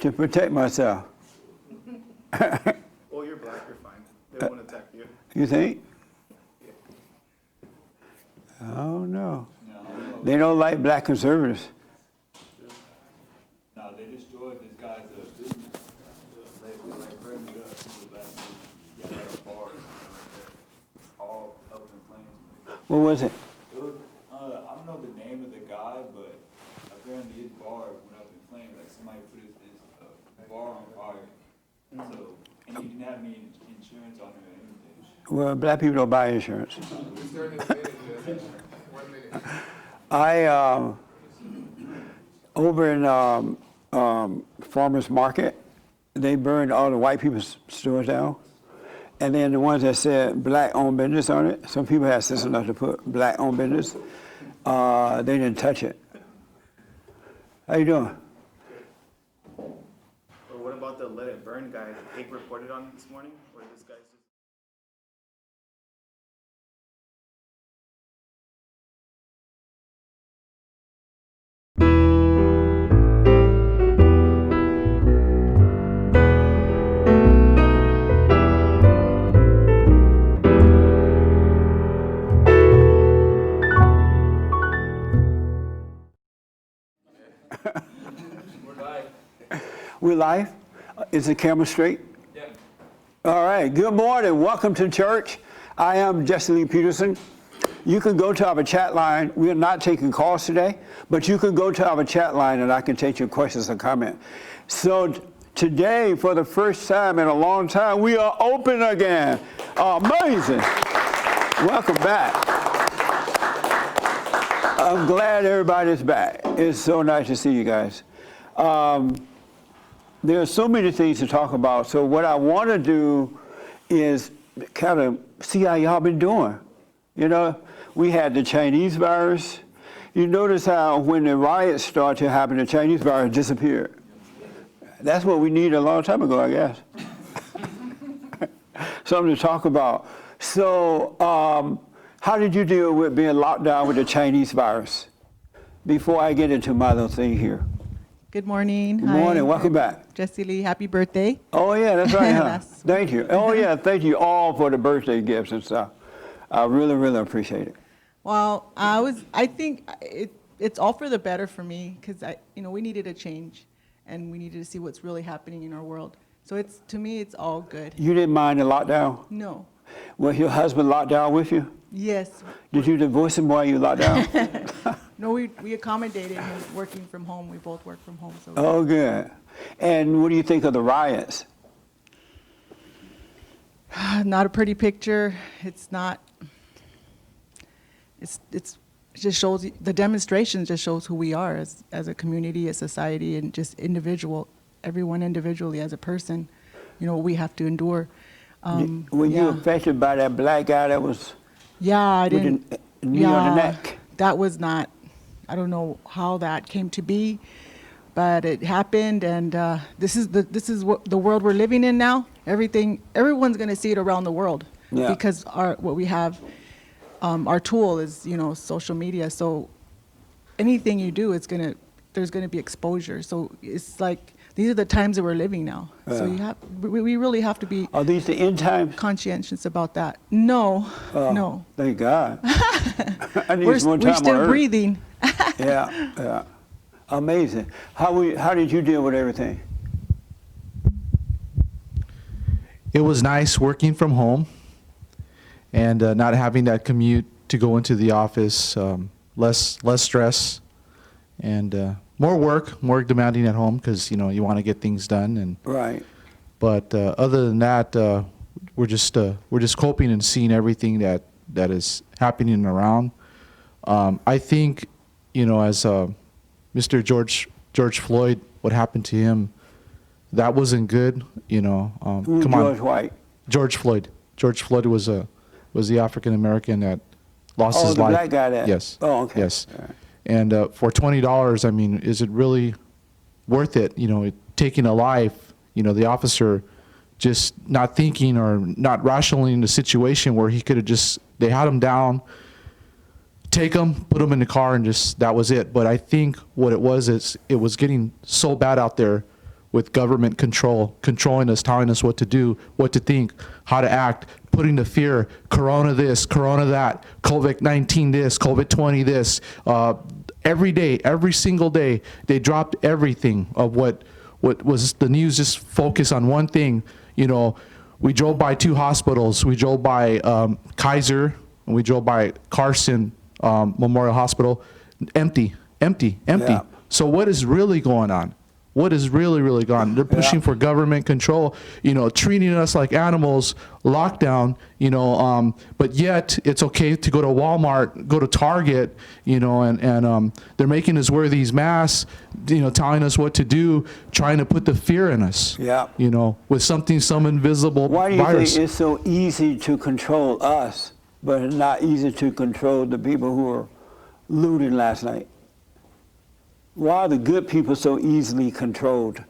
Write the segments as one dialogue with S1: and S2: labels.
S1: To protect myself.
S2: Well, you're black, you're fine. They won't attack you.
S1: You think? Oh, no. They don't like black conservatives.
S3: No, they destroyed this guy's business. They burned it up. Yeah, like a bar all up in flames.
S1: What was it?
S3: It was, I don't know the name of the guy, but apparently his bar went up in flames. Like somebody put his bar on fire. So, and he didn't have any insurance on it or anything.
S1: Well, black people don't buy insurance.
S4: We started in a minute, 1 minute.
S1: I, over in Farmers Market, they burned all the white people's stores down. And then the ones that said black-owned business on it, some people had sense enough to put black-owned business, they didn't touch it. How you doing?
S2: Or what about the let it burn guy? The paper reported on this morning, where this guy's just...
S1: We're live? Is the camera straight?
S3: Yeah.
S1: All right, good morning. Welcome to church. I am Jesse Lee Peterson. You can go to our chat line. We are not taking calls today, but you can go to our chat line and I can take your questions and comment. So today, for the first time in a long time, we are open again. Amazing. Welcome back. I'm glad everybody's back. It's so nice to see you guys. There are so many things to talk about. So what I want to do is kind of see how y'all been doing. You know, we had the Chinese virus. You notice how when the riots started to happen, the Chinese virus disappeared. That's what we needed a long time ago, I guess. Something to talk about. So how did you deal with being locked down with the Chinese virus? Before I get into my little thing here.
S5: Good morning.
S1: Good morning. Welcome back.
S5: Jesse Lee, happy birthday.
S1: Oh, yeah, that's right, huh?
S5: That's
S1: Thank you. Oh, yeah, thank you all for the birthday gifts and stuff. I really, really appreciate it.
S5: Well, I think it's all for the better for me because we needed a change and we needed to see what's really happening in our world. So to me, it's all good.
S1: You didn't mind the lockdown?
S5: No.
S1: Was your husband locked down with you?
S5: Yes.
S1: Did you divorce him while you locked down?
S5: No, we accommodated him working from home. We both work from home. So.
S1: Oh, good. And what do you think of the riots?
S5: Not a pretty picture. It's not. It just shows the demonstration just shows who we are as a community, a society, and just everyone individually as a person. What we have to endure.
S1: Were you affected by that black guy that was?
S5: Yeah, I didn't.
S1: With the knee on the neck?
S5: That was not. I don't know how that came to be, but it happened, and this is what the world we're living in now. Everyone's going to see it around the world because what we have, our tool is social media. So anything you do, there's going to be exposure. So it's like these are the times that we're living now. So we really have to be.
S1: Are these the end times?
S5: Conscientious about that. No, no.
S1: Thank God. I need
S5: We're
S1: more time
S5: still
S1: on Earth.
S5: breathing.
S1: Yeah. Amazing. How did you deal with everything?
S6: It was nice working from home and not having that commute to go into the office. Less stress and more demanding at home because you want to get things done. And
S1: right.
S6: But other than that, we're just coping and seeing everything that is happening around. I think as Mr. George Floyd, what happened to him, that wasn't good.
S1: George White.
S6: George Floyd. George Floyd was the African American that lost his life.
S1: Oh, the black guy that.
S6: Yes.
S1: Oh, okay.
S6: Yes.
S1: Right.
S6: And for $20, I mean, is it really worth it? Taking a life. The officer just not thinking or not rationally in the situation where he could have they had him down, take him, put him in the car, and that was it. But I think what it was is it was getting so bad out there with government controlling us, telling us what to do, what to think, how to act, putting the fear, corona this, corona that, COVID-19 this, COVID-20 this. Every day, every single day, they dropped everything of what was the news, just focused on one thing. You know, we drove by 2 hospitals. We drove by Kaiser, and we drove by Carson Memorial Hospital. Empty.
S1: Yeah.
S6: So what is really going on? What is really going on? They're pushing for government control, you know, treating us like animals, lockdown, you know, but yet it's okay to go to Walmart, go to Target, you know, and they're making us wear these masks, you know, telling us what to do, trying to put the fear in us,
S1: Yeah.
S6: you know, with some invisible
S1: Why do you
S6: virus.
S1: think it's so easy to control us, but it's not easy to control the people who were looting last night? Why are the good people so easily controlled?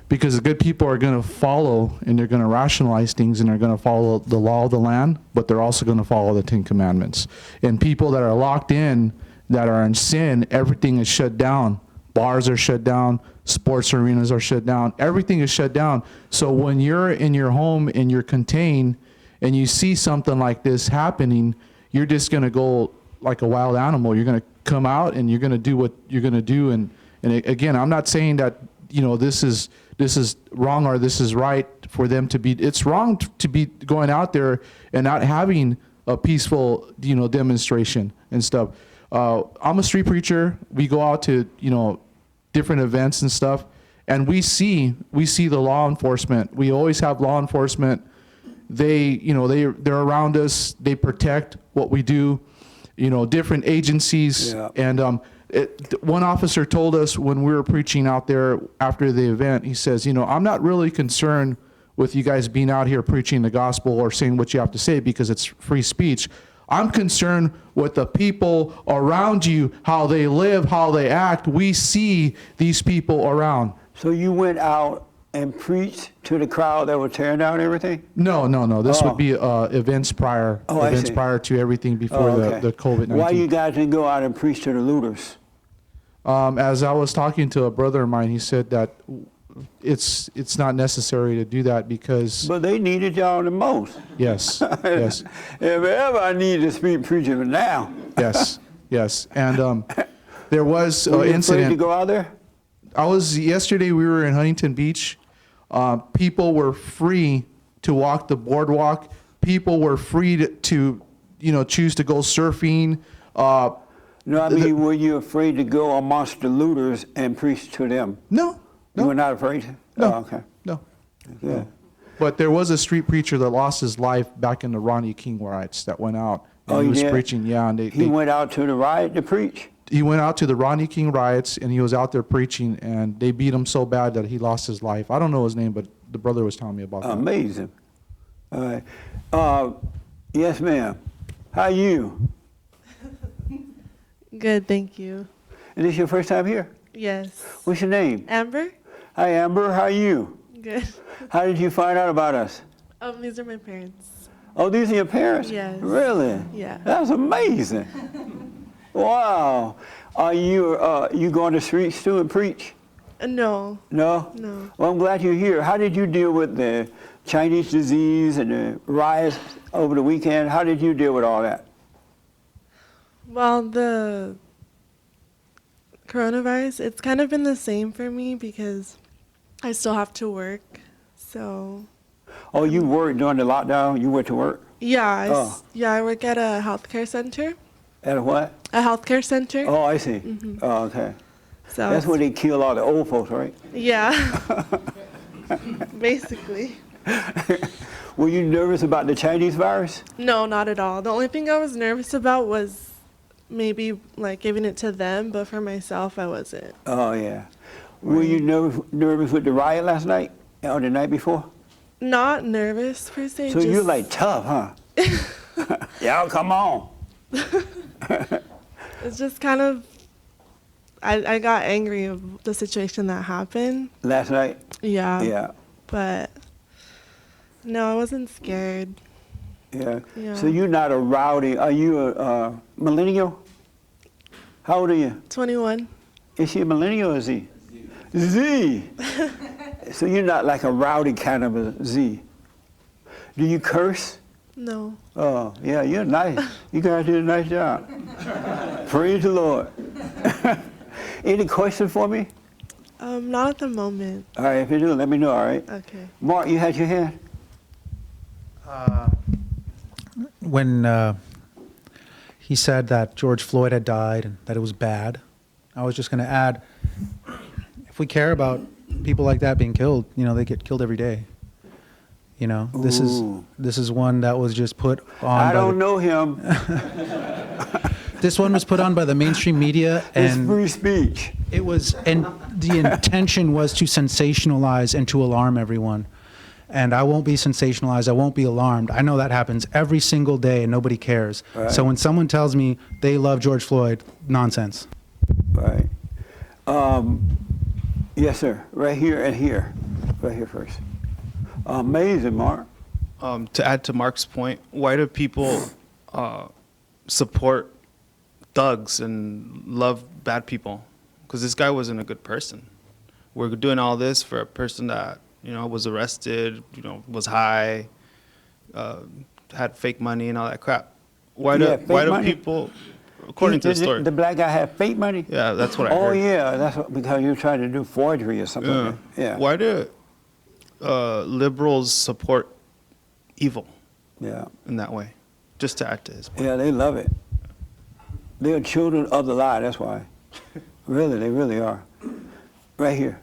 S6: Because the good people are going to follow, and they're going to rationalize things, and they're going to follow the law of the land, but they're also going to follow the 10 Commandments. And people that are locked in, that are in sin, everything is shut down. Bars are shut down. Sports arenas are shut down. Everything is shut down. So when you're in your home and you're contained and you see something like this happening, you're just going to go like a wild animal. You're going to come out and you're going to do what you're going to do. And again, I'm not saying that, you know, this is wrong or this is right for them to be. It's wrong to be going out there and not having a peaceful, you know, demonstration and stuff. I'm a street preacher. We go out to, you know, different events and stuff, and we see the law enforcement. We always have law enforcement. They, you know, they're around us. They protect what we do. You know, different agencies.
S1: Yeah.
S6: And one officer told us when we were preaching out there after the event, he says, you know, I'm not really concerned with you guys being out here preaching the gospel or saying what you have to say because it's free speech. I'm concerned with the people around you, how they live, how they act. We see these people around.
S1: So you went out and preached to the crowd that were tearing down everything?
S6: No. This
S1: Oh.
S6: would be events prior,
S1: Oh, I
S6: events
S1: see.
S6: prior to everything before
S1: Oh, okay.
S6: the COVID-19.
S1: Why you guys didn't go out and preach to the looters?
S6: As I was talking to a brother of mine, he said that it's not necessary to do that because
S1: But they needed y'all the most.
S6: yes.
S1: If ever I needed to speak preaching, now.
S6: yes, and there was
S1: Were
S6: an
S1: you afraid to
S6: incident.
S1: go out there?
S6: Yesterday we were in Huntington Beach. People were free to walk the boardwalk. People were free to you know, choose to go surfing.
S1: No, I mean, were you afraid to go amongst the looters and preach to them?
S6: No.
S1: You were not afraid?
S6: No.
S1: Oh, okay.
S6: No.
S1: Yeah.
S6: But there was a street preacher that lost his life back in the Ronnie King riots that went out. And
S1: Oh,
S6: he
S1: he
S6: was
S1: did?
S6: preaching, yeah. And
S1: He went out to the riot to preach?
S6: he went out to the Ronnie King riots, and he was out there preaching, and they beat him so bad that he lost his life. I don't know his name, but the brother was telling me about that.
S1: Amazing. All right. Yes, ma'am. How are you?
S7: Good, thank you.
S1: Is this your first time here?
S7: Yes.
S1: What's your name?
S7: Amber?
S1: Hi, Amber. How are you?
S7: Good.
S1: How did you find out about us?
S7: These are my parents.
S1: Oh, these are your parents?
S7: Yes.
S1: Really?
S7: Yeah.
S1: That's amazing. Wow. Are you going to streets too and preach?
S7: No.
S1: No?
S7: No.
S1: Well, I'm glad you're here. How did you deal with the Chinese disease and the riots over the weekend? How did you deal with all that?
S7: Well, the coronavirus, it's kind of been the same for me because I still have to work. So,
S1: Oh, you worked during the lockdown? You went to work?
S7: yeah,
S1: Oh.
S7: I work at a healthcare center.
S1: At a what?
S7: A healthcare center.
S1: Oh, I see. Oh, okay.
S7: So
S1: That's where they kill all the old folks, right?
S7: yeah. Basically.
S1: Were you nervous about the Chinese virus?
S7: No, not at all. The only thing I was nervous about was maybe like giving it to them, but for myself, I wasn't.
S1: Oh, yeah. Were you nervous with the riot last night or the night before?
S7: Not nervous per se.
S1: So you're like tough, huh? Y'all come on.
S7: It's just kind of, I got angry of the situation that happened.
S1: Last night?
S7: Yeah.
S1: Yeah.
S7: But no, I wasn't scared.
S1: Yeah.
S7: Yeah.
S1: So you're not a rowdy. Are you a millennial? How old are you?
S7: 21.
S1: Is she a millennial or Z? Z. So you're not like a rowdy kind of a Z. Do you curse?
S7: No.
S1: Oh, yeah, you're nice. You guys did a nice job. Praise the Lord. Any questions for me?
S7: Not at the moment.
S1: All right, if you do, let me know, all right?
S7: Okay.
S1: Mark, you had your hand?
S8: When he said that George Floyd had died and that it was bad, I was just going to add, if we care about people like that being killed, you know, they get killed every day. You know, this is one that was just put on.
S1: I don't know him.
S8: This one was put on by the mainstream media,
S1: It's
S8: and
S1: free speech.
S8: it was, and the intention was to sensationalize and to alarm everyone. And I won't be sensationalized. I won't be alarmed. I know that happens every single day, and nobody cares.
S1: Right.
S8: So when someone tells me they love George Floyd, nonsense.
S1: Right. Yes, sir. Right here and here. Right here first. Amazing, Mark.
S9: To add to Mark's point, why do people support thugs and love bad people? Because this guy wasn't a good person. We're doing all this for a person that, you know, was arrested, you know, was high, had fake money and all that crap. Why do people, according to the story?
S1: The black guy had fake money?
S9: Yeah, that's what I heard.
S1: Oh, yeah. That's because you're trying to do forgery or something.
S9: Yeah.
S1: Like that. Yeah.
S9: Why do liberals support evil
S1: Yeah.
S9: in that way? Just to add to his point.
S1: Yeah, they love it. They're children of the lie, that's why. Really, they really are. Right here.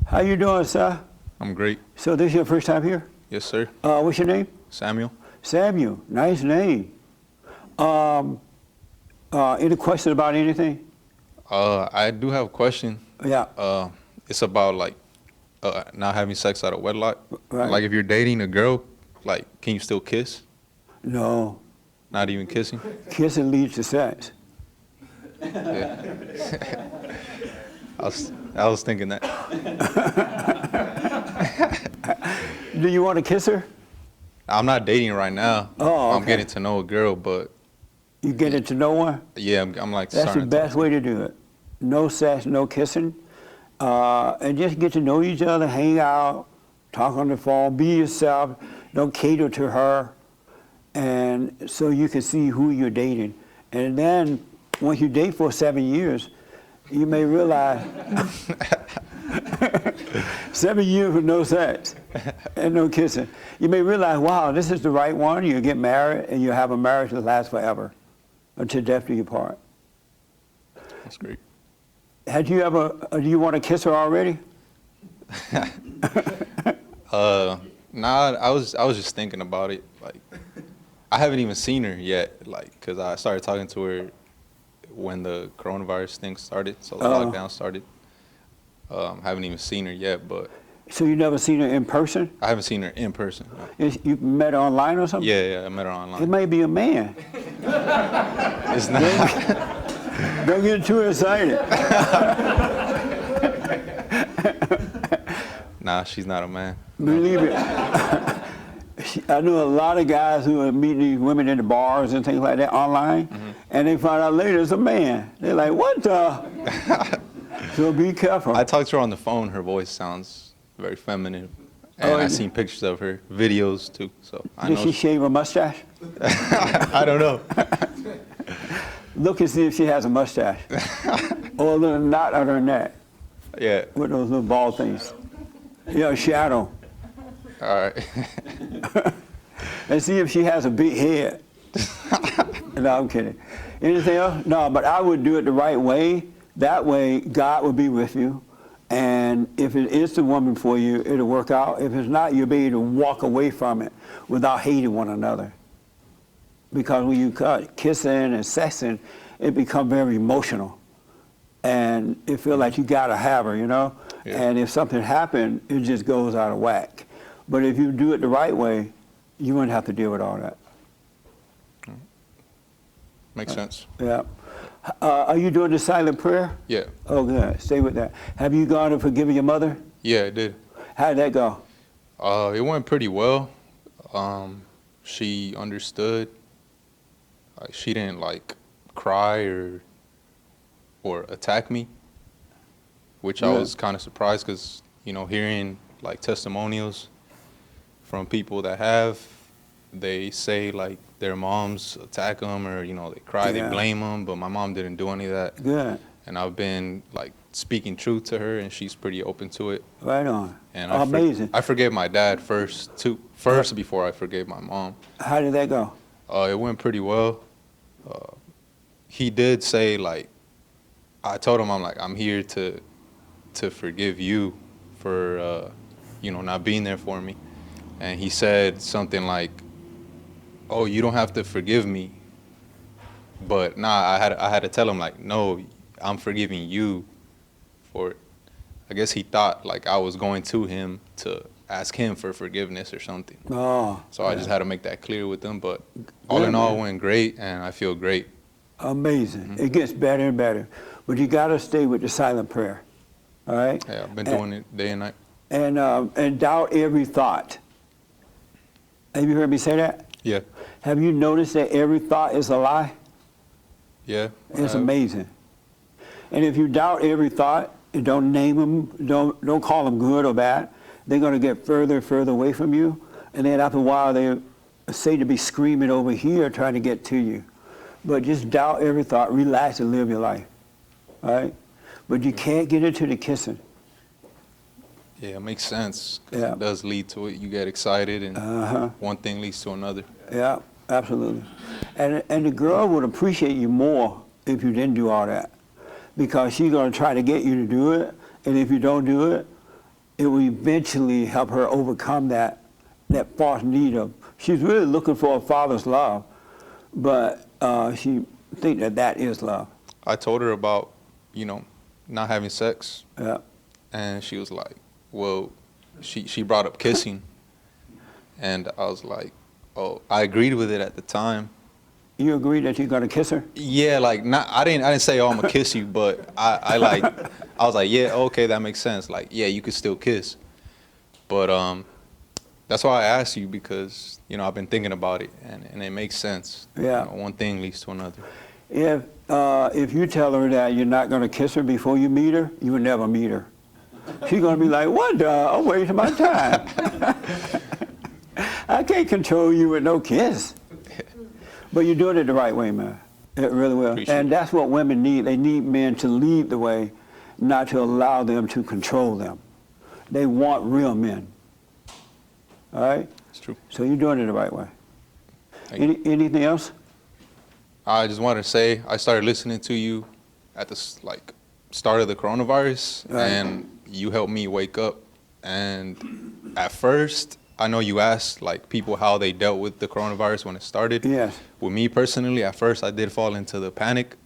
S1: How you doing, sir?
S10: I'm great.
S1: So this is your first time here?
S10: Yes, sir.
S1: What's your name?
S10: Samuel.
S1: Samuel. Nice name. Any question about anything?
S10: I do have a question.
S1: Yeah.
S10: It's about like not having sex out of wedlock.
S1: Right.
S10: Like if you're dating a girl, like can you still kiss?
S1: No.
S10: Not even kissing?
S1: Kissing leads to sex.
S10: Yeah. I was thinking that.
S1: Do you want to kiss her?
S10: I'm not dating right now.
S1: Oh,
S10: I'm
S1: okay.
S10: getting to know a girl, but
S1: You get into no one?
S10: yeah, I'm like
S1: That's the
S10: starting to
S1: best way to do it. No sex, no kissing. And just get to know each other, hang out, talk on the phone, be yourself, don't cater to her. And so you can see who you're dating. And then once you date for 7 years, you may realize 7 years with no sex and no kissing. You may realize, wow, this is the right one. You get married and you have a marriage that lasts forever until death do you part.
S10: That's great.
S1: Had you ever, do you want to kiss her already?
S10: Nah, I was just thinking about it. Like, I haven't even seen her yet. Like, cause I started talking to her when the coronavirus thing started, so the lockdown started. Haven't even seen her yet, but.
S1: So you never seen her in person?
S10: I haven't seen her in person. No.
S1: You met her online or something?
S10: Yeah, I met her online.
S1: It may be a man.
S10: It's not.
S1: Don't get too excited.
S10: Nah, she's not a man.
S1: Believe it. I knew a lot of guys who were meeting these women in the bars and things like that online, and they find out later it's a man. They're like, what the? So be careful.
S10: I talked to her on the phone. Her voice sounds very feminine. And I've seen pictures of her, videos too. So I
S1: Did
S10: know.
S1: she shave a mustache?
S10: I don't know.
S1: Look and see if she has a mustache. Or a little knot on her neck
S10: Yeah.
S1: with those little ball things. Yeah, a shadow.
S10: All right.
S1: And see if she has a big head. No, I'm kidding. Anything else? No, but I would do it the right way. That way, God will be with you. And if it is the woman for you, it'll work out. If it's not, you'll be able to walk away from it without hating one another. Because when you cut kissing and sexing, it becomes very emotional. And it feels like you gotta have her, you know?
S10: Yeah.
S1: And if something happened, it just goes out of whack. But if you do it the right way, you wouldn't have to deal with all that.
S10: Makes sense.
S1: Yeah. Are you doing the silent prayer?
S10: Yeah.
S1: Oh, good. Stay with that. Have you gone and forgiven your mother?
S10: Yeah, it did.
S1: How'd that go?
S10: It went pretty well. She understood. Like, she didn't like cry or or attack me, which I was kind of surprised because, you know, hearing like testimonials from people that have, they say like their moms attack them or, you know, they cry, they blame them, but my mom didn't do any of that.
S1: Good.
S10: And I've been like speaking truth to her, and she's pretty open to it.
S1: Right on.
S10: And
S1: Amazing.
S10: I forgave my dad first before I forgave my mom.
S1: How did that go?
S10: It went pretty well. He did say, like, I told him, I'm like, I'm here to forgive you for, you know, not being there for me. And he said something like, oh, you don't have to forgive me. But nah, I had to tell him, like, no, I'm forgiving you for it. I guess he thought like I was going to him to ask him for forgiveness or something.
S1: Oh.
S10: So I just had to make that clear with him. But all in all, it went great, and I feel great.
S1: Amazing. It gets better and better. But you got to stay with the silent prayer. All right?
S10: Yeah, I've been doing it day and night.
S1: And doubt every thought. Have you heard me say that?
S10: Yeah.
S1: Have you noticed that every thought is a lie?
S10: Yeah.
S1: It's amazing. And if you doubt every thought, and don't name them, don't call them good or bad, they're going to get further and further away from you. And then after a while, they say to be screaming over here trying to get to you. But just doubt every thought, relax and live your life. All right? But you can't get into the kissing.
S10: Yeah, it makes sense. 'Cause
S1: Yeah.
S10: it does lead to it. You get excited, and one thing leads to another.
S1: Yeah, absolutely. And the girl would appreciate you more if you didn't do all that, because she's going to try to get you to do it, and if you don't do it, it will eventually help her overcome that false need of, she's really looking for a father's love, but she think that is love.
S10: I told her about, you know, not having sex,
S1: Yeah.
S10: and she was like, well, she brought up kissing, and I was like, oh, I agreed with it at the time.
S1: You agree that you're going to kiss her?
S10: Yeah, like I didn't say, oh, I'm gonna kiss you, but I was like, yeah, okay, that makes sense. Like, yeah, you could still kiss. But that's why I asked you, because, you know, I've been thinking about it, and it makes sense.
S1: Yeah.
S10: You know, one thing leads to another.
S1: If you tell her that you're not going to kiss her before you meet her, you will never meet her. She's going to be like, what the? I'm wasting my time. I can't control you with no kiss. But you're doing it the right way, man. It really will. And that's what women need. They need men to lead the way, not to allow them to control them. They want real men. All right?
S10: It's true.
S1: So you're doing it the right way. Anything else?
S10: I just wanted to say, I started listening to you at the start of the coronavirus, and you helped me wake up. And at first, I know you asked like people how they dealt with the coronavirus when it started.
S1: Yes.
S10: With me personally, at first I did fall into the panic.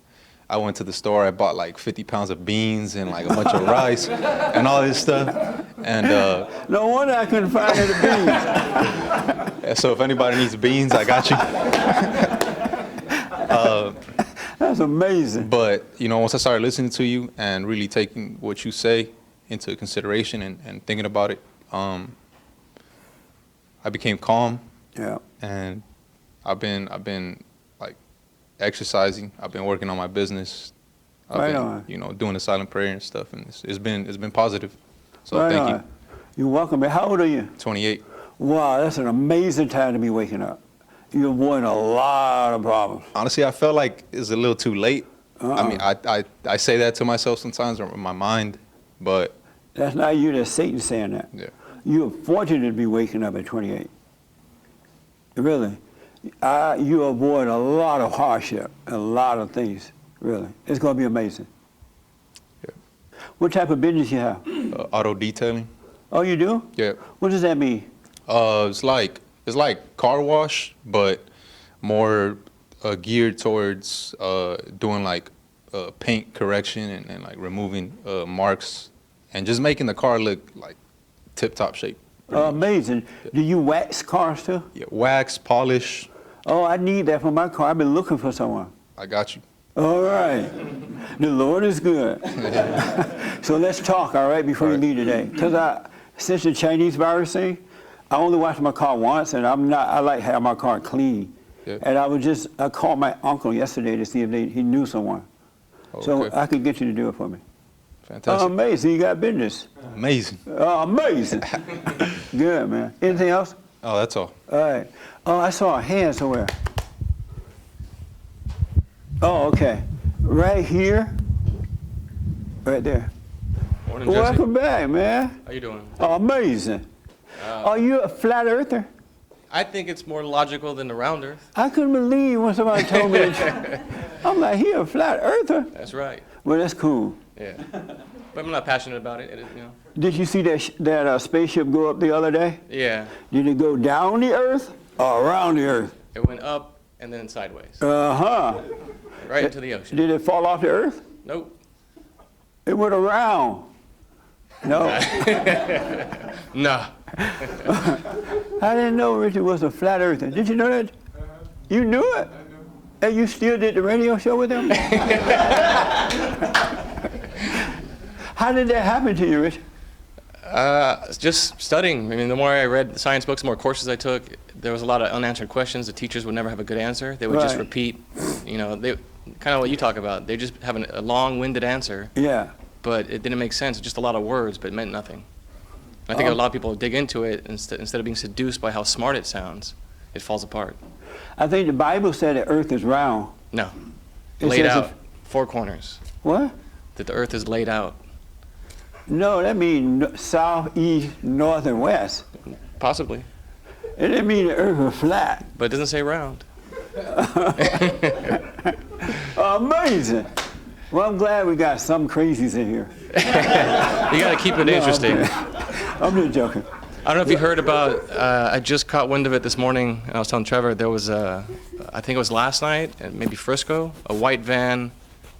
S10: I went to the store, I bought like 50 pounds of beans and like a bunch of rice and all this stuff. And
S1: no wonder I couldn't find any beans.
S10: So if anybody needs beans, I got you.
S1: That's amazing.
S10: But, you know, once I started listening to you and really taking what you say into consideration and thinking about it, I became calm.
S1: Yeah.
S10: And I've been like exercising. I've been working on my business. I've been, you know, doing the silent prayer and stuff, and it's been positive. So thank you.
S1: You're welcome. How old are you?
S10: 28.
S1: Wow, that's an amazing time to be waking up. You're avoiding a lot of problems.
S10: Honestly, I felt like it's a little too late. I mean, I say that to myself sometimes, or in my mind, but
S1: that's not you. That's Satan saying that.
S10: Yeah.
S1: You're fortunate to be waking up at 28. Really. You avoid a lot of hardship, a lot of things, really. It's going to be amazing.
S10: Yeah.
S1: What type of business you have?
S10: Auto detailing.
S1: Oh, you do?
S10: Yeah.
S1: What does that mean?
S10: It's like car wash, but more geared towards doing like paint correction and like removing marks and just making the car look like tip-top shape.
S1: Amazing. Yeah. Do you wax cars too?
S10: Yeah, wax, polish.
S1: Oh, I need that for my car. I've been looking for someone.
S10: I got you.
S1: All right. The Lord is good. So let's talk, all right, before you leave today. Because since the Chinese virus thing, I only washed my car once, and I like to have my car clean. Yeah. And I called my uncle yesterday to see if he knew someone. So
S10: Okay.
S1: I could get you to do it for me.
S10: Fantastic.
S1: Amazing. You got business.
S10: Amazing.
S1: Amazing. Good, man. Anything else?
S10: Oh, that's all.
S1: All right. Oh, I saw a hand somewhere. Oh, okay. Right here. Right there.
S11: Morning, Jesse.
S1: Welcome back, man.
S11: How you doing?
S1: Amazing. Are you a flat earther?
S11: I think it's more logical than the round earth.
S1: I couldn't believe when somebody told me that. I'm like, he a flat earther?
S11: That's right.
S1: Well, that's cool.
S11: Yeah. But I'm not passionate about it.
S1: Did you see that spaceship go up the other day?
S11: Yeah.
S1: Did it go down the earth or around the earth?
S11: It went up and then sideways.
S1: Uh-huh.
S11: Right into the ocean.
S1: Did it fall off the earth?
S11: Nope.
S1: It went around. No.
S11: Nah.
S1: I didn't know Richard was a flat earther. Did you know that? You knew it? And you still did the radio show with him? How did that happen to you, Richard?
S11: Just studying. I mean, the more I read science books, the more courses I took, there was a lot of unanswered questions. The teachers would never have a good answer. They would just
S1: Right.
S11: repeat, they kind of what you talk about. They just have a long-winded answer.
S1: Yeah.
S11: But it didn't make sense. Just a lot of words, but it meant nothing. I think a lot of people dig into it instead of being seduced by how smart it sounds. It falls apart.
S1: I think the Bible said the earth is round.
S11: No.
S1: It
S11: Laid
S1: says
S11: out,
S1: if-
S11: 4 corners.
S1: What?
S11: That the earth is laid out.
S1: No, that means south, east, north, and west.
S11: Possibly.
S1: It didn't mean the earth was flat.
S11: But it doesn't say round.
S1: Amazing. Well, I'm glad we got some crazies in here.
S11: You got to keep it interesting.
S1: I'm just joking.
S11: I don't know if you heard about, I just caught wind of it this morning. I was telling Trevor, there was I think it was last night, maybe Frisco, a white van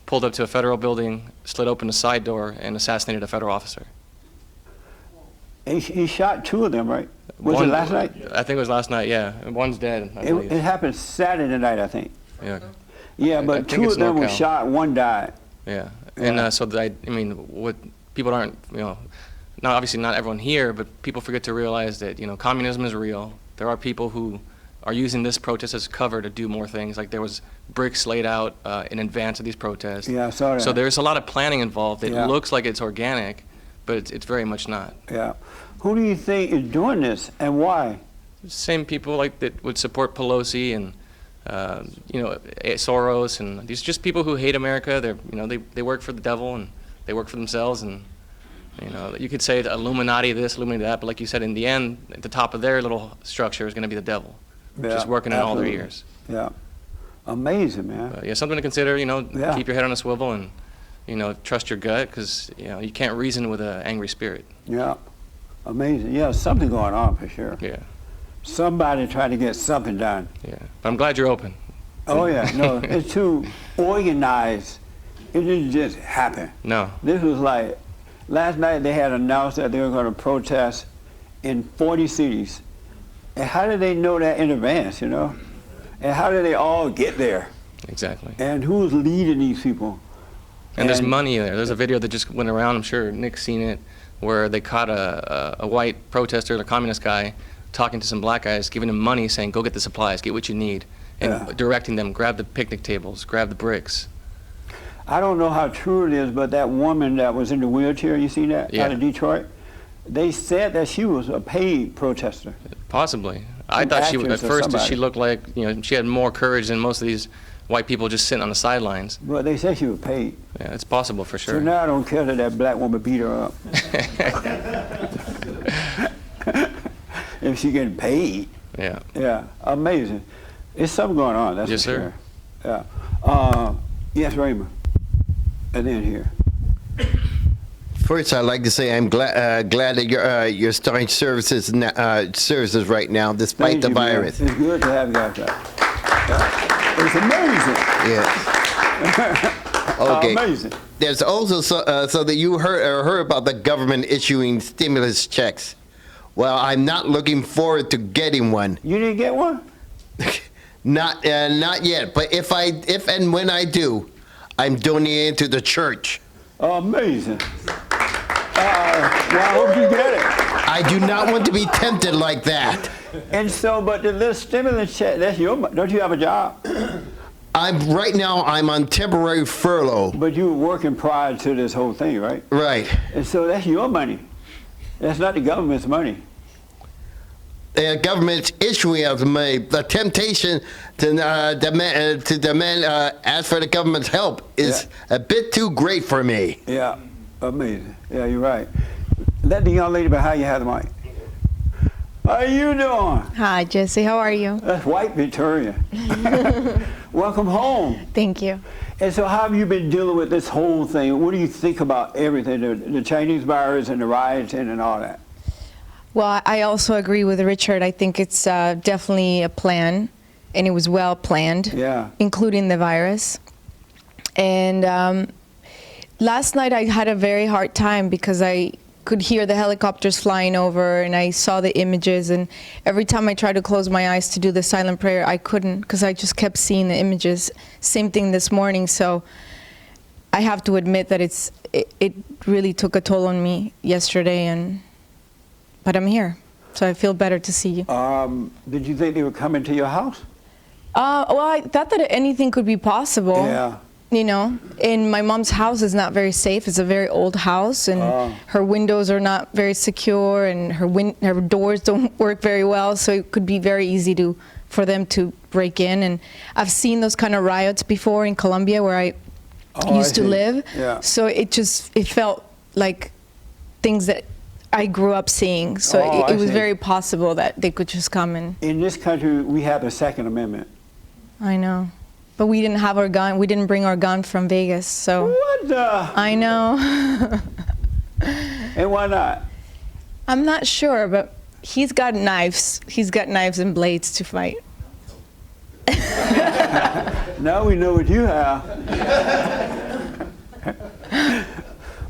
S11: pulled up to a federal building, slid open the side door, and assassinated a federal officer.
S1: He shot 2 of them, right? Was it last night?
S11: I think it was last night, yeah. And one's dead, I believe.
S1: It happened Saturday night, I think.
S11: Yeah.
S1: Yeah,
S11: I
S1: but
S11: think
S1: 2
S11: it's
S1: of them were
S11: NorCal.
S1: shot, 1 died.
S11: Yeah, and what people aren't, obviously not everyone here, but people forget to realize that, communism is real. There are people who are using this protest as cover to do more things. Like there was bricks laid out in advance of these protests.
S1: Yeah, I saw that.
S11: So there's a lot of planning involved. It
S1: Yeah.
S11: looks like it's organic, but it's very much not.
S1: Yeah. Who do you think is doing this and why?
S11: Same people like that would support Pelosi and Soros, and these just people who hate America. They work for the devil and they work for themselves, and you could say the Illuminati this, Illuminati that, but like you said, in the end, at the top of their little structure is going to be the devil, just working in all their
S1: absolutely.
S11: ears.
S1: Yeah. Amazing, man.
S11: But, something to consider.
S1: Yeah.
S11: Keep your head on a swivel and trust your gut, because you can't reason with an angry spirit.
S1: Yeah. Amazing. Yeah, something going on for sure.
S11: Yeah.
S1: Somebody trying to get something done.
S11: Yeah. But I'm glad you're open.
S1: Oh, yeah. No, it's too organized. It didn't just happen.
S11: No.
S1: This was like, last night they had announced that they were going to protest in 40 cities. And how did they know that in advance, And how did they all get there?
S11: Exactly.
S1: And who's leading these people?
S11: And there's money there. There's a video that just went around, I'm sure Nick's seen it, where they caught a white protester, a communist guy, talking to some black guys, giving them money, saying, go get the supplies, get what you need, and
S1: Yeah.
S11: directing them, grab the picnic tables, grab the bricks.
S1: I don't know how true it is, but that woman that was in the wheelchair, you see that,
S11: Yeah.
S1: out of Detroit? They said that she was a paid protester.
S11: Possibly. I
S1: Some
S11: thought at
S1: actress or
S11: first that
S1: somebody.
S11: she looked like, she had more courage than most of these white people just sitting on the sidelines.
S1: But they said she was paid.
S11: Yeah, it's possible for
S1: So
S11: sure.
S1: now I don't care that that black woman beat her up. If she getting paid.
S11: Yeah.
S1: Yeah, amazing. It's something going on, that's
S11: Yes,
S1: for
S11: sir.
S1: sure. Yeah. Yes, Raymond. And then here.
S12: First, I'd like to say I'm glad that you're starting services right now, despite
S1: Thank
S12: the
S1: you, man.
S12: virus.
S1: It's good to have you out there. Yeah. It's amazing.
S12: Yes. Okay.
S1: Amazing.
S12: There's also so that you heard about the government issuing stimulus checks. Well, I'm not looking forward to getting one.
S1: You didn't get one?
S12: Not yet. But if and when I do, I'm donating to the church.
S1: Amazing. Well, I hope you get it.
S12: I do not want to be tempted like that.
S1: And so, but the little stimulus check, that's your, don't you have a job?
S12: Right now I'm on temporary furlough.
S1: But you were working prior to this whole thing, right?
S12: Right.
S1: And so that's your money. That's not the government's money.
S12: The government's issuing us money. The temptation to ask for the government's help is a bit too great for me.
S1: Yeah, amazing. Yeah, you're right. Let the young lady behind you have the mic. How you doing?
S13: Hi, Jesse. How are you?
S1: That's white Victoria. Welcome home.
S13: Thank you.
S1: And so how have you been dealing with this whole thing? What do you think about everything, the Chinese virus and the riots and all that?
S13: Well, I also agree with Richard. I think it's definitely a plan, and it was well planned, including the virus. And last night I had a very hard time because I could hear the helicopters flying over, and I saw the images, and every time I tried to close my eyes to do the silent prayer, I couldn't because I just kept seeing the images. Same thing this morning. So I have to admit that it really took a toll on me yesterday, but I'm here, so I feel better to see you.
S1: Did you think they were coming to your house?
S13: Well, I thought that anything could be possible.
S1: Yeah.
S13: You know, and my mom's house is not very safe. It's a very old house, and her windows are not very secure, and her doors don't work very well, so it could be very easy for them to break in. And I've seen those kind of riots before in Colombia where I used to live.
S1: Yeah.
S13: So it felt like things that I grew up seeing. So it was very possible that they could just come in.
S1: In this country, we have the Second Amendment.
S13: I know. But we didn't have our gun. We didn't bring our gun from Vegas, so.
S1: What the?
S13: I know.
S1: And why not?
S13: I'm not sure, but he's got knives. He's got knives and blades to fight.
S1: Now we know what you have.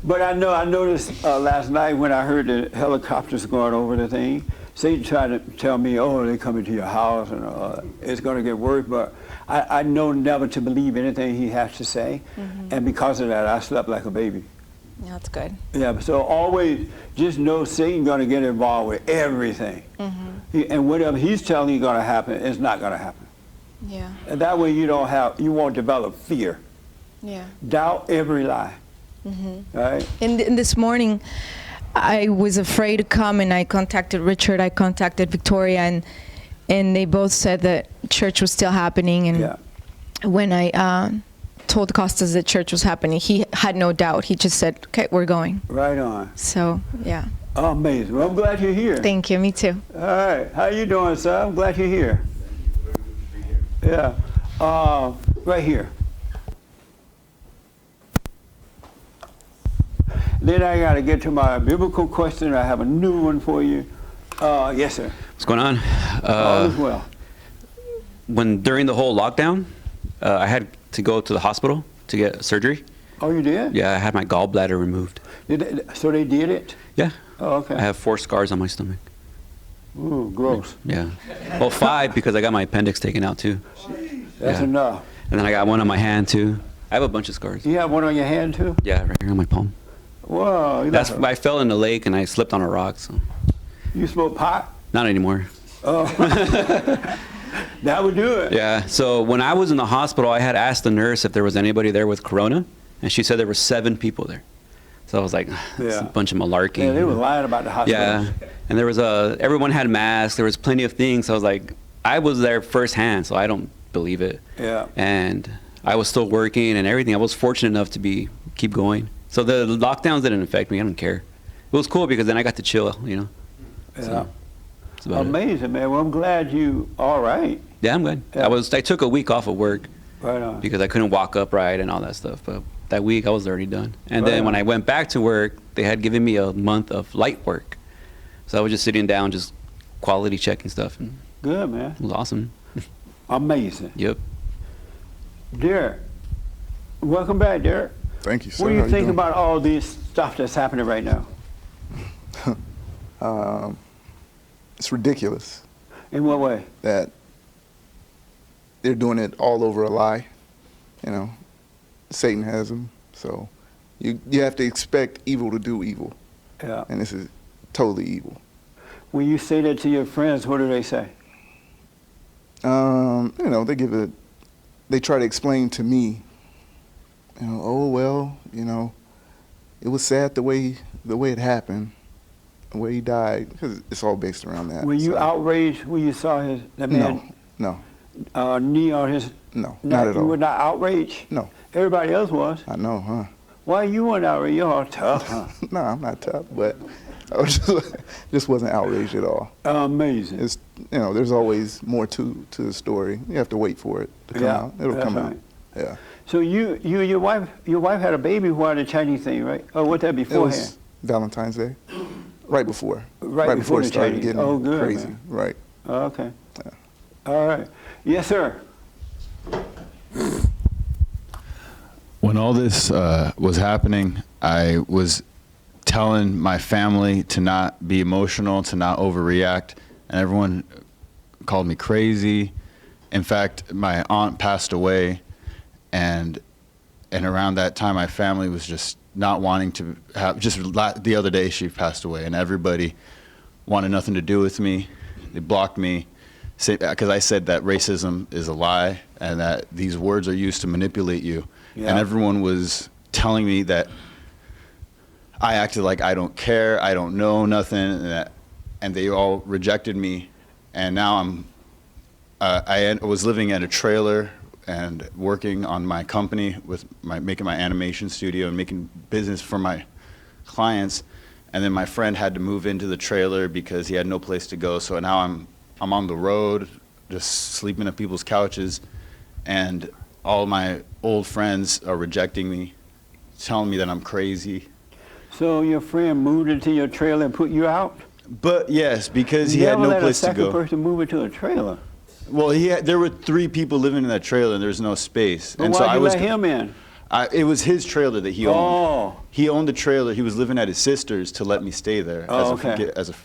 S1: But I noticed last night when I heard the helicopters going over the thing, Satan tried to tell me, oh, they're coming to your house and it's going to get worse. But I know never to believe anything he has to say. Mm-hmm. And because of that, I slept like a baby.
S13: Yeah, that's good.
S1: Yeah, so always just know Satan's going to get involved with everything. Mm-hmm. And whatever he's telling you going to happen, it's not going to happen.
S13: Yeah.
S1: And that way you won't develop fear.
S13: Yeah.
S1: Doubt every lie.
S13: Mm-hmm.
S1: Right?
S13: And this morning, I was afraid to come, and I contacted Richard, I contacted Victoria, and they both said that church was still happening. And when I told Costas that church was happening, he had no doubt. He just said, okay, we're going.
S1: Right on.
S13: So, yeah.
S1: Oh, amazing. Well, I'm glad you're here.
S13: Thank you. Me too.
S1: All right. How you doing, sir? I'm glad you're here. Yeah. Right here. Then I got to get to my biblical question. I have a new one for you. Yes, sir.
S14: What's going on?
S1: All is well.
S14: During the whole lockdown, I had to go to the hospital to get surgery.
S1: Oh, you did?
S14: Yeah, I had my gallbladder removed.
S1: So they did it?
S14: Yeah.
S1: Oh, okay.
S14: I have 4 scars on my stomach.
S1: Ooh, gross.
S14: Yeah. Well, 5 because I got my appendix taken out too.
S1: That's enough.
S14: And then I got one on my hand too. I have a bunch of scars.
S1: You have one on your hand too?
S14: Yeah, right here on my palm.
S1: Whoa.
S14: I fell in the lake and I slipped on a rock. So.
S1: You smoke pot?
S14: Not anymore.
S1: Oh. That would do it.
S14: Yeah. So when I was in the hospital, I had asked the nurse if there was anybody there with corona, and she said there were 7 people there. So I was like, it's a bunch of malarkey.
S1: Yeah, they were lying about the hospital.
S14: Yeah. And there was everyone had masks. There was plenty of things. So I was like, I was there firsthand, so I don't believe it.
S1: Yeah.
S14: And I was still working and everything. I was fortunate enough to keep going. So the lockdowns didn't affect me. I don't care. It was cool because then I got to chill, you know.
S1: Yeah.
S14: So,
S1: amazing, man. Well, I'm glad you all right.
S14: Yeah, I'm good.
S1: Yeah.
S14: I took a week off of work.
S1: Right on.
S14: Because I couldn't walk upright and all that stuff. But that week I was already done. And then when I went back to work, they had given me a month of light work. So I was just sitting down, just quality checking stuff. And
S1: good, man.
S14: It was awesome.
S1: Amazing.
S14: Yep.
S1: Derek, welcome back, Derek.
S15: Thank you, sir.
S1: What do you
S15: How
S1: think
S15: doing?
S1: about all this stuff that's happening right now?
S15: It's ridiculous.
S1: In what way?
S15: That they're doing it all over a lie. You know, Satan has them. So you have to expect evil to do evil.
S1: Yeah.
S15: And this is totally evil.
S1: When you say that to your friends, what do they say?
S15: You know, they give it they try to explain to me, oh well, it was sad the way it happened, the way he died, because it's all based around that.
S1: Were you outraged when you saw that man?
S15: No.
S1: Knee on his?
S15: No, not at all.
S1: You were not outraged?
S15: No.
S1: Everybody else was.
S15: I know, huh?
S1: Why you weren't outraged? You're all tough, huh?
S15: No, I'm not tough, but I was just wasn't outraged at all.
S1: Amazing.
S15: It's there's always more to the story. You have to wait for it to come out. It'll come out. Yeah.
S1: So you and your wife had a baby while the Chinese thing, right? Or was that beforehand?
S15: It was Valentine's Day, right before.
S1: Right before
S15: it
S1: the
S15: started
S1: Chinese.
S15: getting
S1: Good,
S15: crazy.
S1: man.
S15: Right.
S1: Okay.
S15: Yeah.
S1: All right. Yes, sir.
S16: When all this was happening, I was telling my family to not be emotional, to not overreact, and everyone called me crazy. In fact, my aunt passed away, and around that time, my family was just not wanting to have. Just the other day, she passed away, and everybody wanted nothing to do with me. They blocked me because I said that racism is a lie and that these words are used to manipulate you. Yeah. And everyone was telling me that I acted like I don't care, I don't know nothing, and they all rejected me. And now I was living at a trailer and working on my company with making my animation studio and making business for my clients. And then my friend had to move into the trailer because he had no place to go. So now I'm on the road, just sleeping at people's couches, and all my old friends are rejecting me, telling me that I'm crazy.
S1: So your friend moved into your trailer and put you out?
S16: But yes, because he had no place to go.
S1: Never let a second person move into a trailer.
S16: Well, there were 3 people living in that trailer, and there was no space.
S1: But
S16: and
S1: why'd
S16: so I
S1: you
S16: was
S1: let him in?
S16: It was his trailer that he owned.
S1: Oh.
S16: He owned the trailer. He was living at his sister's to let me stay there as a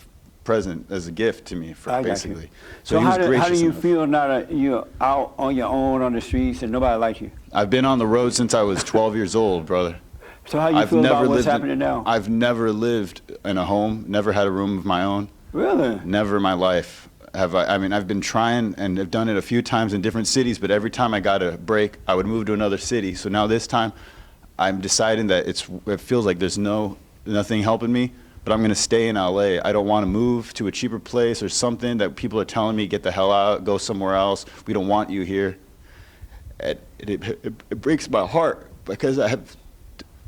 S16: present, as a gift to me, basically. So he was gracious
S1: how do you
S16: enough.
S1: feel now that you're out on your own on the streets and nobody likes you?
S16: I've been on the road since I was 12 years old, brother.
S1: So how you feel about what's happening now?
S16: I've never lived in a home, never had a room of my own.
S1: Really?
S16: Never in my life have I. I mean, I've been trying and I've done it a few times in different cities, but every time I got a break, I would move to another city. So now this time, I'm deciding that it feels like there's nothing helping me, but I'm going to stay in LA. I don't want to move to a cheaper place or something that people are telling me, get the hell out, go somewhere else. We don't want you here. It breaks my heart because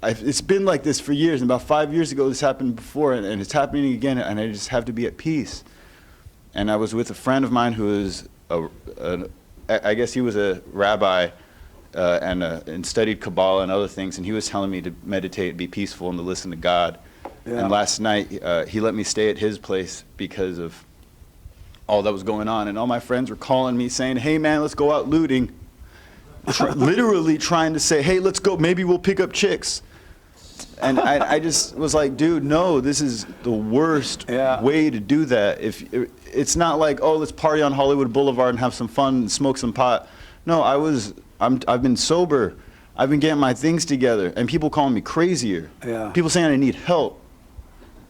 S16: it's been like this for years. And about 5 years ago, this happened before, and it's happening again, and I just have to be at peace. And I was with a friend of mine who is, I guess he was a rabbi and studied Kabbalah and other things, and he was telling me to meditate, be peaceful, and to listen to God. Yeah. And last night, he let me stay at his place because of all that was going on. And all my friends were calling me saying, hey, man, let's go out looting. Literally trying to say, hey, let's go, maybe we'll pick up chicks. And I just was like, dude, no, this is the worst way to do that. It's not like, oh, let's party on Hollywood Boulevard and have some fun and smoke some pot. No, I've been sober. I've been getting my things together, and people calling me crazier. Yeah. People saying I need help.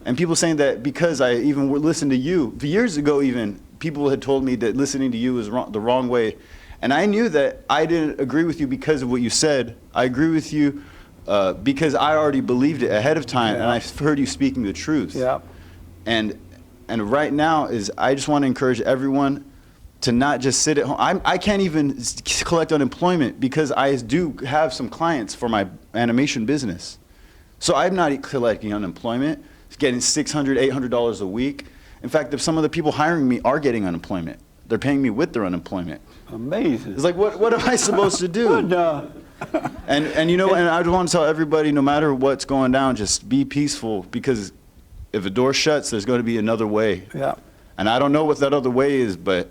S16: And people saying that because I even listened to you. Years ago even, people had told me that listening to you was the wrong way. And I knew that I didn't agree with you because of what you said. I agree with you because I already believed it ahead of time, and I heard you speaking the truth. Yeah. And right now I just want to encourage everyone to not just sit at home. I can't even collect unemployment because I do have some clients for my animation business. So I'm not collecting unemployment, getting $600, $800 a week. In fact, if some of the people hiring me are getting unemployment, they're paying me with their unemployment.
S1: Amazing.
S16: It's like, what am I supposed to do? And I just want to tell everybody, no matter what's going down, just be peaceful, because if a door shuts, there's going to be another way. Yeah. And I don't know what that other way is, but.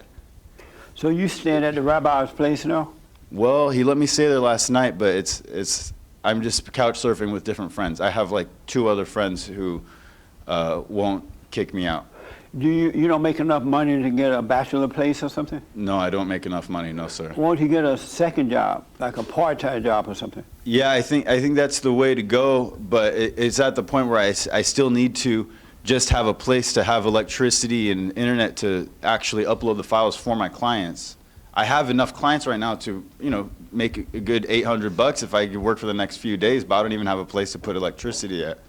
S1: So you stand at the rabbi's place now?
S16: Well, he let me stay there last night, but I'm just couch surfing with different friends. I have like 2 other friends who won't kick me out.
S1: You don't make enough money to get a bachelor place or something?
S16: No, I don't make enough money, no, sir.
S1: Why don't you get a second job, like a part-time job or something?
S16: Yeah, I think that's the way to go, but it's at the point where I still need to just have a place to have electricity and internet to actually upload the files for my clients. I have enough clients right now to, make a good $800 if I could work for the next few days, but I don't even have a place to put electricity at.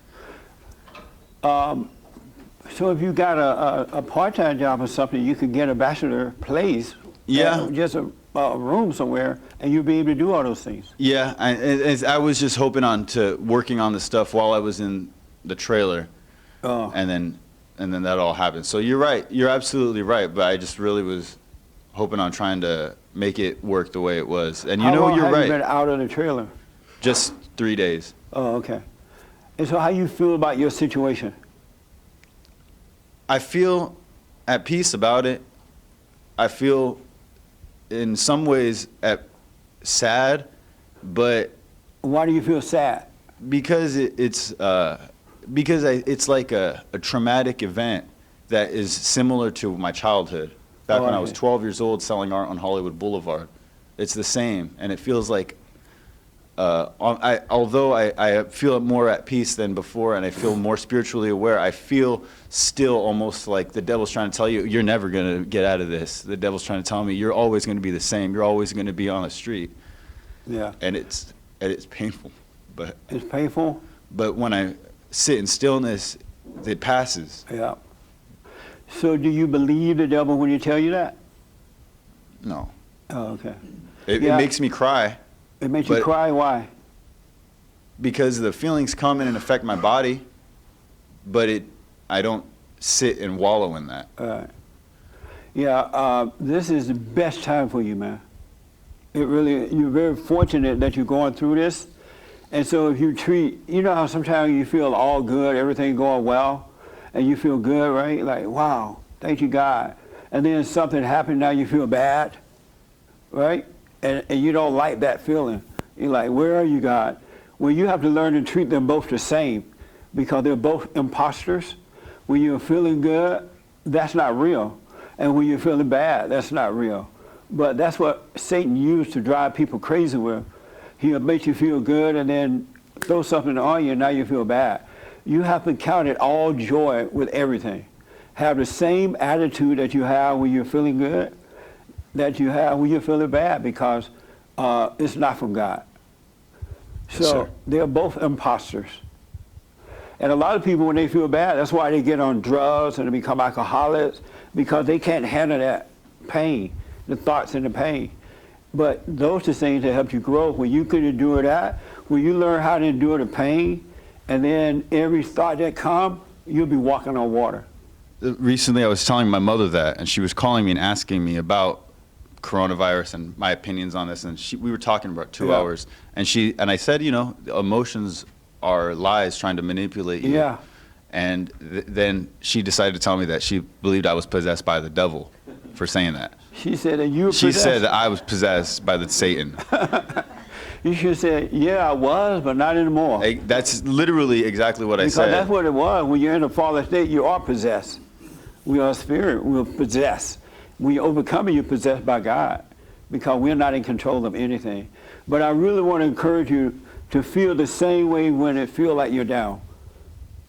S1: So if you got a part-time job or something, you could get a bachelor place.
S16: Yeah.
S1: Just a room somewhere, and you'll be able to do all those things.
S16: Yeah, I was just hoping on to working on the stuff while I was in the trailer, and then that all happened. So you're right. You're absolutely right. But I just really was hoping on trying to make it work the way it was. And
S1: How long
S16: you're
S1: have
S16: right.
S1: you been out of the trailer?
S16: Just 3 days.
S1: Oh, okay. And so how you feel about your situation?
S16: I feel at peace about it. I feel in some ways sad, but
S1: why do you feel sad?
S16: Because it's like a traumatic event that is similar to my childhood. Back when I was 12 years old selling art on Hollywood Boulevard. It's the same, and it feels like although I feel more at peace than before, and I feel more spiritually aware, I feel still almost like the devil's trying to tell you, you're never going to get out of this. The devil's trying to tell me, you're always going to be the same. You're always going to be on the street.
S1: Yeah.
S16: And it's painful. But
S1: it's painful?
S16: But when I sit in stillness, it passes.
S1: Yeah. So do you believe the devil when he tell you that?
S16: No.
S1: Oh, okay.
S16: It makes me cry.
S1: It makes you cry? Why?
S16: Because the feelings come in and affect my body, but I don't sit and wallow in that.
S1: Yeah, this is the best time for you, man. You're very fortunate that you're going through this. And so if you how sometimes you feel all good, everything going well, and you feel good, right? Like, wow, thank you, God. And then something happened, now you feel bad, right? And you don't like that feeling. You're like, where are you, God? Well, you have to learn to treat them both the same because they're both imposters. When you're feeling good, that's not real. And when you're feeling bad, that's not real. But that's what Satan used to drive people crazy with. He'll make you feel good and then throw something on you and now you feel bad. You have to count it all joy with everything. Have the same attitude that you have when you're feeling good that you have when you're feeling bad because it's not from God. So they're both imposters. And a lot of people, when they feel bad, that's why they get on drugs and they become alcoholics because they can't handle that pain, the thoughts and the pain. But those are things that help you grow. When you can endure that, when you learn how to endure the pain, and then every thought that comes, you'll be walking on water.
S16: Recently, I was telling my mother that, and she was calling me and asking me about coronavirus and my opinions on this, and we were talking about 2 hours, and I said, emotions are lies trying to manipulate you.
S1: Yeah.
S16: And then she decided to tell me that she believed I was possessed by the devil for saying that.
S1: She said that you were
S16: She
S1: possessed.
S16: said that I was possessed by the Satan.
S1: You should say, yeah, I was, but not anymore.
S16: That's literally exactly what I said.
S1: Because that's what it was. When you're in a fallen state, you are possessed. We are spirit. We're possessed. When you overcome it, you're possessed by God because we're not in control of anything. But I really want to encourage you to feel the same way when it feels like you're down.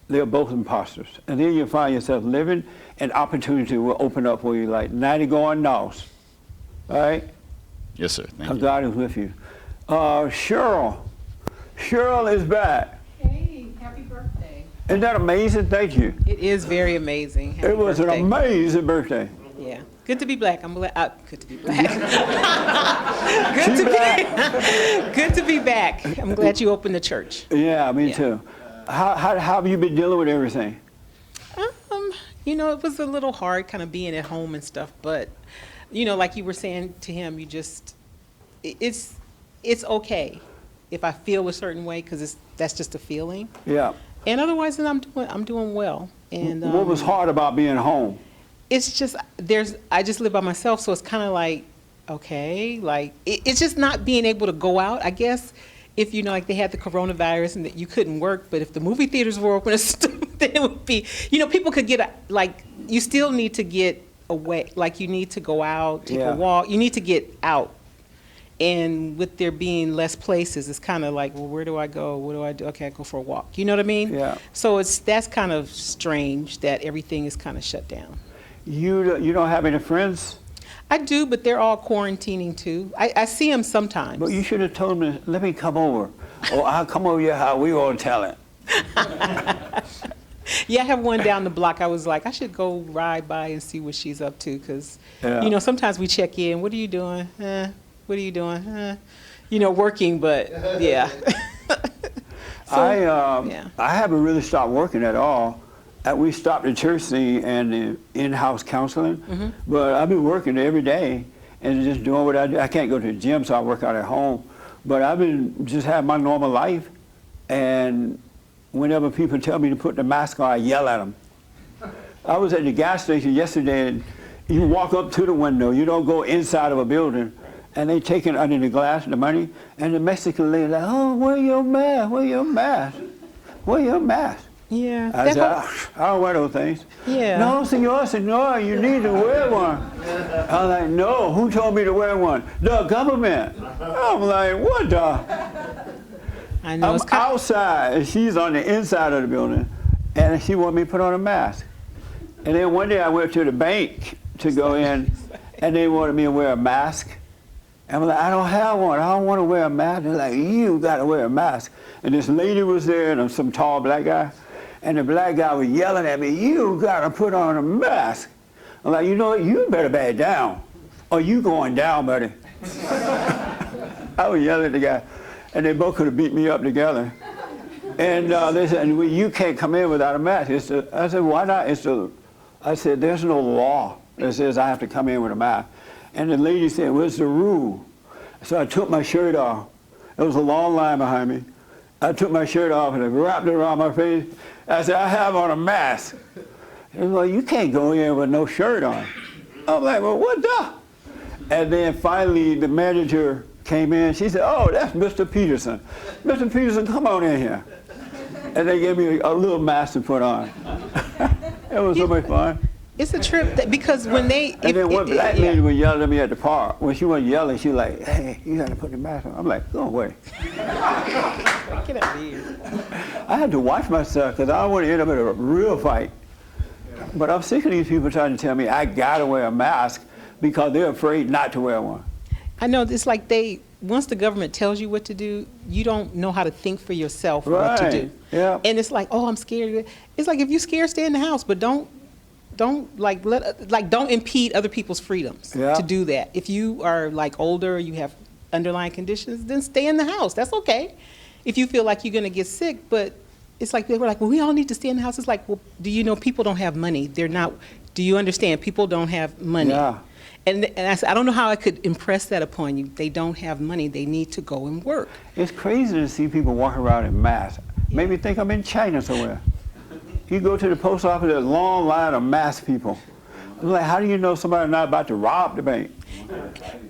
S1: They're both imposters. And then you'll find yourself living and opportunity will open up for you like 90 going north. All right?
S16: Yes, sir. Thank you.
S1: God is with you. Cheryl. Cheryl is back.
S17: Hey, happy birthday.
S1: Isn't that amazing? Thank you.
S17: It is very amazing. Happy
S1: It was
S17: birthday.
S1: an amazing birthday.
S17: Yeah. Good to be black. I'm glad. Good to be black. Good to be back. I'm glad you opened the church.
S1: Yeah, me too. How have you been dealing with everything?
S17: It was a little hard kind of being at home and stuff, but, like you were saying to him, it's okay if I feel a certain way because that's just a feeling.
S1: Yeah.
S17: And otherwise, then I'm doing well. And
S1: what was hard about being home?
S17: It's just I just live by myself, so it's kind of like, okay, like it's just not being able to go out. I guess if like they had the coronavirus and that you couldn't work, but if the movie theaters were open, then it would be, people could get you still need to get away, like you need to go out, take a walk, you need to get out. And with there being less places, it's kind of like, well, where do I go? What do I do? Okay, I go for a walk. You know what I mean?
S1: Yeah.
S17: So that's kind of strange that everything is kind of shut down.
S1: You don't have any friends?
S17: I do, but they're all quarantining too. I see them sometimes.
S1: But you should have told me, let me come over. Or I'll come over your house, we all tell it.
S17: Yeah, I have one down the block. I was like, I should go ride by and see what she's up to, because, you know, sometimes we check in. What are you doing? What are you doing? You know, working, but yeah. So,
S1: I haven't really stopped working at all. We stopped the church thing and the in-house counseling, but I've been working every day and just doing what I do. I can't go to the gym, so I work out at home, but I've been just having my normal life, and whenever people tell me to put the mask on, I yell at them. I was at the gas station yesterday, and you walk up to the window, you don't go inside of a building, and they taking under the glass the money, and the Mexican lady like, oh, wear your mask, wear your mask, wear your mask.
S17: Yeah.
S1: I said, I don't wear those things.
S17: Yeah.
S1: No, senor, you need to wear one. I was like, no, who told me to wear one? The government. I'm like, what the?
S17: I know.
S1: I'm outside, and she's on the inside of the building, and she wanted me to put on a mask. And then one day I went to the bank to go in, and they wanted me to wear a mask. And I'm like, I don't have one. I don't want to wear a mask. They're like, you got to wear a mask. And this lady was there, and some tall black guy. And the black guy was yelling at me, you got to put on a mask. I'm like, you know what? You better back down, or you going down, buddy. I was yelling at the guy. And they both could have beat me up together. And they said, well, you can't come in without a mask. I said, why not? I said, there's no law that says I have to come in with a mask. And the lady said, what's the rule? So I took my shirt off. There was a long line behind me. I took my shirt off and I wrapped it around my face. I said, I have on a mask. They was like, you can't go in with no shirt on. I'm like, well, what the? And then finally the manager came in. She said, oh, that's Mr. Peterson. Mr. Peterson, come on in here. And they gave me a little mask to put on. It was so much fun.
S17: It's a trip because when they...
S1: And then one black lady was yelling at me at the park. When she wasn't yelling, she was like, hey, you got to put the mask on. I'm like, go away.
S17: Get out of here.
S1: I had to watch myself because I don't want to end up in a real fight. But I'm sick of these people trying to tell me I got to wear a mask because they're afraid not to wear one.
S17: I know, it's like once the government tells you what to do, you don't know how to think for yourself what to do.
S1: Yeah.
S17: And it's like, oh, I'm scared. It's like, if you're scared, stay in the house, but don't impede other people's freedoms to do that. If you are like older, you have underlying conditions, then stay in the house. That's okay. If you feel like you're going to get sick, but it's like, they were like, well, we all need to stay in the house. It's like, well, do you know people don't have money? They're not, do you understand? People don't have money.
S1: Yeah.
S17: And I said, I don't know how I could impress that upon you. They don't have money. They need to go and work.
S1: It's crazy to see people walking around in masks. Made me think I'm in China somewhere. You go to the post office, there's a long line of masked people. I'm like, how do you know somebody's not about to rob the bank?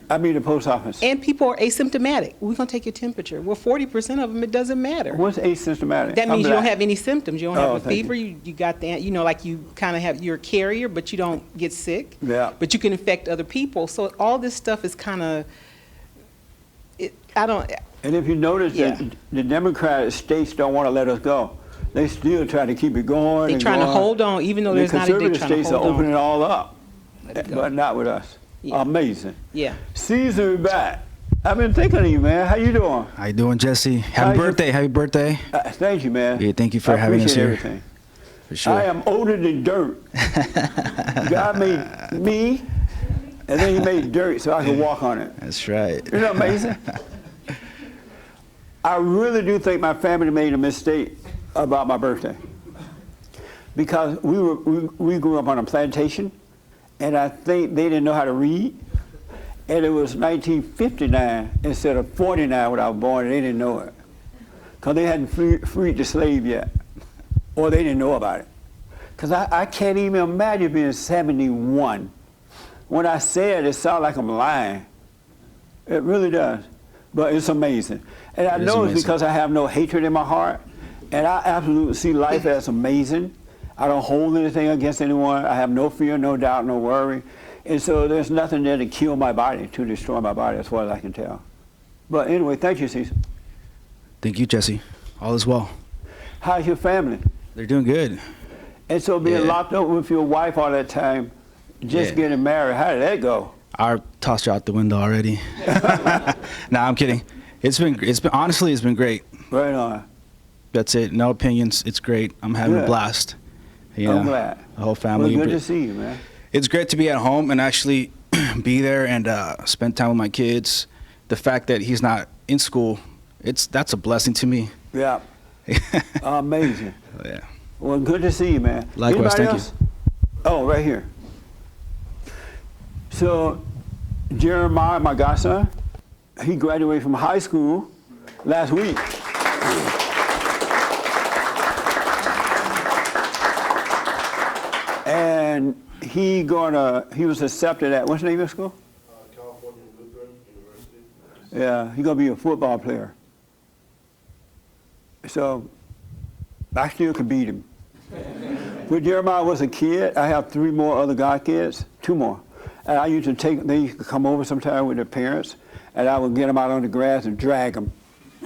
S1: I mean the post office.
S17: And people are asymptomatic. We're going to take your temperature. Well, 40% of them, it doesn't matter.
S1: What's asymptomatic?
S17: That means you don't have any symptoms. You don't have a fever.
S1: You.
S17: You got that, you know, like you kind of have, you're a carrier, but you don't get sick.
S1: Yeah.
S17: But you can infect other people. So all this stuff is kind of,
S1: And if you notice that the Democratic states don't want to let us go. They still try to keep it going.
S17: They're trying to hold on, even though there's not a
S1: conservative states are opening it all up, but not with us.
S17: Yeah.
S1: Amazing.
S17: Yeah.
S1: Caesar back. I've been thinking of you, man. How you doing?
S18: How you doing, Jesse? Happy birthday. Happy birthday.
S1: Thank you, man.
S18: Yeah, thank you for having us here.
S1: Everything.
S18: For sure.
S1: I am older than dirt. God made me, and then he made dirt so I could walk on it.
S18: That's right.
S1: Isn't that amazing? I really do think my family made a mistake about my birthday. Because we grew up on a plantation, and I think they didn't know how to read. And it was 1959 instead of 49 when I was born, and they didn't know it. Because they hadn't freed the slave yet, or they didn't know about it. Because I can't even imagine being 71. When I say it sounds like I'm lying. It really does. But it's amazing. And I know it's because I have no hatred in my heart, and I absolutely see life as amazing. I don't hold anything against anyone. I have no fear, no doubt, no worry. And so there's nothing there to kill my body, to destroy my body, as far as I can tell. But anyway, thank you, Cecil.
S18: Thank you, Jesse. All is well.
S1: How's your family?
S18: They're doing good.
S1: And so being locked up with your wife all that time, just getting married, how did that go?
S18: I tossed you out the window already. Nah, I'm kidding. It's been honestly, it's been great.
S1: Right on.
S18: That's it. No opinions. It's great. I'm having a blast. You
S1: I'm
S18: know,
S1: glad.
S18: The whole family.
S1: Well, good to see you, man.
S18: It's great to be at home and actually be there and spend time with my kids. The fact that he's not in school, that's a blessing to me.
S1: Yeah. Amazing.
S18: Yeah.
S1: Well, good to see you, man.
S18: Likewise,
S1: Anybody
S18: thank
S1: else? Oh, right here. So, Jeremiah, my godson, he graduated from high school last week. And he was accepted at, what's the name of the school?
S19: California Lutheran University.
S1: Yeah, he's gonna be a football player. So, I still could beat him. When Jeremiah was a kid, I have 3 more other god kids, 2 more. And I used to they used to come over sometime with their parents, and I would get them out on the grass and drag them,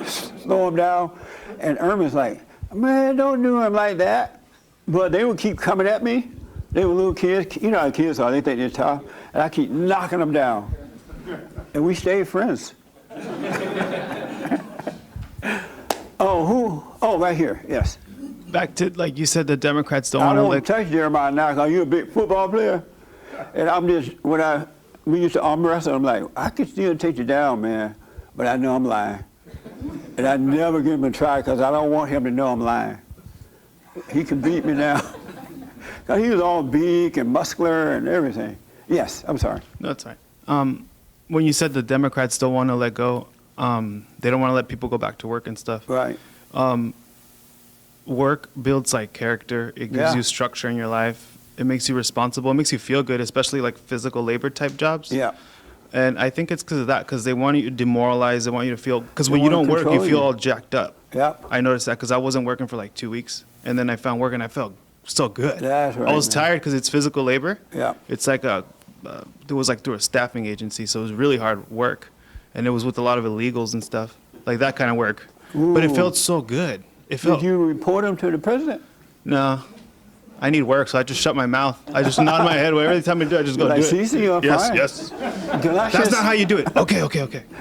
S1: slow them down. And Irma's like, man, don't do him like that. But they would keep coming at me. They were little kids. You know how kids are. They think they're tough. And I keep knocking them down. And we stayed friends. Oh, right here, yes.
S9: Back to, like you said, the Democrats don't
S1: I
S9: want to
S1: don't
S9: let...
S1: touch Jeremiah now because you're a big football player. And I'm just, we used to arm wrestle, I'm like, I could still take you down, man, but I know I'm lying. And I never give him a try because I don't want him to know I'm lying. He can beat me now. Because he was all big and muscular and everything. Yes, I'm sorry.
S9: No, that's all right. When you said the Democrats don't want to let go, they don't want to let people go back to work and stuff.
S1: Right.
S9: Work builds like character. It gives you structure in your life. It makes you responsible. It makes you feel good, especially like physical labor type jobs.
S1: Yeah.
S9: And I think it's because of that, because they want you to demoralize. They want you to feel, because when you don't work, you feel all jacked up.
S1: Yeah.
S9: I noticed that because I wasn't working for like 2 weeks, and then I found work and I felt so good.
S1: That's right.
S9: I was tired because it's physical labor.
S1: Yeah.
S9: It's like it was like through a staffing agency, so it was really hard work, and it was with a lot of illegals and stuff, like that kind of work. But it felt so good. It felt.
S1: Did you report him to the president?
S9: No. I need work, so I just shut my mouth. I just nod my head. Every time I do it, I just go do it.
S1: Cece, you're fine.
S9: Yes. That's not how you do it. Okay.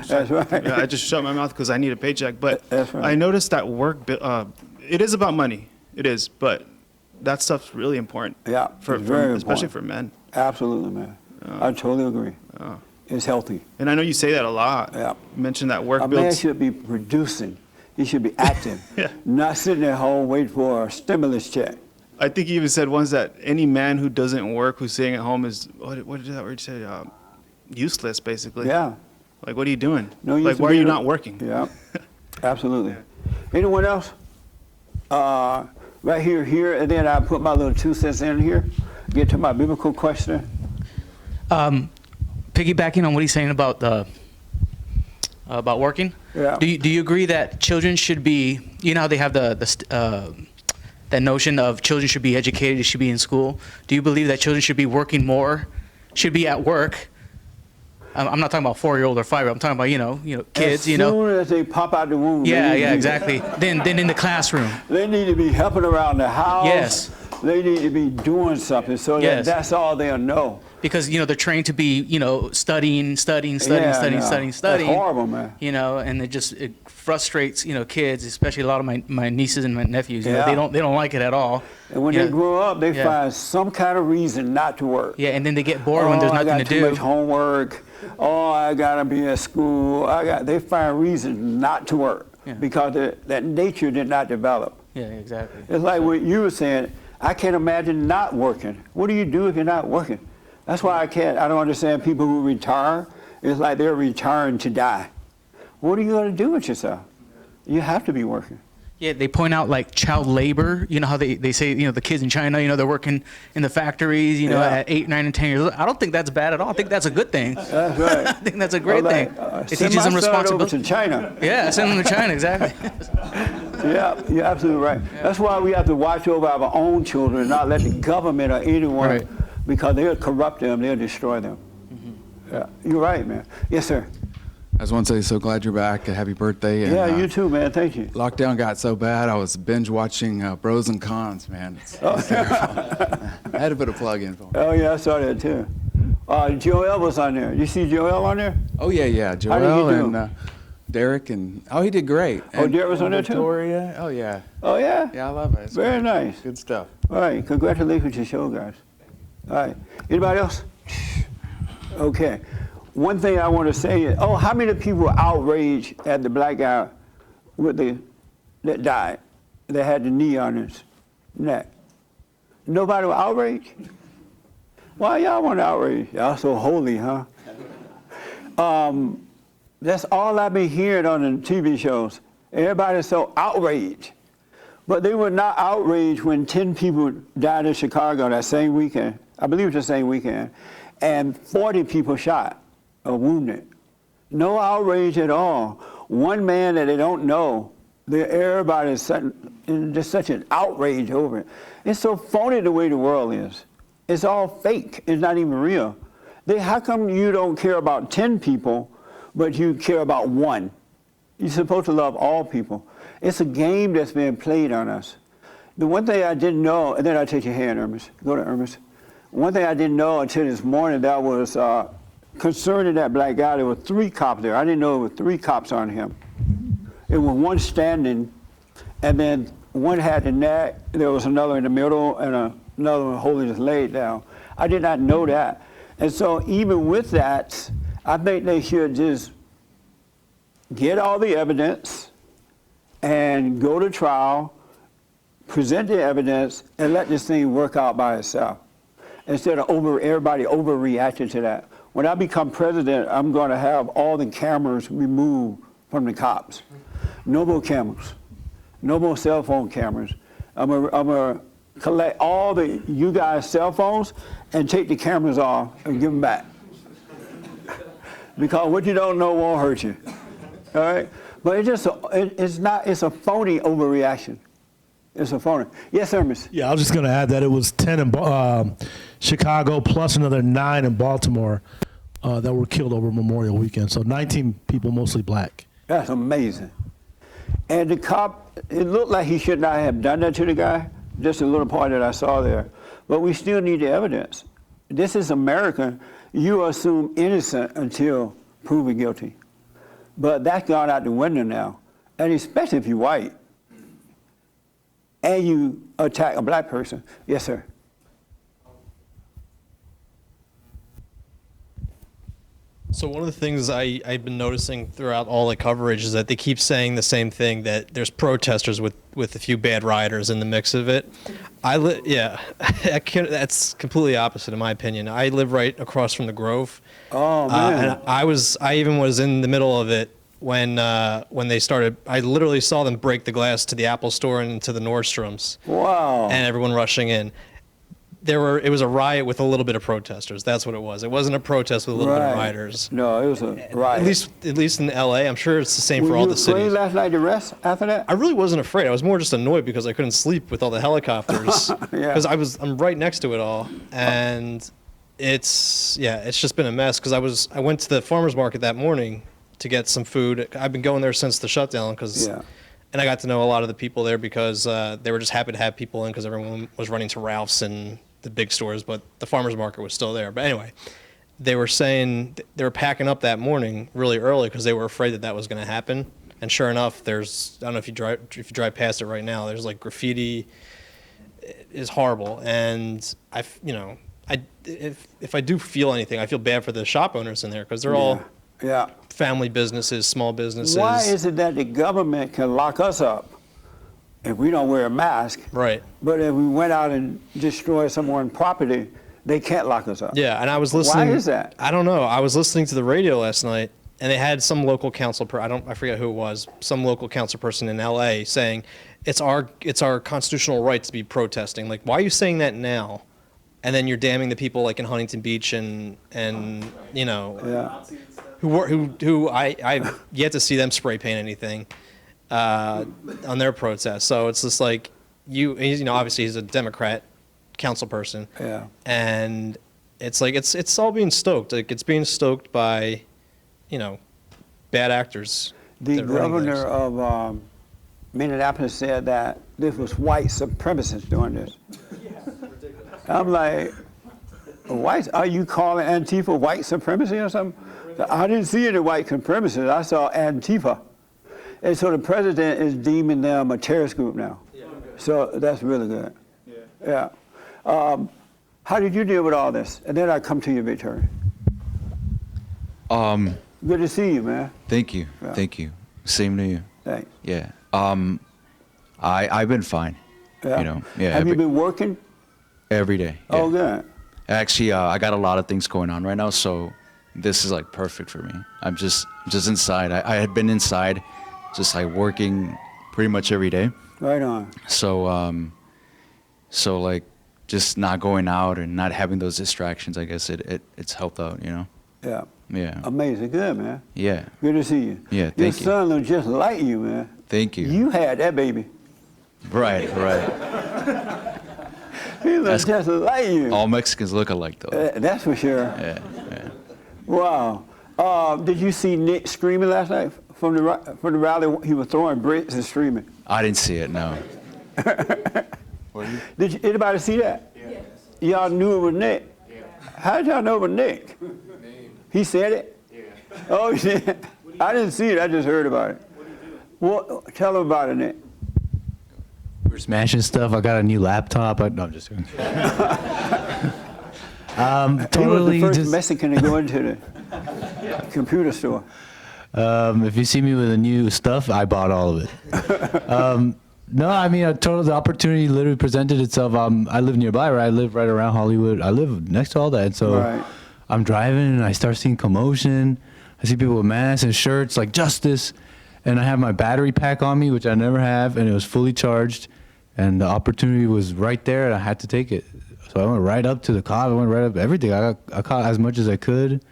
S1: That's right.
S9: Yeah, I just shut my mouth because I need a paycheck. But
S1: That's right.
S9: I noticed that work, it is about money. It is, but that stuff's really important.
S1: Yeah,
S9: especially for men.
S1: Absolutely, man. I totally agree. It's healthy.
S9: And I know you say that a lot.
S1: Yeah.
S9: You mentioned that work
S1: A man
S9: builds.
S1: should be producing. He should be active, not sitting at home waiting for a stimulus check.
S9: I think you even said once that any man who doesn't work, who's sitting at home, is what did that word say? Useless, basically.
S1: Yeah.
S9: Like, what are you doing?
S1: No use
S9: like,
S1: to
S9: why are
S1: be
S9: you
S1: a-
S9: not working?
S1: Yeah, absolutely. Anyone else? Right here, and then I put my little 2 cents in here. Get to my biblical question.
S20: Piggybacking on what he's saying about working.
S1: Yeah.
S20: Do you agree that children should be? You know how they have that notion of children should be educated, should be in school. Do you believe that children should be working more, should be at work? I'm not talking about 4-year-old or 5-year-old. I'm talking about kids.
S1: As soon as they pop out the womb.
S20: Yeah, exactly. Then in the classroom.
S1: They need to be helping around the house.
S20: Yes.
S1: They need to be doing something so that that's all they'll know.
S20: Because they're trained to be studying.
S1: That's horrible, man.
S20: And it frustrates kids, especially a lot of my nieces and my nephews.
S1: Yeah.
S20: They don't like it at all.
S1: And when they grow up, they find some kind of reason not to work.
S20: Yeah, and then they get bored when there's nothing to do.
S1: I got too much homework. Oh, I gotta be at school. They find reasons not to work because that nature did not develop.
S20: Yeah, exactly.
S1: It's like what you were saying. I can't imagine not working. What do you do if you're not working? That's why I don't understand people who retire. It's like they're retiring to die. What are you going to do with yourself? You have to be working.
S20: Yeah, they point out like child labor. You know how they say, the kids in China, they're working in the factories, at 8, 9, and 10 years old. I don't think that's bad at all. I think that's a good thing.
S1: That's right.
S20: I think that's a great thing. It
S1: Send
S20: teaches them
S1: my son over
S20: responsibility.
S1: to China.
S20: Yeah, send them to China, exactly.
S1: Yeah, you're absolutely right. That's why we have to watch over our own children and not let the government or anyone, because they'll corrupt them, they'll destroy them. Yeah, you're right, man. Yes, sir.
S21: I just want to say, so glad you're back. Happy birthday. And,
S1: Yeah, you too, man. Thank you.
S21: Lockdown got so bad, I was binge watching Bros and Cons, man. It's terrible. I had to put a plug in for it.
S1: Oh, yeah, I saw that too. Joel was on there. You see Joel on there?
S21: Oh yeah, yeah.
S1: How did he
S21: Joel
S1: do?
S21: and Derek and he did great.
S1: Oh,
S21: And
S1: Derek was on there too?
S21: Victoria. Oh yeah.
S1: Oh, yeah?
S21: Yeah, I love it. It's
S1: Very
S21: good.
S1: nice.
S21: Good stuff.
S1: All right, congratulations to your show, guys. All right, anybody else? Okay, one thing I want to say is, how many people were outraged at the black guy that died, that had the knee on his neck? Nobody was outraged? Why y'all want outraged? Y'all so holy, huh? That's all I've been hearing on the TV shows. Everybody's so outraged. But they were not outraged when 10 people died in Chicago that same weekend. I believe it was the same weekend. And 40 people shot or wounded. No outrage at all. One man that they don't know, everybody's in just such an outrage over it. It's so phony the way the world is. It's all fake. It's not even real. How come you don't care about 10 people, but you care about one? You're supposed to love all people. It's a game that's being played on us. The one thing I didn't know, and then I'll take your hand, Ernest. Go to Ernest. One thing I didn't know until this morning that was concerning that black guy, there were 3 cops there. I didn't know there were 3 cops on him. It was one standing, and then one had the neck, there was another in the middle, and another one holding his leg down. I did not know that. And so even with that, I think they should just get all the evidence and go to trial, present the evidence, and let this thing work out by itself, instead of everybody overreacting to that. When I become president, I'm going to have all the cameras removed from the cops. No more cameras. No more cell phone cameras. I'm going to collect all you guys' cell phones and take the cameras off and give them back. Because what you don't know won't hurt you. All right? But it's a phony overreaction. It's a phony. Yes, sir, Miss.
S4: Yeah, I was just going to add that it was 10 in Chicago plus another 9 in Baltimore that were killed over Memorial Weekend. So 19 people, mostly black.
S1: That's amazing. And the cop, it looked like he should not have done that to the guy, just a little part that I saw there. But we still need the evidence. This is America. You assume innocent until proven guilty. But that's gone out the window now. And especially if you're white and you attack a black person. Yes, sir.
S22: So one of the things I've been noticing throughout all the coverage is that they keep saying the same thing, that there's protesters with a few bad rioters in the mix of it. That's completely opposite in my opinion. I live right across from the Grove.
S1: Oh, man.
S22: And I even was in the middle of it when they started. I literally saw them break the glass to the Apple store and to the Nordstroms.
S1: Wow.
S22: And everyone rushing in. It was a riot with a little bit of protesters. That's what it was. It wasn't a protest with a little bit of rioters.
S1: No, it was a riot.
S22: At least in LA, I'm sure it's the same for all the cities.
S1: Were you afraid last night to rest after that?
S22: I really wasn't afraid. I was more just annoyed because I couldn't sleep with all the helicopters. Because I'm right next to it all, and it's just been a mess. Because I went to the farmers market that morning to get some food. I've been going there since the shutdown and I got to know a lot of the people there because they were just happy to have people in because everyone was running to Ralph's and the big stores, but the farmers market was still there. But anyway, they were saying they were packing up that morning really early because they were afraid that was going to happen. And sure enough, I don't know if you drive past it right now, there's like graffiti. Is horrible. And if I do feel anything, I feel bad for the shop owners in there because they're all family businesses, small businesses.
S1: Why is it that the government can lock us up if we don't wear a mask?
S22: Right.
S1: But if we went out and destroyed someone's property, they can't lock us up.
S22: Yeah, and I was listening.
S1: Why is that?
S22: I don't know. I was listening to the radio last night, and they had some local council. I forget who it was. Some local council person in L.A. saying it's our constitutional right to be protesting. Like, why are you saying that now? And then you're damning the people like in Huntington Beach and who I've yet to see them spray paint anything on their protest. So it's just like obviously he's a Democrat council person.
S1: Yeah.
S22: And it's like it's all being stoked. Like it's being stoked by, bad actors.
S1: The governor of Minneapolis said that this was white supremacists doing this. I'm like, Whites? Are you calling Antifa white supremacy or something? I didn't see any white supremacists. I saw Antifa. And so the president is deeming them a terrorist group now. So that's really good. Yeah. How did you deal with all this? And then I come to you, Victoria. Good to see you, man.
S2: Thank you.
S1: Yeah.
S2: Thank you. Same to you.
S1: Thanks.
S2: Yeah. I've been fine.
S1: Yeah.
S2: You know. Yeah.
S1: Have you been working?
S2: Every day. Yeah.
S1: Oh, good.
S2: Actually, I got a lot of things going on right now, so this is like perfect for me. I'm just inside. I had been inside, just like working pretty much every day.
S1: Right on.
S2: So like just not going out and not having those distractions, I guess it's helped out, you know.
S1: Yeah.
S2: Yeah.
S1: Amazing. Good, man.
S2: Yeah.
S1: Good to see you.
S2: Yeah.
S1: Your
S2: Thank you.
S1: son looks just like you, man.
S2: Thank you.
S1: You had that baby.
S2: Right.
S1: He looks just like you.
S2: All Mexicans look alike, though.
S1: That's for sure.
S2: Yeah.
S1: Wow. Did you see Nick screaming last night from the rally? He was throwing bricks and screaming.
S2: I didn't see it. No.
S1: Did anybody see that? Yes. Y'all knew it was Nick? Yeah. How did y'all know it was Nick? He said it? Yeah. Oh, yeah. I didn't see it. I just heard about it. What? Tell them about it, Nick.
S3: We're smashing stuff. I got a new laptop. No, I'm just kidding. Totally
S1: he was the first
S3: just
S1: Mexican to go into the computer store.
S3: If you see me with a new stuff, I bought all of it. No, I mean, the opportunity literally presented itself. I live nearby, right? I live right around Hollywood. I live next to all that. So
S1: Right.
S3: I'm driving and I start seeing commotion. I see people with masks and shirts like justice. And I have my battery pack on me, which I never have, and it was fully charged. And the opportunity was right there, and I had to take it. So I went right up to the cop. I went right up to everything. I caught as much as I could.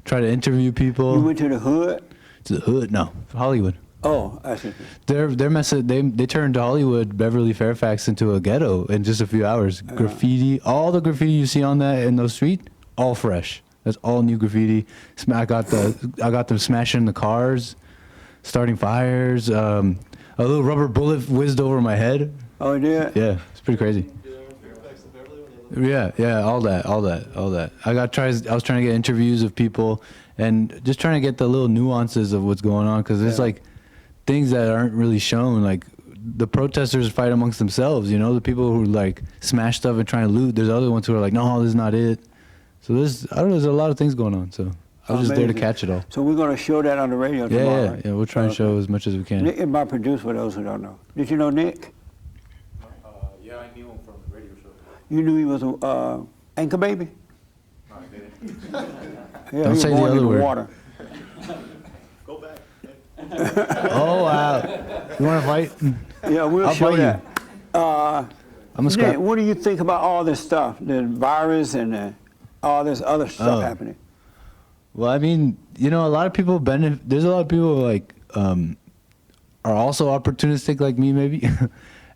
S3: Tried to interview people.
S1: You went to the hood?
S3: To the hood? No, Hollywood.
S1: Oh, I see.
S3: They turned Hollywood, Beverly, Fairfax into a ghetto in just a few hours. Graffiti, all the graffiti you see on that in those streets, all fresh. That's all new graffiti. I got them smashing the cars, starting fires. A little rubber bullet whizzed over my head.
S1: Oh, it did?
S3: Yeah, it's pretty crazy. Yeah, all that. I was trying to get interviews of people and just trying to get the little nuances of what's going on, because there's like things that aren't really shown. Like the protesters fight amongst themselves, you know, the people who like smash stuff and try and loot. There's other ones who are like, no, this is not it. So there's a lot of things going on. So I was just there to catch it all.
S1: So we're going to show that on the radio tomorrow. Right?
S3: Yeah, we'll try and show as much as we can.
S1: Nick is my producer, for those who don't know. Did you know Nick?
S3: Yeah, I knew him from the radio show.
S1: You knew he was a anchor baby?
S3: No, I didn't.
S1: Yeah,
S3: Don't
S1: he
S3: say
S1: was
S3: the
S1: born in
S3: other word.
S1: Water.
S19: Go back.
S3: Oh, wow. You want to fight?
S1: Yeah, we'll
S3: I'll
S1: show
S3: fight
S1: that.
S3: I'm a scrap.
S1: Nick, what do you think about all this stuff, the virus and all this other stuff happening?
S3: Well, I mean, you know, a lot of people benefit. There's a lot of people like are also opportunistic like me, maybe,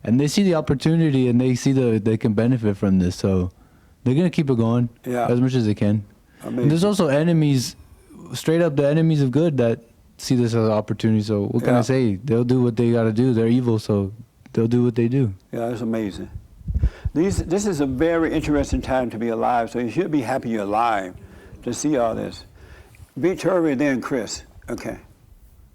S3: and they see the opportunity and they see they can benefit from this, so they're gonna keep it going as much as they can. And there's also enemies, straight up the enemies of good that see this as an opportunity. So what can I say? They'll do what they gotta do. They're evil, so they'll do what they do.
S1: Yeah, it's amazing. This is a very interesting time to be alive, so you should be happy you're alive to see all this. Victoria, then Chris. Okay.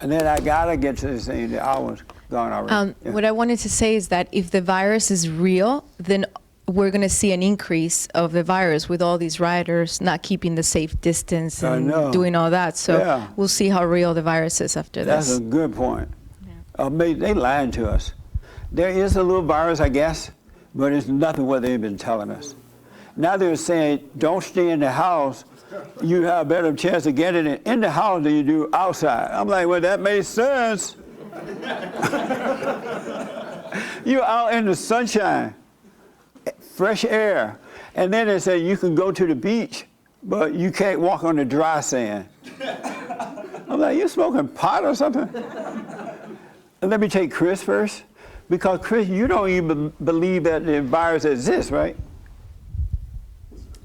S1: And then I got to get to this thing. The hour's gone already.
S13: What I wanted to say is that if the virus is real, then we're going to see an increase of the virus with all these rioters not keeping the safe distance and doing all that. So we'll see how real the virus is after this.
S1: That's a good point. Yeah. They lying to us. There is a little virus, I guess, but it's nothing what they've been telling us. Now they're saying, don't stay in the house. You have a better chance of getting it in the house than you do outside. I'm like, well, that makes sense. You're out in the sunshine, fresh air, and then they say you can go to the beach, but you can't walk on the dry sand. I'm like, you smoking pot or something? And let me take Chris first, because Chris, you don't even believe that the virus exists, right?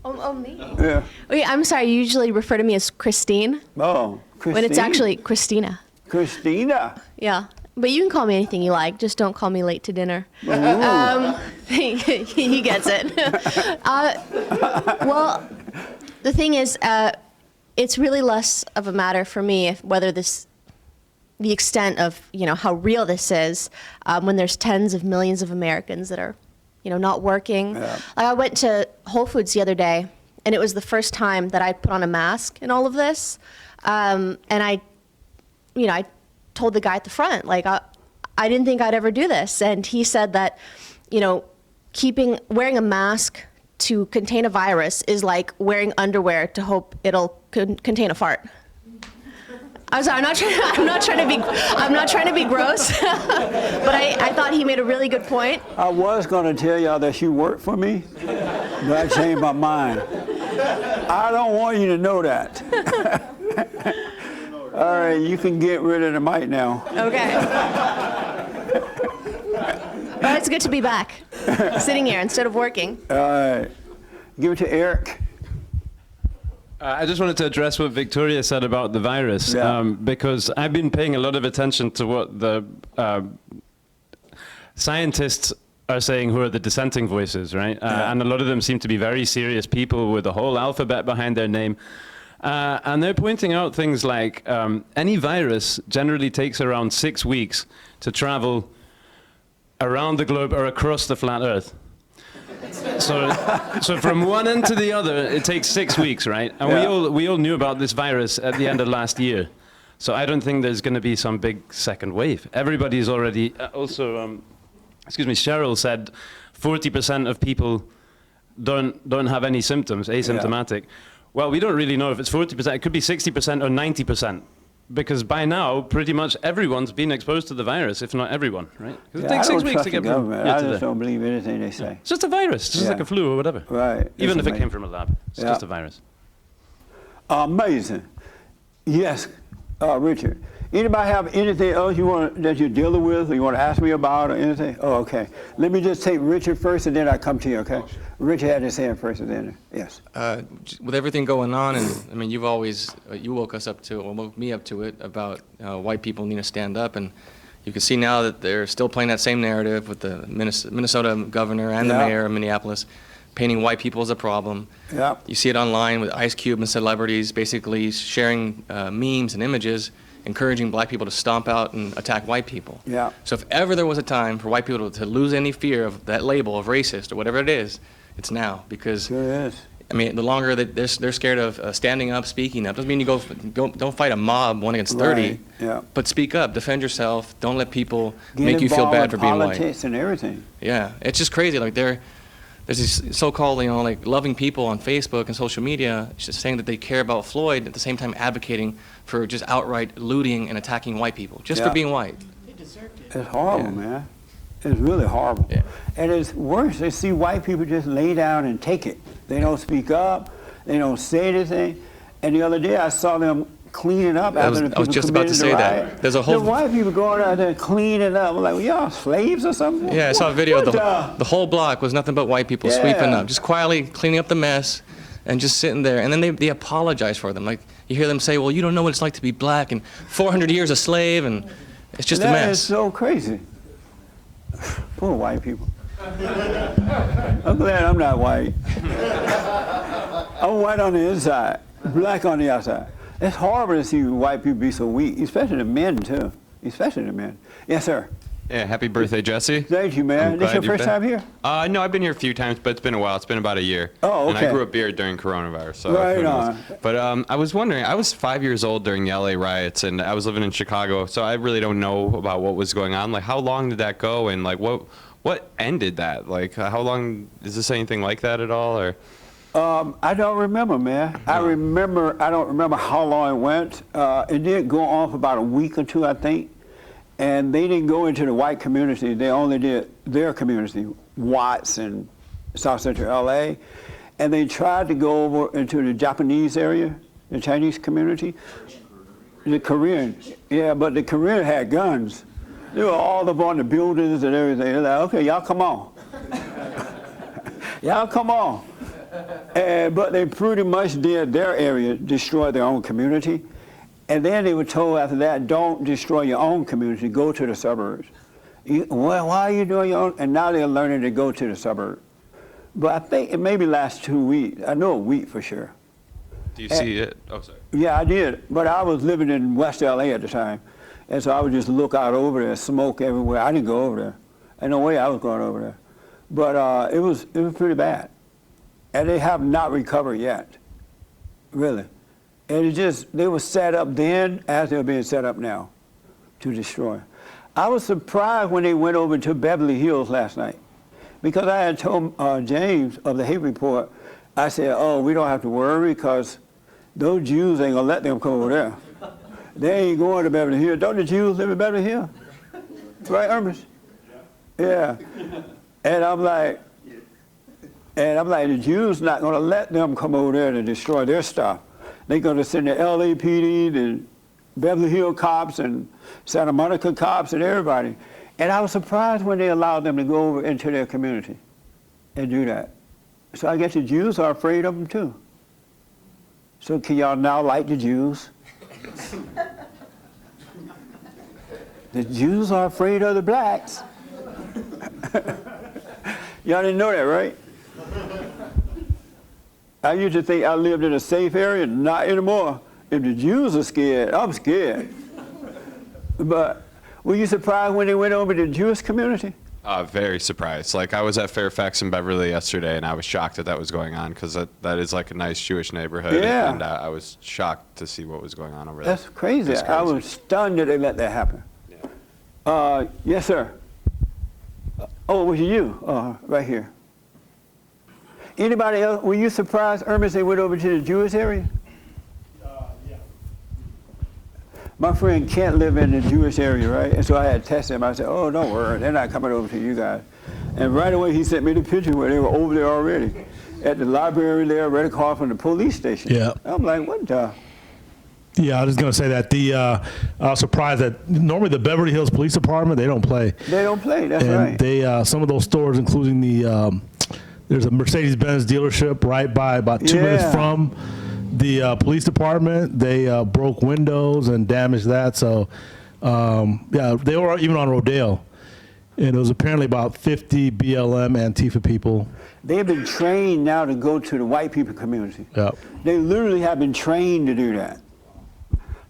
S23: Oh, me?
S1: Yeah.
S23: Okay, I'm sorry, you usually refer to me as Christine.
S1: Oh, Christine?
S23: When it's actually Christina.
S1: Christina?
S23: Yeah. But you can call me anything you like, just don't call me late to dinner.
S1: Ooh.
S23: He gets it. Well, the thing is, it's really less of a matter for me if whether the extent of, how real this is, when there's tens of millions of Americans that are, not working.
S1: Yeah.
S23: Like I went to Whole Foods the other day, and it was the first time that I put on a mask in all of this. And I told the guy at the front, like, I didn't think I'd ever do this. And he said that, wearing a mask to contain a virus is like wearing underwear to hope it'll contain a fart. I'm sorry, I'm not trying to be gross, but I thought he made a really good point.
S1: I was going to tell y'all that you work for me, but I changed my mind. I don't want you to know that. All right, you can get rid of the mic now.
S23: Okay. But it's good to be back, sitting here instead of working.
S1: All right, give it to Eric.
S5: I just wanted to address what Victoria said about the virus, because I've been paying a lot of attention to what the scientists are saying, who are the dissenting voices, right? And a lot of them seem to be very serious people with a whole alphabet behind their name. And they're pointing out things like any virus generally takes around 6 weeks to travel around the globe or across the flat Earth. So from one end to the other, it takes 6 weeks, right? And we all knew about this virus at the end of last year. So I don't think there's going to be some big second wave. Everybody's already Cheryl said 40% of people don't have any symptoms, asymptomatic. Well, we don't really know if it's 40%. It could be 60% or 90%. Because by now, pretty much everyone's been exposed to the virus, if not everyone, right? Because it takes 6 weeks to get from here
S1: I
S5: to
S1: just
S5: there.
S1: don't believe anything they say.
S5: It's just a virus, just like a flu or whatever.
S1: Right.
S5: Even if
S1: It's
S5: it came from a lab, it's just a virus.
S1: Amazing. Yes, Richard. Anybody have anything else that you're dealing with, or you want to ask me about, or anything? Oh, okay. Let me just take Richard first, and then I come to you. Okay. Richard had his hand first, and then yes.
S11: With everything going on, and I mean, you woke us up to, or woke me up to it, about white people need to stand up, and you can see now that they're still playing that same narrative with the Minnesota governor and the mayor of Minneapolis, painting white people as a problem.
S1: Yeah.
S11: You see it online with Ice Cube and celebrities basically sharing memes and images, encouraging black people to stomp out and attack white people.
S1: Yeah.
S11: So if ever there was a time for white people to lose any fear of that label of racist or whatever it is, it's now. Because
S1: sure is.
S11: I mean, the longer that they're scared of standing up, speaking up, doesn't mean you don't fight a mob 1 against 30.
S1: Right. Yeah.
S11: But speak up, defend yourself. Don't let people
S1: Get
S11: make you feel
S1: involved
S11: bad
S1: in
S11: for being white.
S1: politics and everything.
S11: Yeah, it's just crazy. Like there's these so-called, like loving people on Facebook and social media just saying that they care about Floyd, at the same time advocating for just outright looting and attacking white people just for being white.
S17: They deserved it.
S1: It's horrible, man. It's really horrible.
S11: Yeah.
S1: And it's worse. They see white people just lay down and take it. They don't speak up. They don't say anything. And the other day I saw them cleaning up after the people
S11: I was just about to say that. There's a whole
S1: the white people going out there cleaning up. I'm like, well, y'all slaves or something?
S11: Yeah, I saw a video. The whole block was nothing but white people sweeping up, just quietly cleaning up the mess and just sitting there. And then they apologize for them. Like, you hear them say, well, you don't know what it's like to be black and 400 years a slave, and it's just a mess.
S1: That is so crazy. Poor white people. I'm glad I'm not white. I'm white on the inside, black on the outside. It's horrible to see white people be so weak, especially the men, too. Especially the men. Yes, sir.
S6: Yeah, happy birthday, Jesse.
S1: Thank you, man. This your first time here?
S6: No, I've been here a few times, but it's been a while. It's been about a year.
S1: Oh, okay.
S6: And I grew up here during coronavirus. So
S1: right
S6: who knows.
S1: on.
S6: But I was wondering, I was 5 years old during the LA riots, and I was living in Chicago, so I really don't know about what was going on. Like, how long did that go, and like what ended that? Like, how long, is this anything like that at all, or?
S1: I don't remember, man. I don't remember how long it went. It did go on for about a week or two, I think. And they didn't go into the white community. They only did their community, Watts and South Central LA. And they tried to go over into the Japanese area, the Chinese community. The Korean, yeah, but the Korean had guns. They were all up on the buildings and everything. They're like, okay, y'all come on. Y'all come on. But they pretty much did their area, destroy their own community. And then they were told after that, don't destroy your own community, go to the suburbs. Well, why are you doing your own? And now they're learning to go to the suburbs. But I think it maybe lasts 2 weeks. I know a week for sure.
S6: Do you see it? Oh, sorry.
S1: Yeah, I did, but I was living in West LA at the time, and so I would just look out over there, smoke everywhere. I didn't go over there. Ain't no way I was going over there. But it was pretty bad, and they have not recovered yet, really. And they were set up then as they're being set up now to destroy. I was surprised when they went over to Beverly Hills last night, because I had told James of the Hate Report, I said, oh, we don't have to worry because those Jews ain't gonna let them come over there. They ain't going to Beverly Hills. Don't the Jews live in Beverly Hills? Right, Ernest? Yeah. And I'm like, the Jews not gonna let them come over there to destroy their stuff. They're gonna send the LAPD, the Beverly Hills cops and Santa Monica cops and everybody. And I was surprised when they allowed them to go over into their community and do that. So I guess the Jews are afraid of them too. So can y'all now like the Jews? The Jews are afraid of the blacks. Y'all didn't know that, right? I used to think I lived in a safe area, not anymore. If the Jews are scared, I'm scared. But were you surprised when they went over to the Jewish community?
S6: Very surprised. Like, I was at Fairfax and Beverly yesterday, and I was shocked that was going on, because that is like a nice Jewish neighborhood.
S1: Yeah.
S6: And I was shocked to see what was going on over there.
S1: That's crazy. I was stunned that they let that happen. Yeah. Yes, sir. Oh, it was you, right here. Anybody else? Were you surprised, Ernest, they went over to the Jewish area?
S4: Yeah.
S1: My friend Kent lived in the Jewish area, right? And so I had tested him. I said, oh, don't worry, they're not coming over to you guys. And right away he sent me the picture where they were over there already, at the library there, right across from the police station.
S4: Yeah.
S1: I'm like, what the?
S4: Yeah, I was going to say that. I was surprised that normally the Beverly Hills Police Department, they don't play.
S1: They don't play, that's
S4: and
S1: right.
S4: They, some of those stores, including there's a Mercedes-Benz dealership right by, about 2 minutes from the police department. They broke windows and damaged that. So, yeah, they were even on Rodale. And it was apparently about 50 BLM Antifa people.
S1: They've been trained now to go to the white people community.
S4: Yep.
S1: They literally have been trained to do that.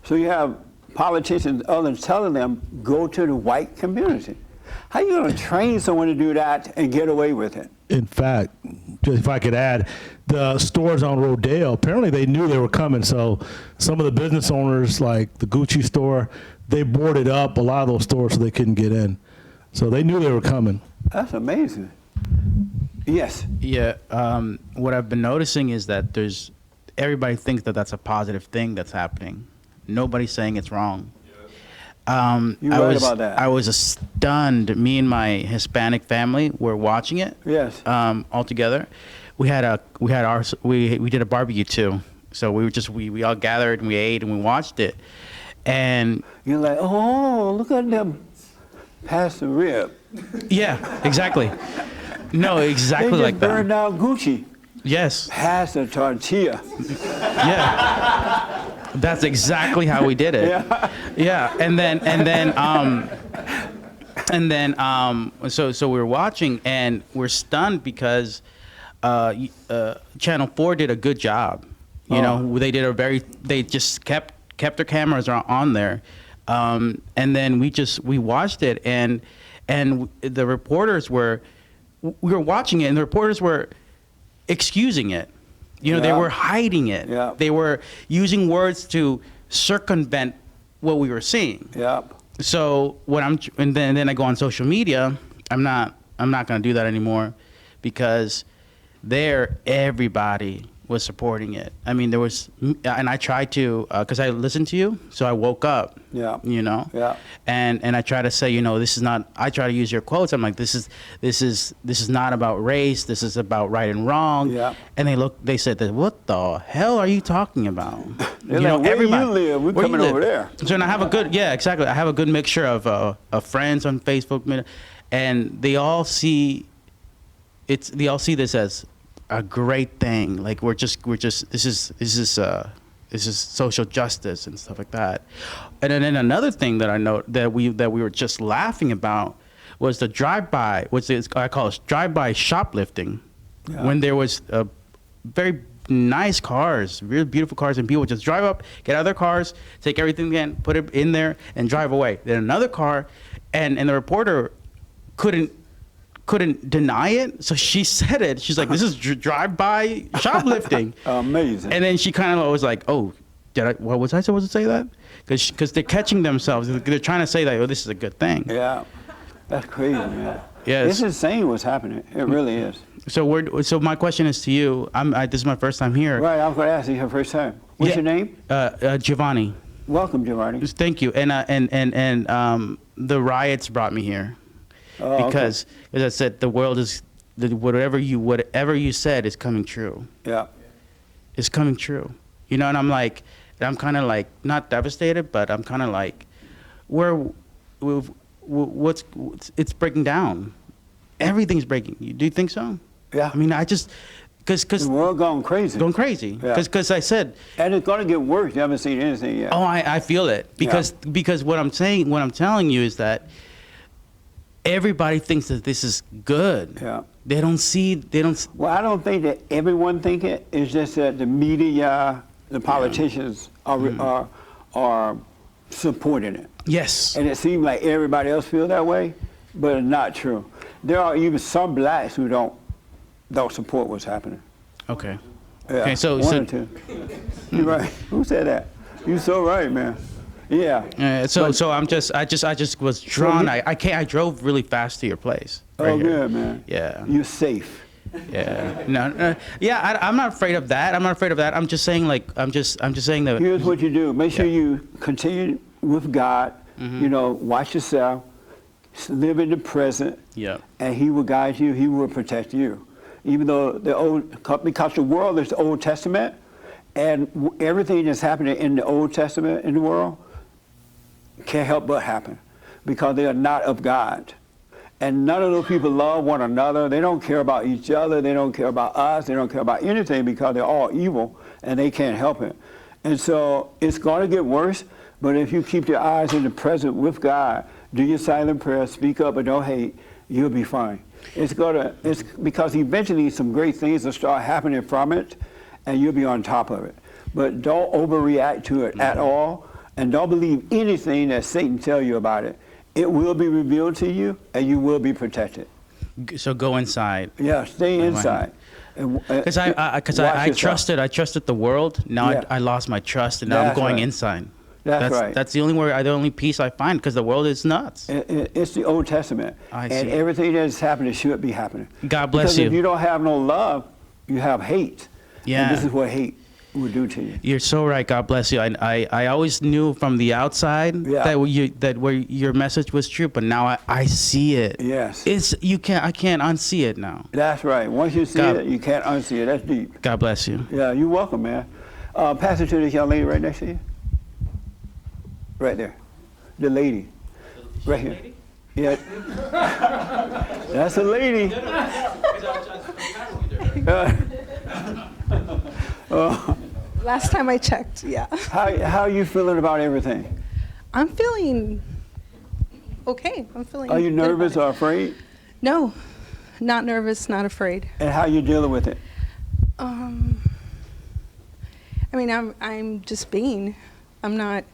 S1: So you have politicians, others telling them, go to the white community. How are you going to train someone to do that and get away with it?
S4: In fact, just if I could add, the stores on Rodale, apparently they knew they were coming. So some of the business owners, like the Gucci store, they boarded up a lot of those stores so they couldn't get in. So they knew they were coming.
S1: That's amazing. Yes.
S20: Yeah. What I've been noticing is that everybody thinks that that's a positive thing that's happening. Nobody's saying it's wrong.
S1: You're right about that.
S20: I was stunned. Me and my Hispanic family were watching it.
S1: Yes.
S20: All together. We did a barbecue too. So we all gathered and we ate and we watched it. And
S1: you're like, oh, look at them pass the rib.
S20: Yeah, exactly. No, exactly like that.
S1: They just burned out Gucci.
S20: Yes.
S1: Pass the tortilla.
S20: Yeah. That's exactly how we did it. Yeah. And then so we were watching and we're stunned because Channel 4 did a good job. You know, they just kept their cameras on there. And then we watched it and the reporters we were watching it and the reporters were excusing it. You know, they were hiding it.
S1: Yeah.
S20: They were using words to circumvent what we were seeing.
S1: Yeah.
S20: So and then I go on social media. I'm not going to do that anymore because everybody was supporting it. I mean, and I tried to, because I listened to you, so I woke up.
S1: Yeah.
S20: You know.
S1: Yeah.
S20: And I try to say, you know, this is not. I try to use your quotes. I'm like, this is not about race. This is about right and wrong.
S1: Yeah.
S20: And they said that, what the hell are you talking about?
S1: They're like, where you live? We're coming over there.
S20: So and I have exactly. I have a good mixture of friends on Facebook, and they all see this as a great thing. Like this is social justice and stuff like that. And then another thing that I know that we were just laughing about was the drive-by, I call it drive-by shoplifting. Yeah. When there was a very nice cars, really beautiful cars, and people just drive up, get out of their cars, take everything again, put it in there, and drive away. Then another car, and the reporter couldn't deny it, so she said it. She's like, "This is drive-by shoplifting."
S1: Amazing.
S20: And then she kind of was like, "Oh, what was I supposed to say that?" Because they're catching themselves. They're trying to say that, "Oh, this is a good thing."
S1: Yeah, that's crazy, man.
S20: Yes.
S1: It's insane what's happening. It really is.
S20: So my question is to you. This is my first time here.
S1: Right, I was going to ask you your first time. What's your name?
S20: Giovanni.
S1: Welcome, Giovanni.
S20: Thank you. And the riots brought me here.
S1: Oh,
S20: Because, as I said, the world is whatever you said is coming true.
S1: Yeah.
S20: It's coming true. You know, and I'm kind of like not devastated, but I'm kind of like, it's breaking down. Everything's breaking. Do you think so?
S1: Yeah.
S20: I mean, because
S1: the world going crazy.
S20: Going crazy. Because I said.
S1: And it's going to get worse. You haven't seen anything yet.
S20: Oh, I feel it because what I'm telling you is that everybody thinks that this is good.
S1: Yeah.
S20: They don't see.
S1: Well, I don't think that everyone think it. It's just that the media, the politicians are supporting it.
S20: Yes.
S1: And it seems like everybody else feel that way, but it's not true. There are even some blacks who don't support what's happening.
S20: Okay.
S1: Yeah.
S20: Okay. So
S1: One or two. You're right. Who said that? You're so right, man. Yeah.
S20: So I just was drawn. I drove really fast to your place.
S1: Oh,
S20: here.
S1: good, man.
S20: Yeah.
S1: You're safe.
S20: Yeah. No. Yeah. I'm not afraid of that. I'm just saying I'm just saying that.
S1: Here's what you do. Make sure you continue with God.
S20: Mm-hmm.
S1: You know, watch yourself. Live in the present.
S20: Yeah.
S1: And He will guide you. He will protect you. Even though because the world is the Old Testament, and everything that's happening in the Old Testament in the world can't help but happen because they are not of God. And none of those people love one another. They don't care about each other. They don't care about us. They don't care about anything because they're all evil and they can't help it. And so it's going to get worse, but if you keep your eyes in the present with God, do your silent prayer, speak up, but don't hate, you'll be fine. It's because eventually some great things will start happening from it and you'll be on top of it. But don't overreact to it at all, and don't believe anything that Satan tells you about it. It will be revealed to you, and you will be protected.
S20: So go inside.
S1: Yeah, stay inside.
S20: Because I trusted the world. Now I lost my trust, and now I'm going inside.
S1: That's right.
S20: That's the only peace I find, because the world is nuts.
S1: It's the Old Testament, and
S20: see.
S1: everything that is happening should be happening.
S20: God bless you.
S1: Because if you don't have no love, you have hate.
S20: Yeah.
S1: And this is what hate will do to you.
S20: You're so right. God bless you. I always knew from the outside that where your message was true, but now I see it.
S1: Yes.
S20: I can't unsee it now.
S1: That's right. Once you see it, you can't unsee it. That's deep.
S20: God bless you.
S1: Yeah, you're welcome, man. Pass it to this young lady right next to you. Right there. The lady. Right here. Yeah. That's a lady.
S7: Last time I checked, yeah.
S1: How are you feeling about everything?
S7: I'm feeling okay. I'm feeling.
S1: Are you
S7: good about
S1: nervous
S7: it.
S1: or afraid?
S7: No, not nervous, not afraid.
S1: And how you dealing with it?
S7: I mean, I'm just being. I'm not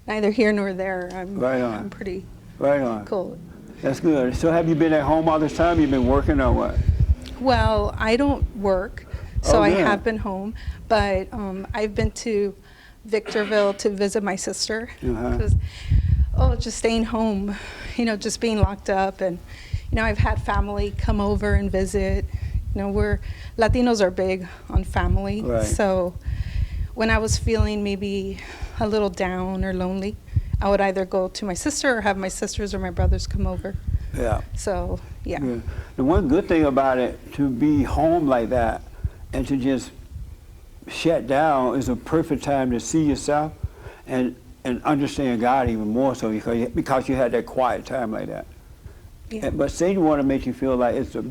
S7: neither here nor there.
S1: Right on.
S7: I'm pretty.
S1: Right on.
S7: Cool.
S1: That's good. So have you been at home all this time? You've been working or what?
S7: Well, I don't work, so I
S1: good.
S7: have been home, but I've been to Victorville to visit my sister. Because, just staying home, just being locked up, and I've had family come over and visit. Latinos are big on family,
S1: Right.
S7: so when I was feeling maybe a little down or lonely, I would either go to my sister or have my sisters or my brothers come over.
S1: Yeah.
S7: So, yeah.
S1: Yeah. The one good thing about it, to be home like that and to just shut down, is a perfect time to see yourself and understand God even more so because you had that quiet time like that.
S7: Yeah.
S1: But Satan want to make you feel like it's the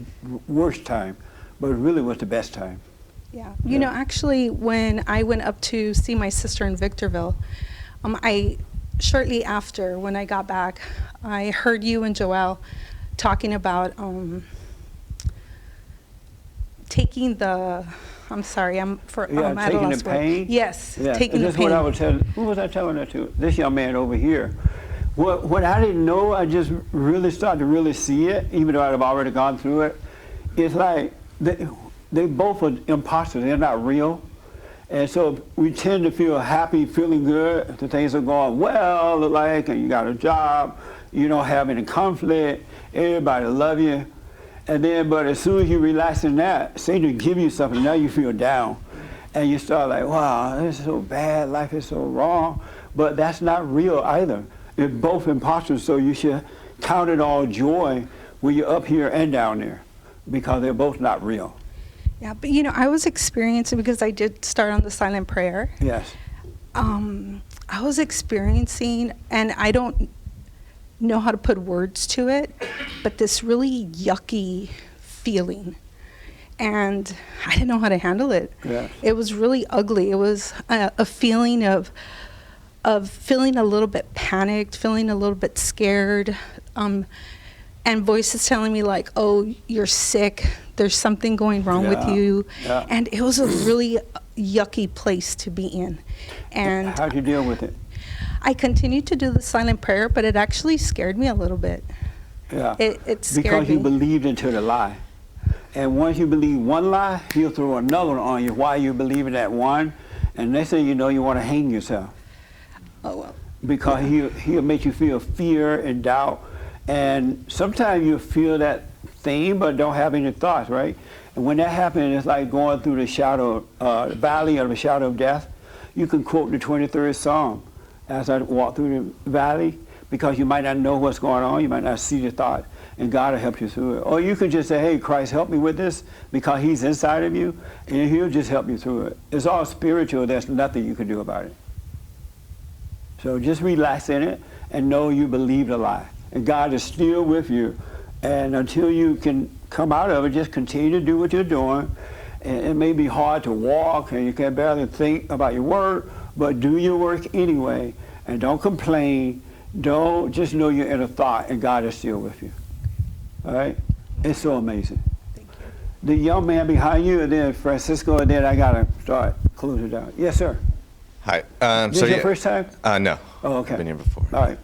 S1: worst time, but it really was the best time.
S7: Yeah. Actually, when I went up to see my sister in Victorville, shortly after, when I got back, I heard you and Joelle talking about taking the I'm sorry, I'm at a
S1: taking
S7: loss
S1: the
S7: word.
S1: pain.
S7: Yes,
S1: Yeah.
S7: taking the
S1: That's
S7: pain.
S1: what I was telling. Who was I telling that to? This young man over here. What I didn't know, I just really started to really see it, even though I've already gone through it. It's like they both are imposters. They're not real. And so we tend to feel happy, feeling good, the things are going well, like, and you got a job, you don't have any conflict, everybody love you. And then, but as soon as you relax in that, Satan give you something, now you feel down. And you start like, wow, this is so bad, life is so wrong. But that's not real either. It's both imposters, so you should count it all joy when you're up here and down there, because they're both not real.
S7: Yeah, but I was experiencing, because I did start on the silent prayer.
S1: Yes.
S7: I was experiencing, and I don't know how to put words to it, but this really yucky feeling. And I didn't know how to handle it.
S1: Yes.
S7: It was really ugly. It was a feeling of feeling a little bit panicked, feeling a little bit scared, and voices telling me like, oh, you're sick, there's something going wrong with you.
S1: Yeah.
S7: And it was a really yucky place to be in. And
S1: how'd you deal with it?
S7: I continued to do the silent prayer, but it actually scared me a little bit.
S1: Yeah.
S7: It scared
S1: because you
S7: me.
S1: believed into the lie. And once you believe one lie, he'll throw another one on you while you believe in that one. And next thing you know, you want to hang yourself.
S7: Oh, well.
S1: Because he'll make you feel fear and doubt. And sometimes you feel that thing, but don't have any thoughts, right? And when that happens, it's like going through the valley of the shadow of death. You can quote the 23rd Psalm as I walk through the valley, because you might not know what's going on, you might not see the thought, and God will help you through it. Or you can just say, hey, Christ, help me with this, because he's inside of you, and he'll just help you through it. It's all spiritual, there's nothing you can do about it. So just relax in it and know you believe the lie. And God is still with you. And until you can come out of it, just continue to do what you're doing. And it may be hard to walk and you can barely think about your work, but do your work anyway. And don't complain. Don't just know you're in a thought and God is still with you. All right? It's so amazing. Thank you. The young man behind you, and then Francisco, and then I got to start closing down. Yes, sir.
S8: Hi.
S1: This is your first time?
S8: No.
S1: Oh, okay.
S8: I've been here before.
S1: All right.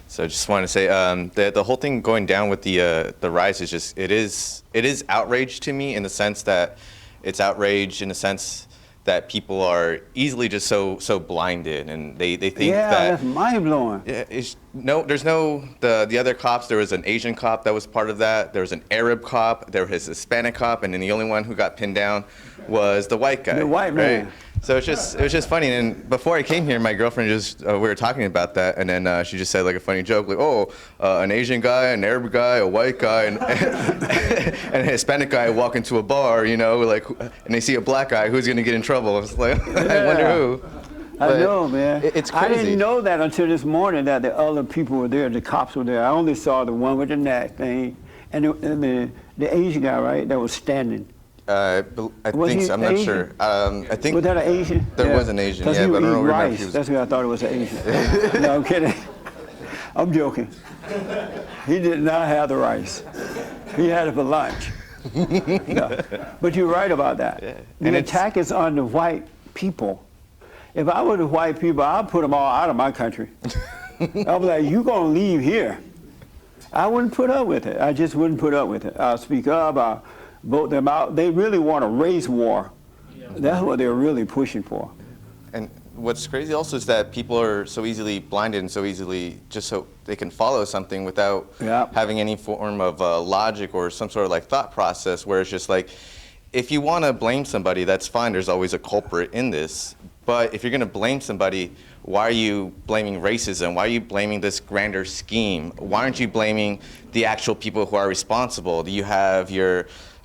S8: So just wanted to say the whole thing going down with the riots is just it is outrage to me, in the sense that it's outrage in the sense that people are easily just so blinded, and they think that
S1: that's mind blowing.
S8: Yeah, there's no the other cops. There was an Asian cop that was part of that. There was an Arab cop. There was a Hispanic cop, and then the only one who got pinned down was the white guy.
S1: The white man.
S8: Right? So it was just funny. And before I came here, my girlfriend we were talking about that, and then she just said like a funny joke, like, oh, an Asian guy, an Arab guy, a white guy, and a Hispanic guy walk into a bar, like, and they see a black guy, who's gonna get in trouble? I was like, I wonder who.
S1: I know, man.
S8: It's crazy.
S1: I didn't know that until this morning, that the other people were there, the cops were there. I only saw the one with the neck thing, and the Asian guy, right, that was standing.
S8: I think so. I'm not sure. I think
S1: was that an Asian?
S8: There was an Asian, yeah, but I don't know
S1: rice.
S8: if he was.
S1: That's why I thought it was an Asian. No, I'm kidding. I'm joking. He did not have the rice. He had it for lunch. No. But you're right about that. Yeah. The attack is on the white people. If I were the white people, I'd put them all out of my country. I'd be like, you gonna leave here. I wouldn't put up with it. I just wouldn't put up with it. I'll speak up, I'll vote them out. They really want a race war. That's what they're really pushing for.
S8: And what's crazy also is that people are so easily blinded and so easily just so they can follow something without having any form of logic or some sort of like thought process, where it's just like, if you want to blame somebody, that's fine. There's always a culprit in this. But if you're going to blame somebody, why are you blaming racism? Why are you blaming this grander scheme? Why aren't you blaming the actual people who are responsible? Do you have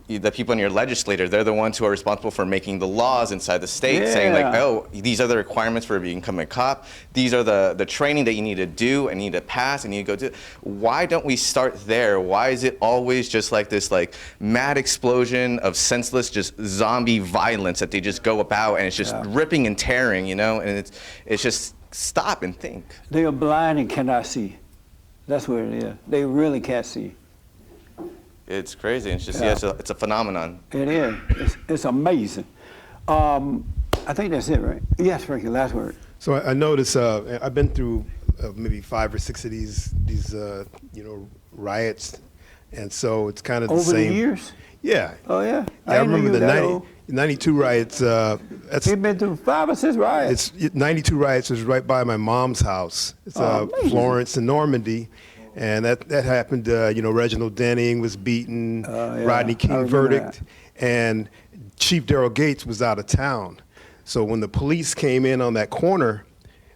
S8: the people in your legislature? They're the ones who are responsible for making the laws inside the state, saying like, oh, these are the requirements for becoming a cop. These are the training that you need to do and need to pass and need to go to. Why don't we start there? Why is it always just like this like mad explosion of senseless just zombie violence that they just go about, and it's just ripping and tearing, and it's just stop and think.
S1: They are blind and cannot see. That's what it is. They really can't see.
S8: It's crazy. It's just it's a phenomenon.
S1: It is. It's amazing. I think that's it, right? Yes, Frankie, last word.
S10: So I noticed, I've been through maybe 5 or 6 of these riots, and so it's kind of the
S1: Over
S10: same.
S1: the years?
S10: Yeah.
S1: Oh, yeah?
S10: I
S1: didn't know
S10: remember
S1: you
S10: the
S1: were that old.
S10: 92 riots.
S1: You've been through 5 or 6 riots.
S10: 92 riots was right by my mom's house. It's
S1: amazing.
S10: Florence in Normandy. And that happened, Reginald Denning was beaten,
S1: yeah.
S10: Rodney
S1: I
S10: King
S1: remember
S10: verdict, and Chief Darrell Gates was out of town. So when the police came in on that corner,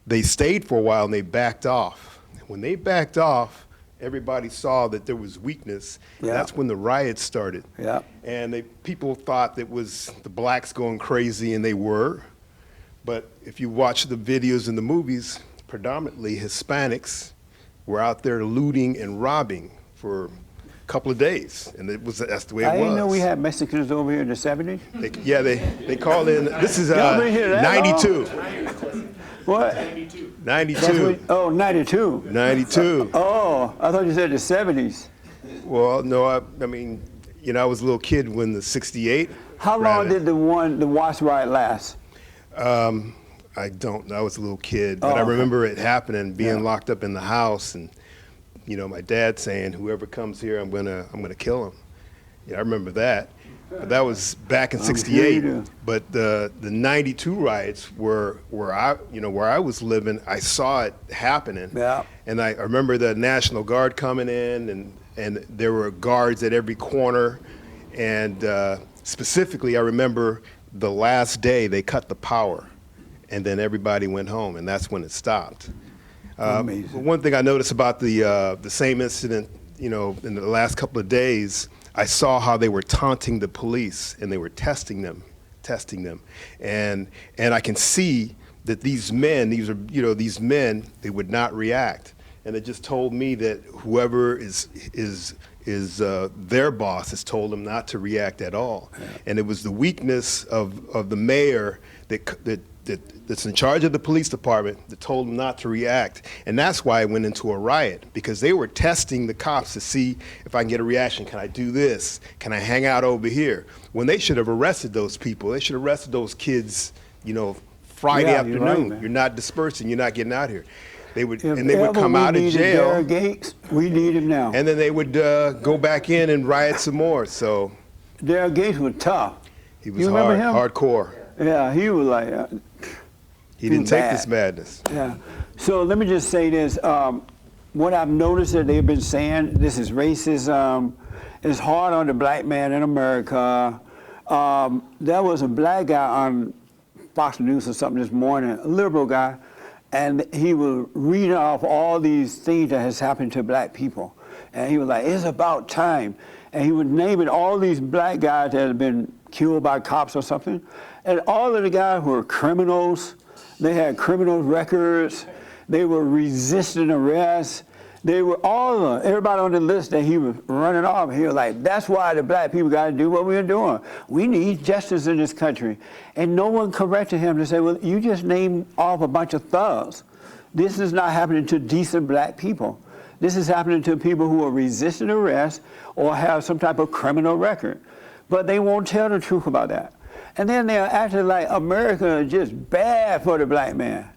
S10: they stayed for a while and they backed off. When they backed off, everybody saw that there was weakness.
S1: Yeah.
S10: That's when the riots started.
S1: Yeah.
S10: And people thought that was the blacks going crazy, and they were. But if you watch the videos and the movies, predominantly Hispanics were out there looting and robbing for a couple of days, and that's the way it was.
S1: I didn't know we had Mexicans over here in the 70s.
S10: They called in. This is
S1: Y'all been here that
S10: 92.
S1: What?
S10: 92.
S1: Oh, 92.
S10: 92.
S1: Oh, I thought you said the 70s.
S10: Well, no, I mean, I was a little kid when the 68.
S1: How long did the Watts riot last?
S10: I don't know. I was a little kid, but I
S1: okay.
S10: remember it happening, being locked up in the house, and my dad saying, "Whoever comes here, I'm gonna kill him." Yeah, I remember that. But that was back in '68. But the '92 riots were where I was living. I saw it happening.
S1: Yeah.
S10: And I remember the National Guard coming in, and there were guards at every corner, and specifically, I remember the last day they cut the power. And then everybody went home, and that's when it stopped.
S1: Amazing.
S10: One thing I noticed about the same incident, in the last couple of days, I saw how they were taunting the police, and they were testing them, and I can see that these men, they would not react, and it just told me that whoever is their boss has told them not to react at all, and it was the weakness of the mayor that's in charge of the police department that told them not to react. And that's why I went into a riot, because they were testing the cops to see if I can get a reaction. Can I do this? Can I hang out over here? When they should have arrested those people. They should have arrested those kids, Friday afternoon.
S1: You're right,
S10: you're not dispersing, you're not getting out here. They would
S1: If
S10: come out of jail.
S1: Darrell Gates, we need him now.
S10: And then they would go back in and riot some more. So
S1: Darrell Gates was tough.
S10: He was hardcore.
S1: Yeah, he was like.
S10: He didn't take this madness.
S1: Yeah. So let me just say this. What I've noticed that they've been saying, this is racism. It's hard on the black man in America. There was a black guy on Fox News or something this morning, a liberal guy, and he was reading off all these things that has happened to black people. And he was like, it's about time. And he was naming all these black guys that had been killed by cops or something. And all of the guys were criminals. They had criminal records. They were resisting arrest. They were everybody on the list that he was running off. He was like, that's why the black people got to do what we're doing. We need justice in this country. And no one corrected him to say, well, you just named off a bunch of thugs. This is not happening to decent black people. This is happening to people who are resisting arrest or have some type of criminal record. But they won't tell the truth about that. And then they're acting like America is just bad for the black man.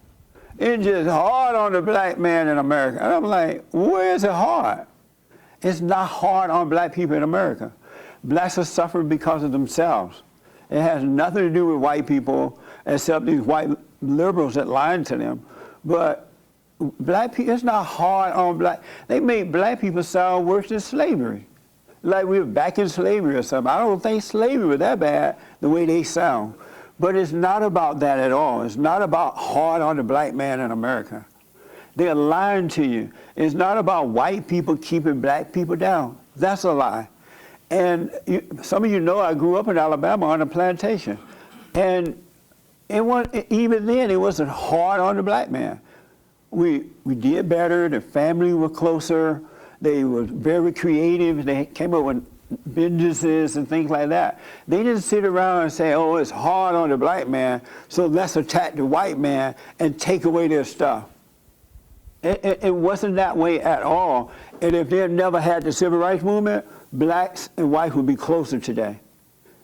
S1: It's just hard on the black man in America. And I'm like, where is it hard? It's not hard on black people in America. Blacks are suffering because of themselves. It has nothing to do with white people, except these white liberals that lied to them. But black people, it's not hard on black. They make black people sound worse than slavery. Like we were back in slavery or something. I don't think slavery was that bad the way they sound. But it's not about that at all. It's not about hard on the black man in America. They're lying to you. It's not about white people keeping black people down. That's a lie. And some of you know I grew up in Alabama on a plantation. And even then, it wasn't hard on the black man. We did better. The family were closer. They were very creative. They came up with businesses and things like that. They didn't sit around and say, oh, it's hard on the black man, so let's attack the white man and take away their stuff. It wasn't that way at all. And if they had never had the civil rights movement, blacks and whites would be closer today.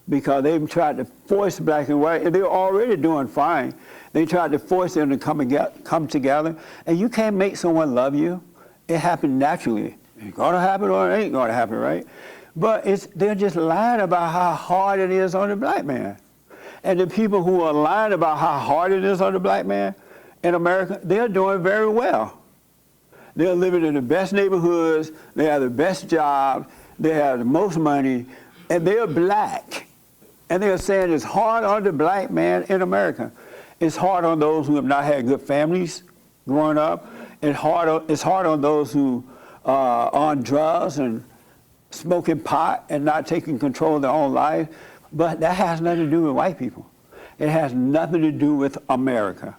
S1: because they've tried to force black and white, and they're already doing fine. They tried to force them to come together, and you can't make someone love you. It happened naturally. It's gonna happen or it ain't gonna happen, right? But they're just lying about how hard it is on the black man. And the people who are lying about how hard it is on the black man in America, they're doing very well. They're living in the best neighborhoods, they have the best jobs, they have the most money, and they're black. And they're saying it's hard on the black man in America. It's hard on those who have not had good families growing up. It's hard on those who are on drugs and smoking pot and not taking control of their own life. But that has nothing to do with white people. It has nothing to do with America.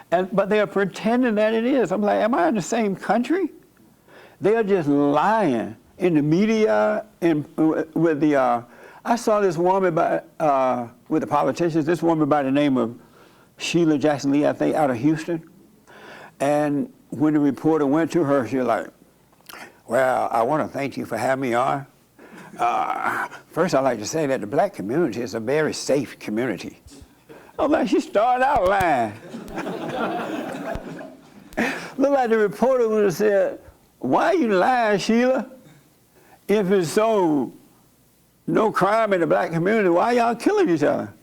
S1: But they're pretending that it is. I'm like, am I in the same country? They are just lying in the media and with the. I saw this woman with the politicians. This woman by the name of Sheila Jackson Lee, I think, out of Houston. And when the reporter went to her, she was like, "Well, I want to thank you for having me on. First, I'd like to say that the black community is a very safe community." I'm like, she started out lying. Looked like the reporter would have said, "Why are you lying, Sheila? If it's so no crime in the black community, why y'all killing each other?"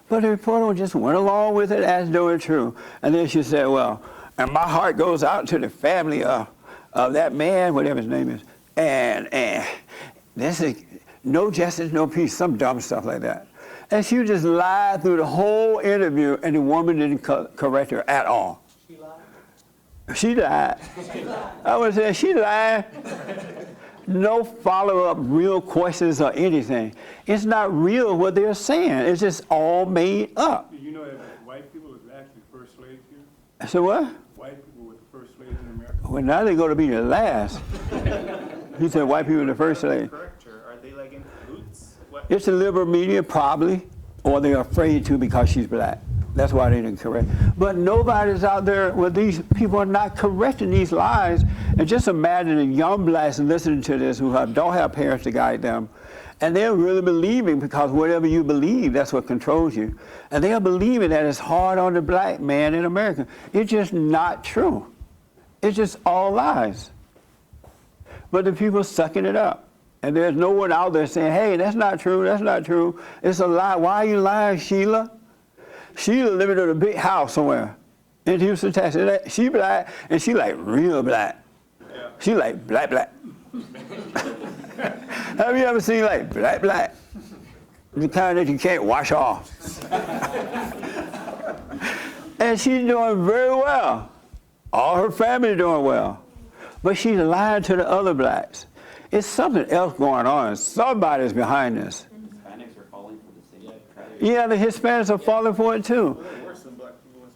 S1: But the reporter just went along with it as though it's true. And then she said, "Well, and my heart goes out to the family of that man," whatever his name is, and this is no justice, no peace, some dumb stuff like that. And she just lied through the whole interview, and the woman didn't correct her at all. She lied. I would say she lied. No follow-up real questions or anything. It's not real what they're saying. It's just all made up.
S12: Do you know that white people was actually first slaves here?
S1: So what?
S12: White people were the first slaves in America.
S1: Well, now they're going to be the last. He said white people are the first slaves.
S12: Are they like in cahoots?
S1: It's the liberal media, probably, or they're afraid to because she's black. That's why they didn't correct. But nobody's out there, well, these people are not correcting these lies. And just imagine the young blacks listening to this who don't have parents to guide them. And they're really believing, because whatever you believe, that's what controls you. And they are believing that it's hard on the black man in America. It's just not true. It's just all lies. But the people are sucking it up. And there's no one out there saying, "Hey, that's not true, that's not true. It's a lie. Why are you lying, Sheila?" Sheila living in a big house somewhere in Houston, Texas. She black, and she like real black. Yeah. She like black. Have you ever seen like black? The kind that you can't wash off. And she's doing very well. All her family doing well. But she's lying to the other blacks. It's something else going on. Somebody's behind this.
S14: Hispanics are falling for the same tragedy.
S1: Yeah, the Hispanics are falling for it too.
S12: Worse than black people and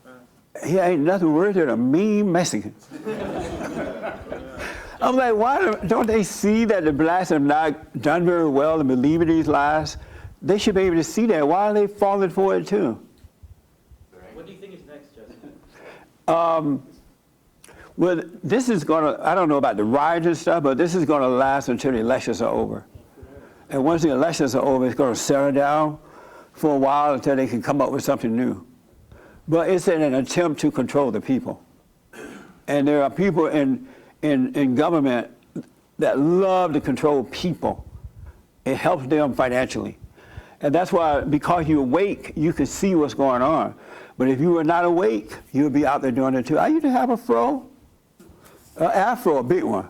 S12: Hispanics.
S1: He ain't nothing worse than a mean Mexican. I'm like, why don't they see that the blacks have not done very well in believing these lies? They should be able to see that. Why are they falling for it too?
S14: What do you think is next, Jesse?
S1: Well, this is going to, I don't know about the riots and stuff, but this is going to last until the elections are over. And once the elections are over, it's going to settle down for a while until they can come up with something new. But it's in an attempt to control the people. And there are people in government that love to control people. It helps them financially. And that's why, because you're awake, you can see what's going on. But if you were not awake, you would be out there doing it too. I used to have a fro, an afro, a big one.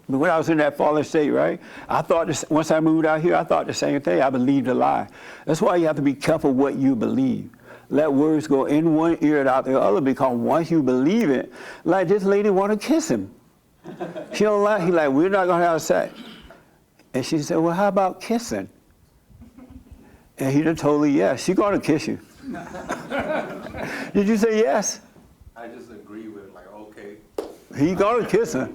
S1: When I was in that fallen state, right? I thought this, once I moved out here, I thought the same thing. I believed a lie. That's why you have to be careful what you believe. Let words go in one ear and out the other, because once you believe it, like this lady want to kiss him. She don't like, he like, we're not going to have sex. And she said, well, how about kissing? And he done told her yes. She's going to kiss you. Did you say yes?
S12: I just agree with like, okay.
S1: He going to kiss her.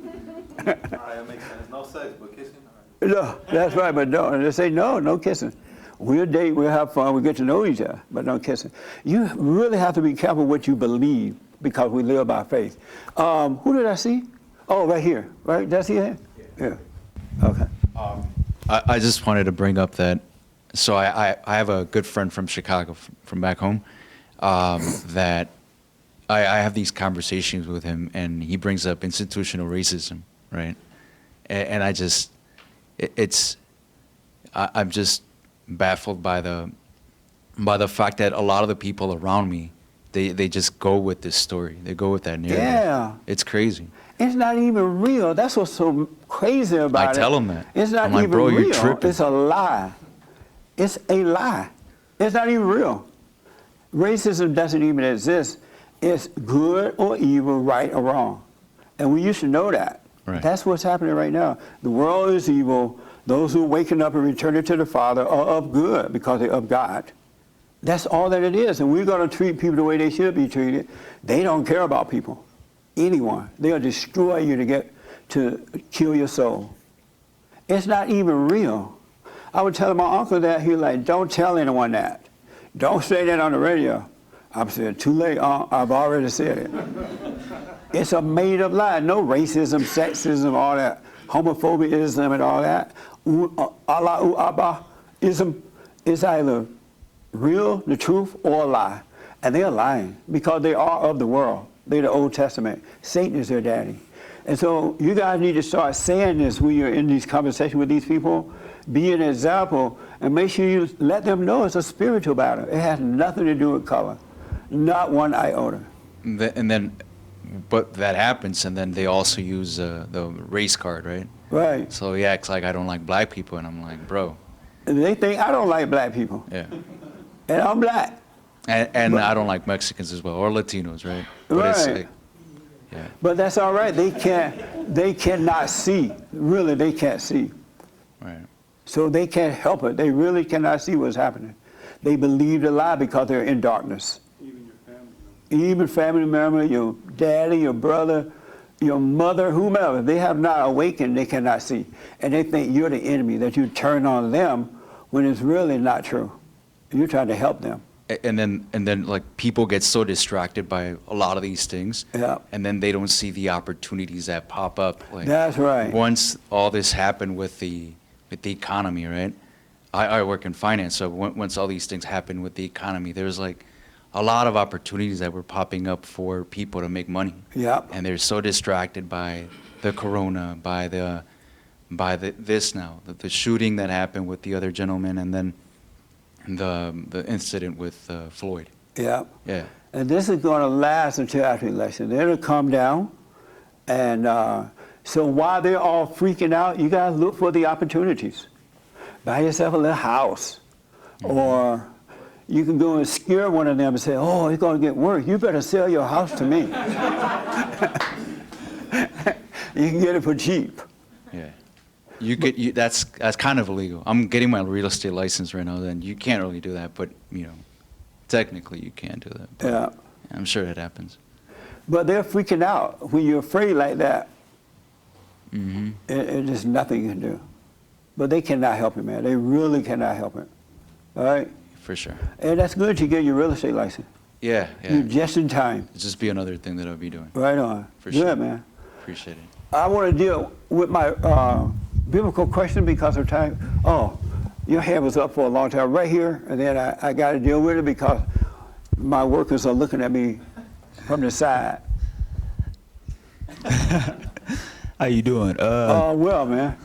S12: All right, that makes sense. No sex, but kissing? All right.
S1: No, that's right, but don't. And they say, no kissing. We'll date, we'll have fun, we'll get to know each other, but no kissing. You really have to be careful what you believe, because we live by faith. Who did I see? Oh, right here, right? Did I see that? Yeah. Okay.
S2: I just wanted to bring up that so I have a good friend from Chicago, from back home, that I have these conversations with him, and he brings up institutional racism, right? And I just, I'm just baffled by the fact that a lot of the people around me, they just go with this story. They go with that narrative.
S1: Yeah.
S2: It's crazy.
S1: It's not even real. That's what's so crazy about it.
S2: I tell them that.
S1: It's not
S2: I'm like,
S1: even
S2: bro,
S1: real.
S2: you're tripping.
S1: It's a lie. It's a lie. It's not even real. Racism doesn't even exist. It's good or evil, right or wrong. And we used to know that.
S2: Right.
S1: That's what's happening right now. The world is evil. Those who are waking up and returning to the Father are of good because they're of God. That's all that it is. And we're going to treat people the way they should be treated. They don't care about people. Anyone. They'll destroy you to kill your soul. It's not even real. I would tell my uncle that. He was like, don't tell anyone that. Don't say that on the radio. I said, too late, I've already said it. It's a made-up lie. No racism, sexism, all that, homophobia-ism and all that. Allah, ism is either real, the truth, or a lie. And they're lying because they are of the world. They're the Old Testament. Satan is their daddy. And so you guys need to start saying this when you're in these conversations with these people. Be an example and make sure you let them know it's a spiritual battle. It has nothing to do with color. Not one iota.
S2: But that happens, and then they also use the race card, right?
S1: Right.
S2: So yeah, it's like I don't like black people, and I'm like, bro.
S1: And they think I don't like black people.
S2: Yeah.
S1: And I'm black.
S2: And I don't like Mexicans as well, or Latinos, right? But
S1: right.
S2: It's like, yeah.
S1: But that's all right. They cannot see. Really, they can't see.
S2: Right.
S1: So they can't help it. They really cannot see what's happening. They believe the lie because they're in darkness. Even family member, your daddy, your brother, your mother, whomever, they have not awakened, they cannot see. And they think you're the enemy, that you turn on them when it's really not true. You're trying to help them.
S2: And then like people get so distracted by a lot of these things,
S1: yeah.
S2: And then they don't see the opportunities that pop up. Like,
S1: that's right.
S2: Once all this happened with the economy, right? I work in finance, so once all these things happened with the economy, there was like a lot of opportunities that were popping up for people to make money.
S1: Yeah.
S2: And they're so distracted by the corona, by this now, the shooting that happened with the other gentleman, and then the incident with Floyd.
S1: Yeah.
S2: Yeah.
S1: And this is going to last until after the election. Then it'll calm down. And so while they're all freaking out, you got to look for the opportunities. Buy yourself a little house. Mm-hmm. Or you can go and scare one of them and say, oh, it's going to get worse. You better sell your house to me. You can get it for cheap.
S2: Yeah. That's kind of illegal. I'm getting my real estate license right now, then you can't really do that, but technically you can do that. But
S1: yeah.
S2: I'm sure it happens.
S1: But they're freaking out. When you're afraid like that,
S2: mm-hmm.
S1: There's nothing you can do. But they cannot help it, man. They really cannot help it. All right?
S2: For sure.
S1: And that's good you get your real estate license.
S2: Yeah, yeah.
S1: You're just in time.
S2: It'll just be another thing that I'll be doing.
S1: Right on.
S2: For
S1: good,
S2: sure.
S1: Man.
S2: Appreciate it.
S1: I want to deal with my biblical question because of time. Oh, your hand was up for a long time right here, and then I got to deal with it because my workers are looking at me from the side.
S15: How you doing?
S1: Well, man.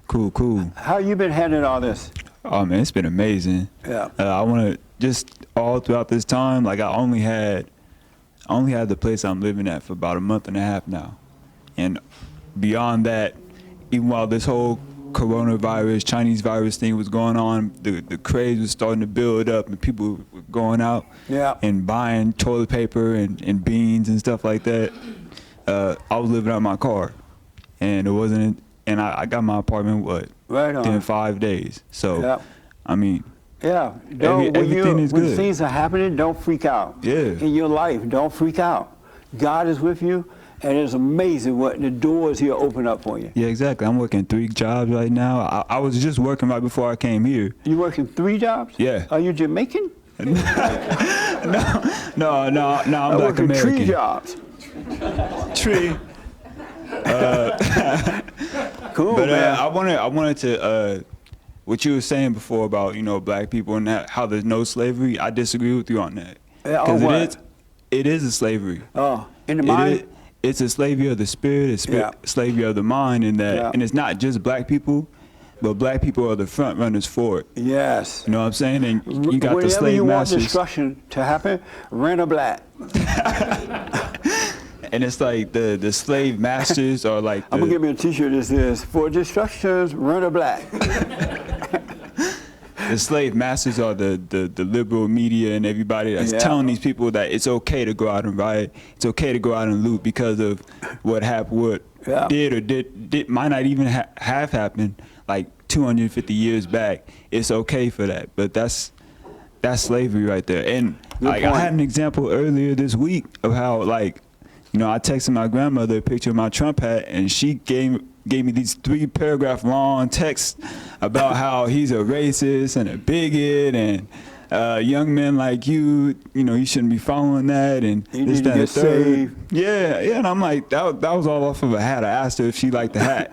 S15: Cool.
S1: How you been handling all this?
S15: Oh man, it's been amazing.
S1: Yeah.
S15: I want to just all throughout this time, like I only had the place I'm living at for about a month and a half now, and beyond that, even while this whole coronavirus, Chinese virus thing was going on, the craze was starting to build up, and people were going out and buying toilet paper and beans and stuff like that. I was living out my car, and it wasn't. And I got my apartment, within 5 days. So, I mean,
S1: everything
S15: is good.
S1: When things are happening, don't freak out.
S15: Yeah.
S1: In your life, don't freak out. God is with you, and it's amazing what the doors He'll open up for you.
S15: Yeah, exactly. I'm working 3 jobs right now. I was just working right before I came here.
S1: You working 3 jobs?
S15: Yeah.
S1: Are you Jamaican?
S15: No, I'm Black American.
S1: 3 jobs.
S15: Tree.
S1: Cool,
S15: but
S1: man.
S15: I wanted to what you were saying before about, black people and how there's no slavery, I disagree with you on that. Because it is a slavery.
S1: Oh, in the mind?
S15: It's a slavery of the spirit, it's slavery of the mind, and it's not just black people, but black people are the front runners for it.
S1: Yes.
S15: You know what I'm saying? And you got the slave
S1: Whenever you want
S15: masters.
S1: destruction to happen, rent a black.
S15: And it's like the slave masters are like
S1: I'm gonna give me a t-shirt that says, for destructions, rent a black.
S15: The slave masters are the liberal media and everybody that's telling these people that it's okay to go out and riot, it's okay to go out and loot because of what happened, did might not even have happened like 250 years back. It's okay for that, but that's slavery right there. And I had an example earlier this week of how I texted my grandmother a picture of my Trump hat, and she gave me these 3-paragraph long texts about how he's a racist and a bigot, and young men like you shouldn't be following that, and this, that, and the third. Yeah, and I'm like, that was all off of a hat. I asked her if she liked the hat.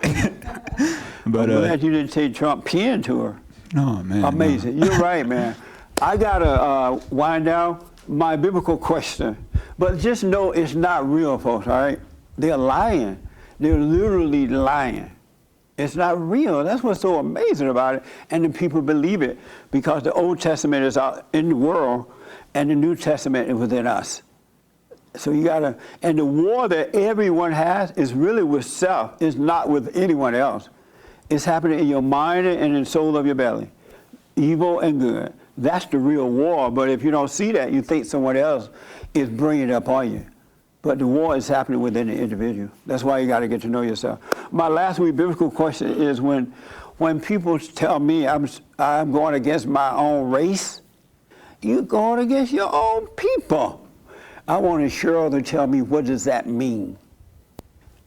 S15: But
S1: I'm glad you didn't say Trump pinned to her.
S15: No, man.
S1: Amazing. No. You're right, man. I gotta wind down my biblical question, but just know it's not real, folks. All right, they're lying. They're literally lying. It's not real. That's what's so amazing about it. And the people believe it because the Old Testament is out in the world and the New Testament is within us. So you gotta, and the war that everyone has is really with self. It's not with anyone else. It's happening in your mind and in the soul of your belly. Evil and good. That's the real war. But if you don't see that, you think someone else is bringing it upon you. But the war is happening within the individual. That's why you got to get to know yourself. My last week biblical question is when people tell me I'm going against my own race, you're going against your own people. I want Cheryl to tell me, what does that mean?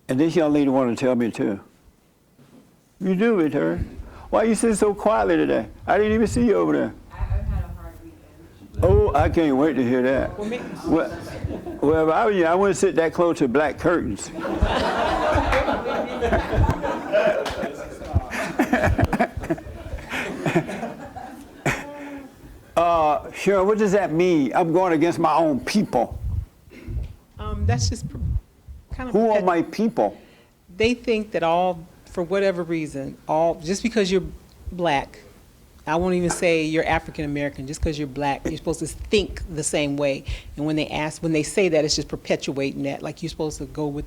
S1: And this young lady wanted to tell me too. You do, Victoria. Why you sitting so quietly today? I didn't even see you over there.
S9: I've had a hard weekend.
S1: Oh, I can't wait to hear that. Well, if I were you, I wouldn't sit that close to black curtains. Cheryl, what does that mean? I'm going against my own people.
S17: That's just kind of.
S1: Who are my people?
S17: They think that for whatever reason, just because you're black, I won't even say you're African American, just because you're black, you're supposed to think the same way. And when they say that, it's just perpetuating that. Like you're supposed to go with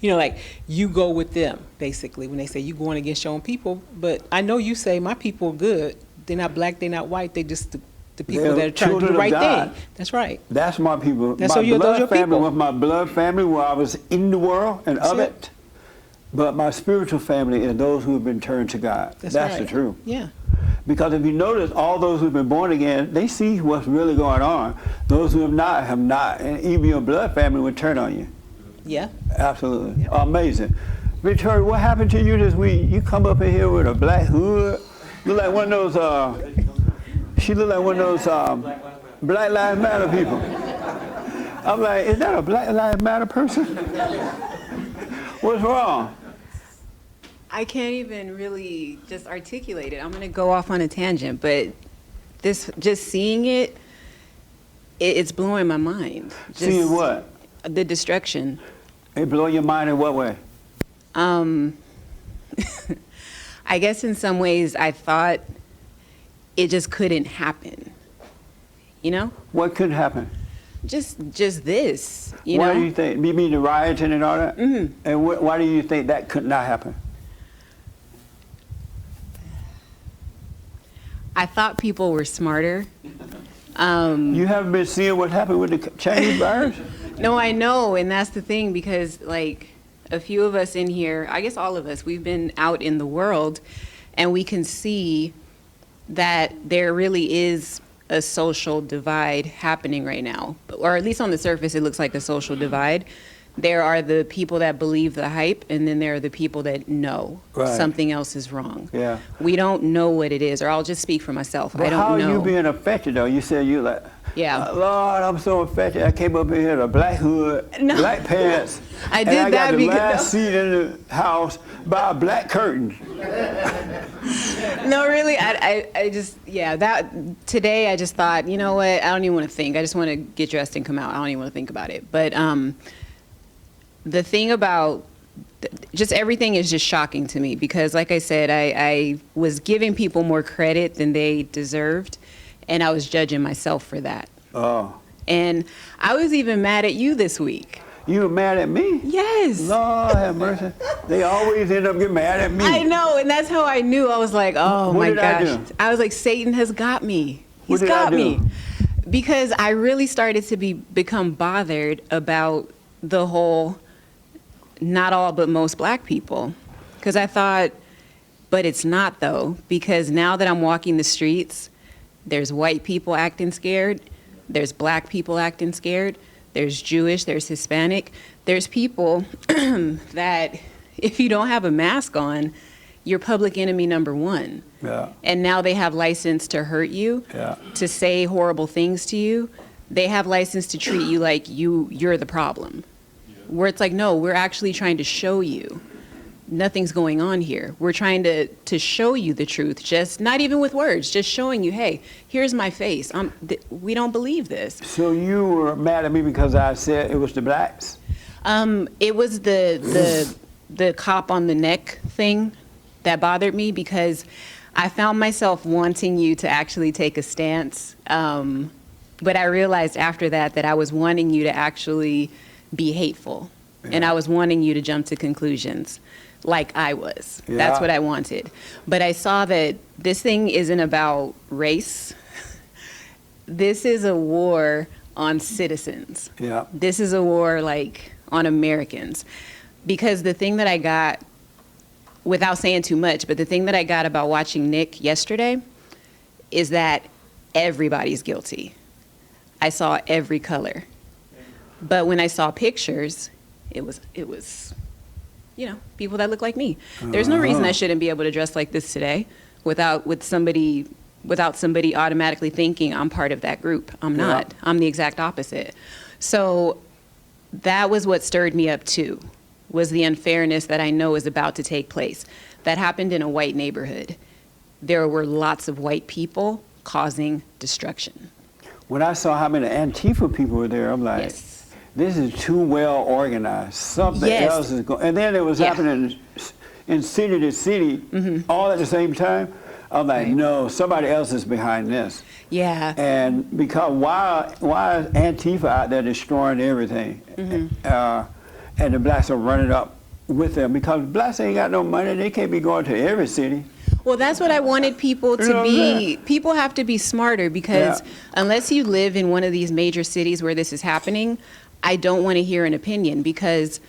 S17: like you go with them, basically, when they say you're going against your own people. But I know you say my people are good. They're not black, they're not white, they just the people that are trying to do the right thing. That's right.
S1: That's my people.
S17: That's
S1: my
S17: those
S1: blood
S17: your
S1: family
S17: people.
S1: was my blood family where I was in the world and of it. But my spiritual family is those who have been turned to God. That's
S17: right.
S1: the truth.
S17: Yeah.
S1: Because if you notice, all those who've been born again, they see what's really going on. Those who have not, and even your blood family would turn on you.
S17: Yeah.
S1: Absolutely. Yeah. Amazing. Victoria, what happened to you this week? You come up in here with a black hood. Look like one of those, she looked like one of those Black Lives Matter people. I'm like, is that a Black Lives Matter person? What's wrong?
S9: I can't even really just articulate it. I'm going to go off on a tangent, but just seeing it's blowing my mind.
S1: Seeing what?
S9: The destruction.
S1: It blow your mind in what way?
S9: I guess in some ways I thought it just couldn't happen. You know?
S1: What couldn't happen?
S9: Just this, you
S1: Why
S9: know?
S1: do you think, you mean the rioting and all that? Mm-hmm. And why do you think that could not happen?
S9: I thought people were smarter.
S1: You haven't been seeing what happened with the Chinese virus?
S9: No, I know, and that's the thing, because like a few of us in here, I guess all of us, we've been out in the world, and we can see that there really is a social divide happening right now, or at least on the surface it looks like a social divide. There are the people that believe the hype, and then there are the people that know something else is wrong.
S1: Yeah.
S9: We don't know what it is, or I'll just speak for myself.
S1: But
S9: I don't know.
S1: how are you being affected though? You said you like, Lord, I'm so affected. I came up in here in a black hood, black pants.
S9: I did
S1: and I got
S9: that
S1: the
S9: because
S1: last seat in the house by a black curtain.
S9: No, really, I just, that today I just thought, you know what, I don't even want to think. I just want to get dressed and come out. I don't even want to think about it. But the thing about just everything is just shocking to me because, like I said, I was giving people more credit than they deserved, and I was judging myself for that.
S1: Oh.
S9: And I was even mad at you this week.
S1: You were mad at me?
S9: Yes.
S1: Lord have mercy. They always end up getting mad at me.
S9: I know, and that's how I knew. I was like, oh
S1: What
S9: my
S1: did I
S9: gosh.
S1: do?
S9: I was like, Satan has got me.
S1: What
S9: He's
S1: did I
S9: got
S1: do?
S9: me. Because I really started to become bothered about the whole not all but most black people. Because I thought, but it's not though, because now that I'm walking the streets, there's white people acting scared, there's black people acting scared, there's Jewish, there's Hispanic, there's people that if you don't have a mask on, you're public enemy number one.
S1: Yeah.
S9: And now they have license to hurt you, to say horrible things to you. They have license to treat you like you're the problem. Where it's like, no, we're actually trying to show you nothing's going on here. We're trying to show you the truth, just not even with words, just showing you, hey, here's my face. We don't believe this.
S1: So you were mad at me because I said it was the blacks?
S9: It was the cop on the neck thing that bothered me because I found myself wanting you to actually take a stance. But I realized after that I was wanting you to actually be hateful. And I was wanting you to jump to conclusions like I was.
S1: Yeah.
S9: That's what I wanted. But I saw that this thing isn't about race. This is a war on citizens.
S1: Yeah.
S9: This is a war like on Americans. Because the thing that I got, without saying too much, but the thing that I got about watching Nick yesterday is that everybody's guilty. I saw every color. But when I saw pictures, it was, people that look like me. There's no reason I shouldn't be able to dress like this today without somebody automatically thinking I'm part of that group. I'm not. I'm the exact opposite. So that was what stirred me up too, was the unfairness that I know is about to take place. That happened in a white neighborhood. There were lots of white people causing destruction.
S1: When I saw how many Antifa people were there, I'm like, this is too well organized. Something else is going. And then it was happening in city to city, all at the same time. I'm like, no, somebody else is behind this.
S9: Yeah.
S1: And because why is Antifa out there destroying everything? And the blacks are running up with them because blacks ain't got no money. They can't be going to every city.
S9: Well, that's what I wanted people to be. People have to be smarter because unless you live in one of these major cities where this is happening, I don't want to hear an opinion because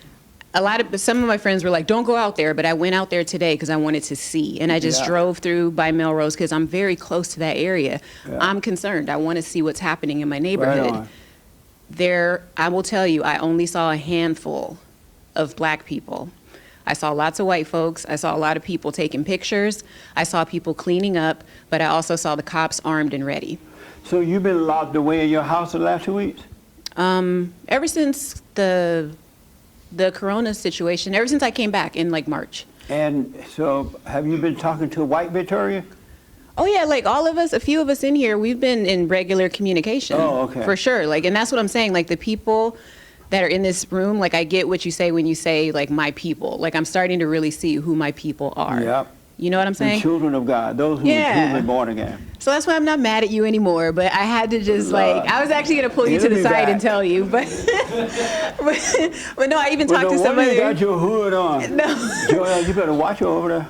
S9: some of my friends were like, don't go out there, but I went out there today because I wanted to see. And I just drove through by Melrose because I'm very close to that area. I'm concerned. I want to see what's happening in my neighborhood. There, I will tell you, I only saw a handful of black people. I saw lots of white folks. I saw a lot of people taking pictures. I saw people cleaning up, but I also saw the cops armed and ready.
S1: So you've been locked away in your house the last 2 weeks?
S9: Ever since the corona situation, ever since I came back in like March.
S1: And so have you been talking to white Victoria?
S9: Oh yeah, like all of us, a few of us in here, we've been in regular communication.
S1: Oh, okay.
S9: For sure. Like, and that's what I'm saying. Like the people that are in this room, like I get what you say when you say like my people. Like I'm starting to really see who my people are.
S1: Yep.
S9: You know what I'm saying?
S1: The children of God, those who are truly born again.
S9: So that's why I'm not mad at you anymore, but I had to just like, I was actually going to pull you to the side and tell you, but but no, I even talked to somebody.
S1: You got your hood on.
S9: No.
S1: Joel, you better watch over there.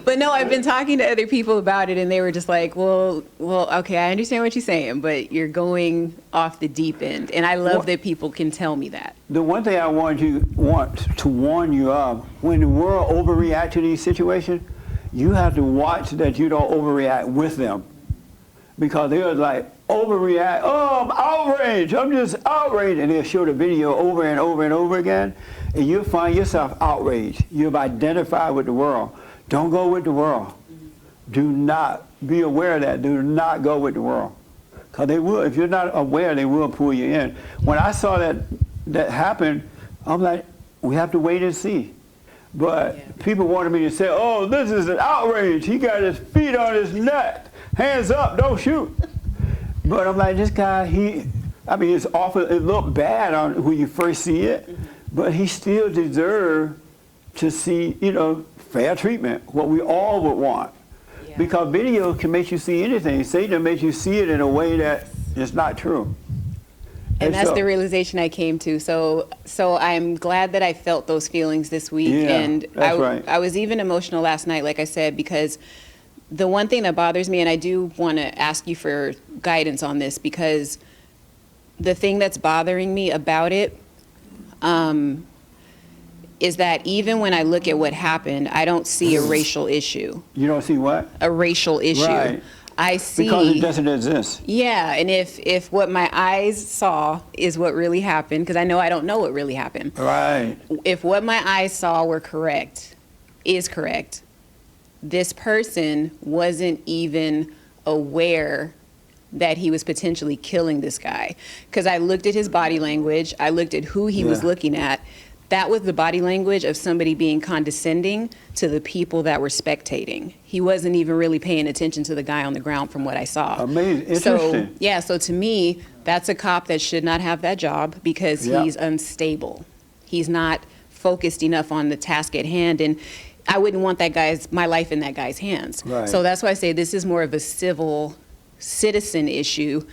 S9: But no, I've been talking to other people about it and they were just like, well, okay, I understand what you're saying, but you're going off the deep end. And I love that people can tell me that.
S1: The one thing I want to warn you of, when the world overreacts to these situations, you have to watch that you don't overreact with them. Because they're like, overreact, oh, I'm outraged, I'm just outraged. And they'll show the video over and over and over again, and you'll find yourself outraged. You've identified with the world. Don't go with the world. Do not be aware of that. Do not go with the world. Because they will, if you're not aware, they will pull you in. When I saw that happen, I'm like, we have to wait and see. But people wanted me to say, oh, this is an outrage. He got his feet on his neck. Hands up, don't shoot. But I'm like, this guy, it's awful. It looked bad on when you first see it, but he still deserved to see, fair treatment, what we all would want. Yeah. Because video can make you see anything. Satan makes you see it in a way that is not true.
S9: And that's the realization I came to. So I'm glad that I felt those feelings this week.
S1: Yeah,
S9: and I was even emotional last night, like I said, because the one thing that bothers me, and I do want to ask you for guidance on this, because the thing that's bothering me about it is that even when I look at what happened, I don't see a racial issue.
S1: You don't see what?
S9: A racial issue.
S1: Right.
S9: I see.
S1: Because it doesn't exist.
S9: Yeah, and if what my eyes saw is what really happened, because I know I don't know what really happened.
S1: Right.
S9: If what my eyes saw were is correct, this person wasn't even aware that he was potentially killing this guy. Because I looked at his body language, I looked at who he was looking at. That was the body language of somebody being condescending to the people that were spectating. He wasn't even really paying attention to the guy on the ground from what I saw.
S1: Amazing. Interesting.
S9: So to me, that's a cop that should not have that job because he's unstable. He's not focused enough on the task at hand, and I wouldn't want my life in that guy's hands.
S1: Right.
S9: So that's why I say this is more of a civil citizen issue,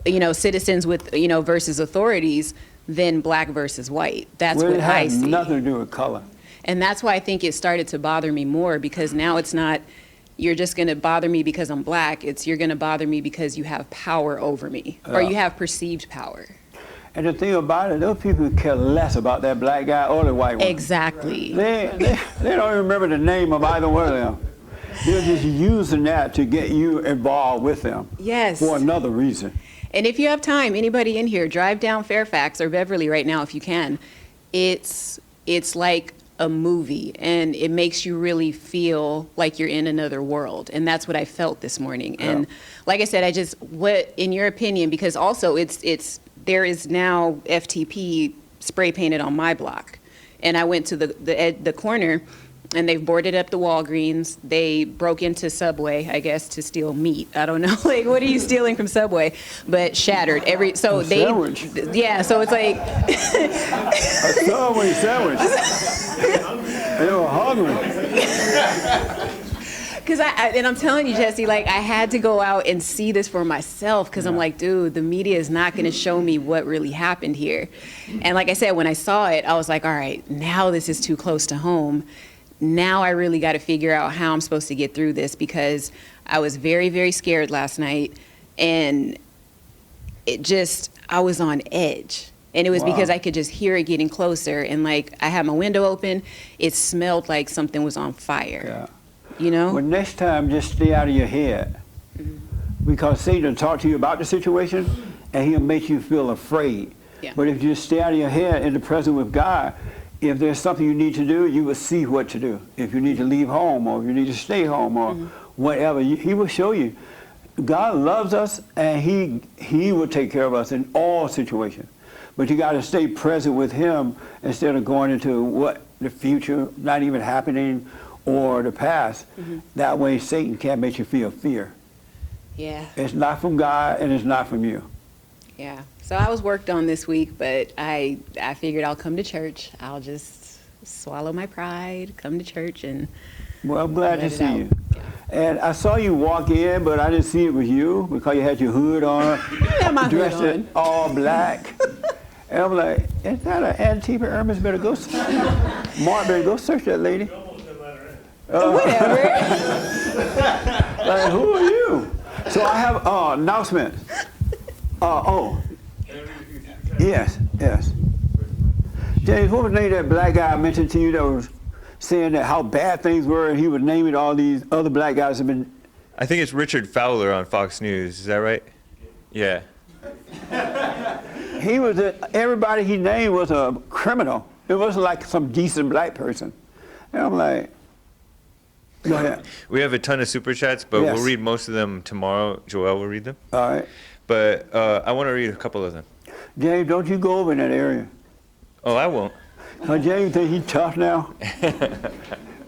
S9: citizens with, versus authorities, than black versus white. That's what I see.
S1: It has nothing to do with color.
S9: And that's why I think it started to bother me more, because now it's not, you're just going to bother me because I'm black. It's you're going to bother me because you have power over me, or you have perceived power.
S1: And the thing about it, those people care less about that black guy or the white one.
S9: Exactly.
S1: They don't even remember the name of either one of them. They're just using that to get you involved with them.
S9: Yes.
S1: For another reason.
S9: And if you have time, anybody in here, drive down Fairfax or Beverly right now if you can. It's like a movie, and it makes you really feel like you're in another world. And that's what I felt this morning. Yeah. And like I said, what in your opinion, because also there is now FTP spray painted on my block. And I went to the corner, and they've boarded up the Walgreens. They broke into Subway, I guess, to steal meat. I don't know, like, what are you stealing from Subway? But shattered
S1: sandwich.
S9: Yeah, so it's like
S1: a Subway sandwich. They were hungry.
S9: Because and I'm telling you, Jesse, like, I had to go out and see this for myself, because I'm like, dude, the media is not going to show me what really happened here. And like I said, when I saw it, I was like, all right, now this is too close to home. Now I really got to figure out how I'm supposed to get through this, because I was very, very scared last night, and I was on edge. And it was because I could just hear it getting closer, and like I had my window open, it smelled like something was on fire. Yeah.
S1: Well, next time, just stay out of your head, because Satan will talk to you about the situation, and he'll make you feel afraid. Yeah. But if you just stay out of your head in the presence with God, if there's something you need to do, you will see what to do. If you need to leave home, or if you need to stay home, or whatever, he will show you. God loves us, and he will take care of us in all situations. But you got to stay present with him instead of going into what the future, not even happening, or the past. That way Satan can't make you feel fear.
S9: Yeah.
S1: It's not from God, and it's not from you.
S9: Yeah. So I was worked on this week, but I figured I'll come to church. I'll just swallow my pride, come to church, and
S1: well, I'm glad to see you. Yeah. And I saw you walk in, but I didn't see it was you because you had your hood on, dressed in all black. And I'm like, is that an Antifa Hermes? Better go Mark, better go search that lady.
S9: Whatever.
S1: Like, who are you? So I have announcements. Yes. James, what was the name of that black guy I mentioned to you that was saying that how bad things were, and he was naming all these other black guys have been...
S16: I think it's Richard Fowler on Fox News. Is that right? Yeah.
S1: He was everybody he named was a criminal. It wasn't like some decent black person. And I'm like, go ahead.
S16: We have a ton of super chats, but we'll read most of them tomorrow. Joel will read them.
S1: All right.
S16: But I want to read a couple of them.
S1: James, don't you go over in that area.
S16: Oh, I won't.
S1: James think he's tough now?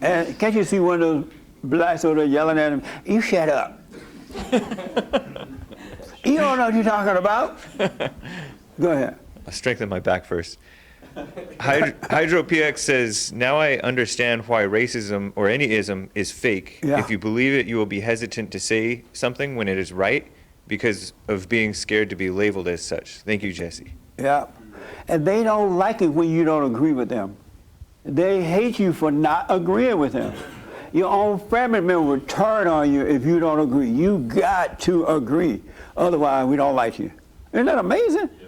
S1: And can't you see one of those blacks over there yelling at him, you shut up. You don't know what you're talking about. Go ahead.
S16: I'll strengthen my back first. HydroPX says, now I understand why racism or any ism is fake.
S1: Yeah.
S16: If you believe it, you will be hesitant to say something when it is right because of being scared to be labeled as such. Thank you, Jesse.
S1: Yeah. And they don't like it when you don't agree with them. They hate you for not agreeing with them. Your own family member will turn on you if you don't agree. You got to agree. Otherwise, we don't like you. Isn't that amazing? Yeah.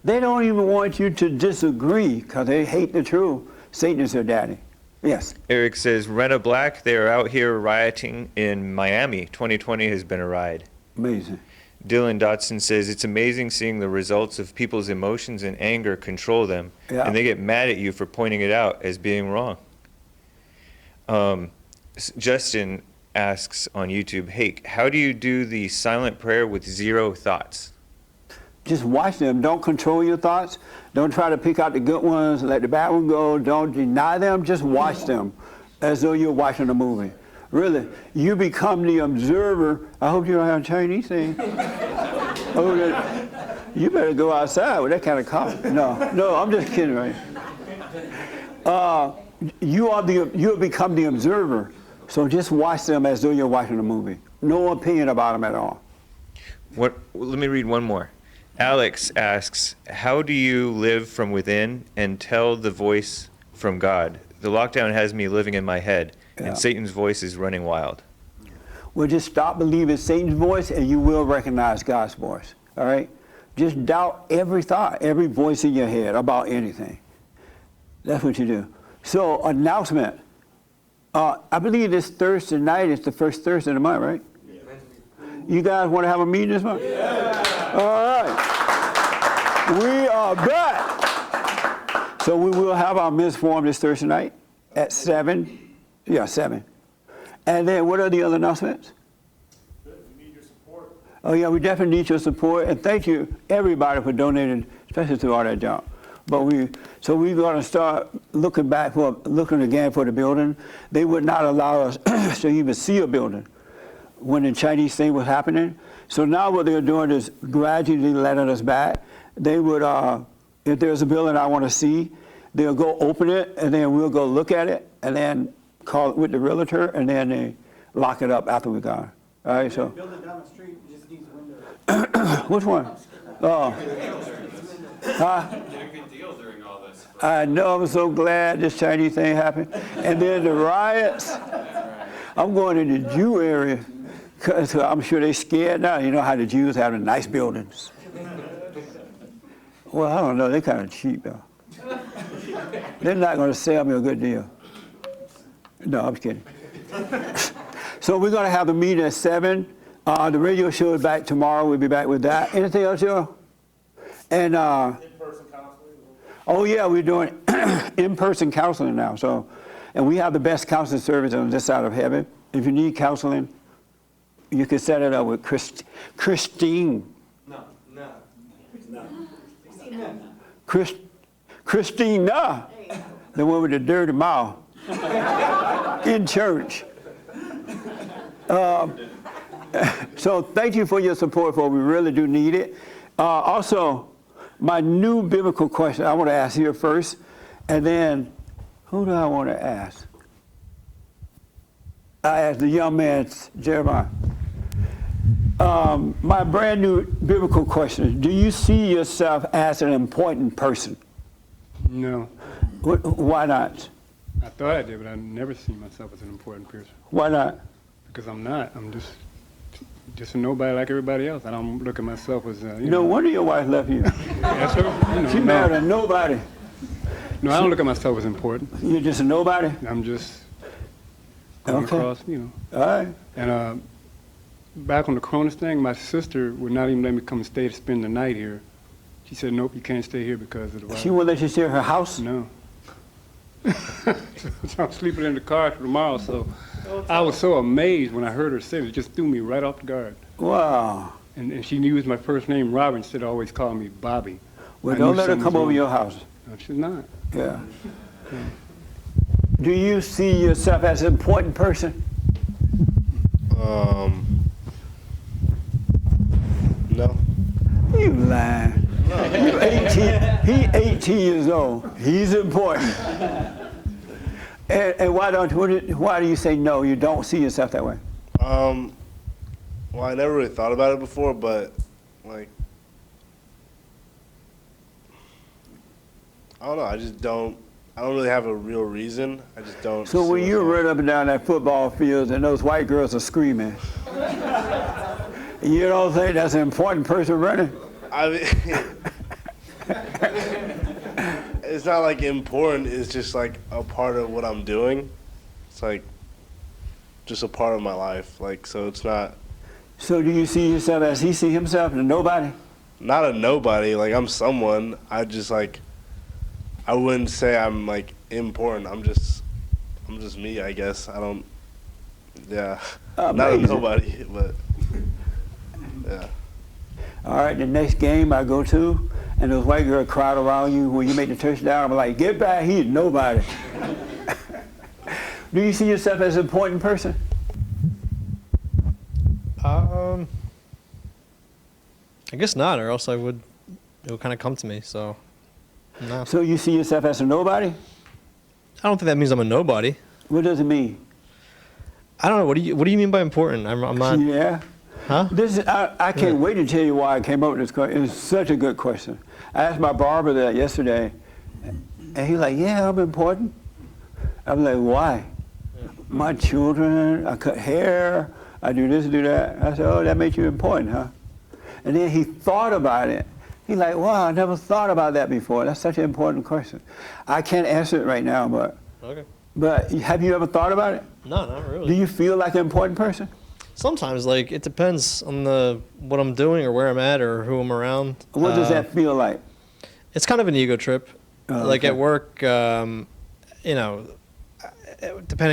S1: They don't even want you to disagree because they hate the truth. Satan is their daddy. Yes.
S16: Eric says, Rena Black, they are out here rioting in Miami. 2020 has been a ride.
S1: Amazing.
S16: Dylan Dotson says, it's amazing seeing the results of people's emotions and anger control them, and they get mad at you for pointing it out as being wrong. Justin asks on YouTube, hey, how do you do the silent prayer with zero thoughts?
S1: Just watch them. Don't control your thoughts. Don't try to pick out the good ones, let the bad one go. Don't deny them. Just watch them as though you're watching a movie. Really, you become the observer. I hope you don't have a Chinese thing. You better go outside with that kind of coffee. No, I'm just kidding, right? You become the observer. So just watch them as though you're watching a movie. No opinion about them at all.
S16: Let me read one more. Alex asks, how do you live from within and tell the voice from God? The lockdown has me living in my head, and Satan's voice is running wild.
S1: Well, just stop believing Satan's voice, and you will recognize God's voice, all right? Just doubt every thought, every voice in your head about anything. That's what you do. So, announcement. I believe this Thursday night is the first Thursday of the month, right? Yeah. You guys want to have a meeting this month? Yeah. All right. We are back. So we will have our men's forum this Thursday night at 7. Yeah, 7. And then what are the other announcements?
S12: We need your support.
S1: Oh, yeah, we definitely need your support. And thank you, everybody, for donating, especially through all that junk. But we're going to start looking again for the building. They would not allow us to even see a building when the Chinese thing was happening. So now what they're doing is gradually letting us back. They would, if there's a building I want to see, they'll go open it, and then we'll go look at it, and then call it with the realtor, and then they lock it up after we're gone. All right, so.
S12: The building down the street just needs windows.
S1: Which one? Oh. Huh? I know, I'm so glad this Chinese thing happened. And then the riots. I'm going in the Jew area because I'm sure they're scared now. You know how the Jews have the nice buildings. Well, I don't know. They're kind of cheap, though. They're not going to sell me a good deal. No, I'm just kidding. So we're going to have the meeting at 7. The radio show is back tomorrow. We'll be back with that. Anything else, Joe? And oh yeah, we're doing in-person counseling now. So, and we have the best counseling service on this side of heaven. If you need counseling, you can set it up with Christine. Christina, the one with the dirty mouth, in church. So thank you for your support, for we really do need it. Also, my new biblical question I want to ask here first, and then who do I want to ask? I asked the young man, Jeremiah. My brand new biblical question is, do you see yourself as an important person?
S18: No.
S1: Why not?
S18: I thought I did, but I never see myself as an important person.
S1: Why not?
S18: Because I'm not. I'm just a nobody like everybody else. I don't look at myself as
S1: No wonder your wife left you.
S18: That's her.
S1: She married a nobody.
S18: No, I don't look at myself as important.
S1: You're just a nobody?
S18: I'm just coming across,
S1: All right.
S18: And back on the Cronus thing, my sister would not even let me come stay to spend the night here. She said, nope, you can't stay here because of the virus.
S1: She won't let you stay at her house?
S18: No. So I'm sleeping in the car tomorrow, so I was so amazed when I heard her say it. It just threw me right off the guard.
S1: Wow.
S18: And she used my first name, Robin, instead of always calling me Bobby.
S1: Well, don't let her come over your house.
S18: No, she's not.
S1: Yeah. Do you see yourself as an important person?
S10: No.
S1: You lying. You 18. He 18 years old. He's important. And why do you say no? You don't see yourself that way?
S10: Well, I never really thought about it before, but like, I don't know. I don't really have a real reason. I just don't.
S1: So when you run up and down that football field and those white girls are screaming, you don't think that's an important person running?
S10: I mean, it's not like important. It's just like a part of what I'm doing. It's like just a part of my life. Like, so it's not.
S1: So do you see yourself as he see himself, a nobody?
S10: Not a nobody. Like, I'm someone. I just like. I wouldn't say I'm like important. I'm just me, I guess. I don't. Yeah. Not a nobody, but yeah.
S1: All right, the next game I go to, and those white girls crowd around you when you make the touchdown. I'm like, get back, he's nobody. Do you see yourself as an important person?
S19: I guess not, or else it would kind of come to me. So, no.
S1: So you see yourself as a nobody?
S19: I don't think that means I'm a nobody.
S1: What does it mean?
S19: I don't know. What do you mean by important? I'm not.
S1: Yeah.
S19: Huh?
S1: I can't wait to tell you why I came up with this question. It's such a good question. I asked my barber that yesterday, and he's like, "Yeah, I'm important." I'm like, "Why?" My children, I cut hair, I do this, do that. I said, "Oh, that makes you important, huh?" And then he thought about it. He's like, "Wow, I never thought about that before. That's such an important question." I can't answer it right now, but.
S19: Okay.
S1: But have you ever thought about it?
S19: No, not really.
S1: Do you feel like an important person?
S19: Sometimes, like, it depends on what I'm doing or where I'm at or who I'm around.
S1: What does that feel like?
S19: It's kind of an ego trip. Like
S1: okay.
S19: at work, depending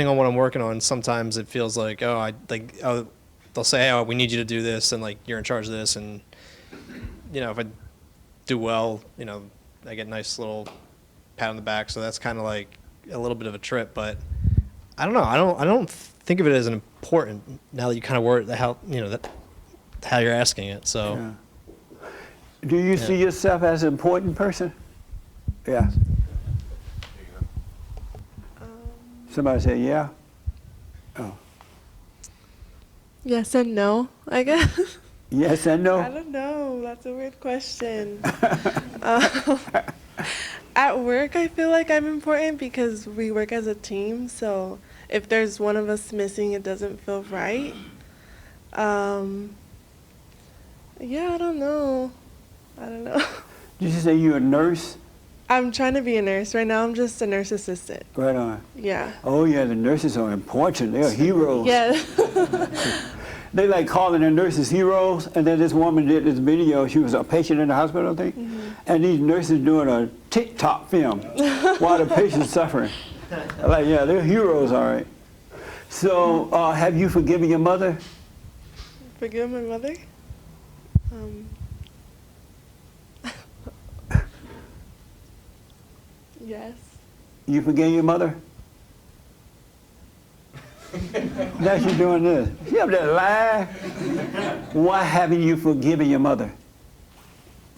S19: on what I'm working on, sometimes it feels like, they'll say, "Oh, we need you to do this," and like you're in charge of this, and if I do well, I get a nice little pat on the back. So that's kind of like a little bit of a trip, but I don't know. I don't think of it as an important. Now that you kind of word how you're asking it. So,
S1: yeah. Do you see yourself as an important person? Yeah. Somebody said yeah. Oh.
S21: Yes and no, I guess.
S1: Yes and no.
S21: I don't know. That's a weird question. At work, I feel like I'm important because we work as a team. So if there's one of us missing, it doesn't feel right. Yeah, I don't know.
S1: Did you say you're a nurse?
S21: I'm trying to be a nurse. Right now, I'm just a nurse assistant.
S1: Right on.
S21: Yeah.
S1: Oh yeah, the nurses are important. They're heroes.
S21: Yeah.
S1: They like calling the nurses heroes, and then this woman did this video. She was a patient in the hospital, I think, and these nurses doing a TikTok film while the patient's suffering. Like, yeah, they're heroes, all right. So, have you forgiven your mother?
S21: Forgive my mother? Yes.
S1: You forgave your mother? Now she's doing this. She up there lying. Why haven't you forgiven your mother?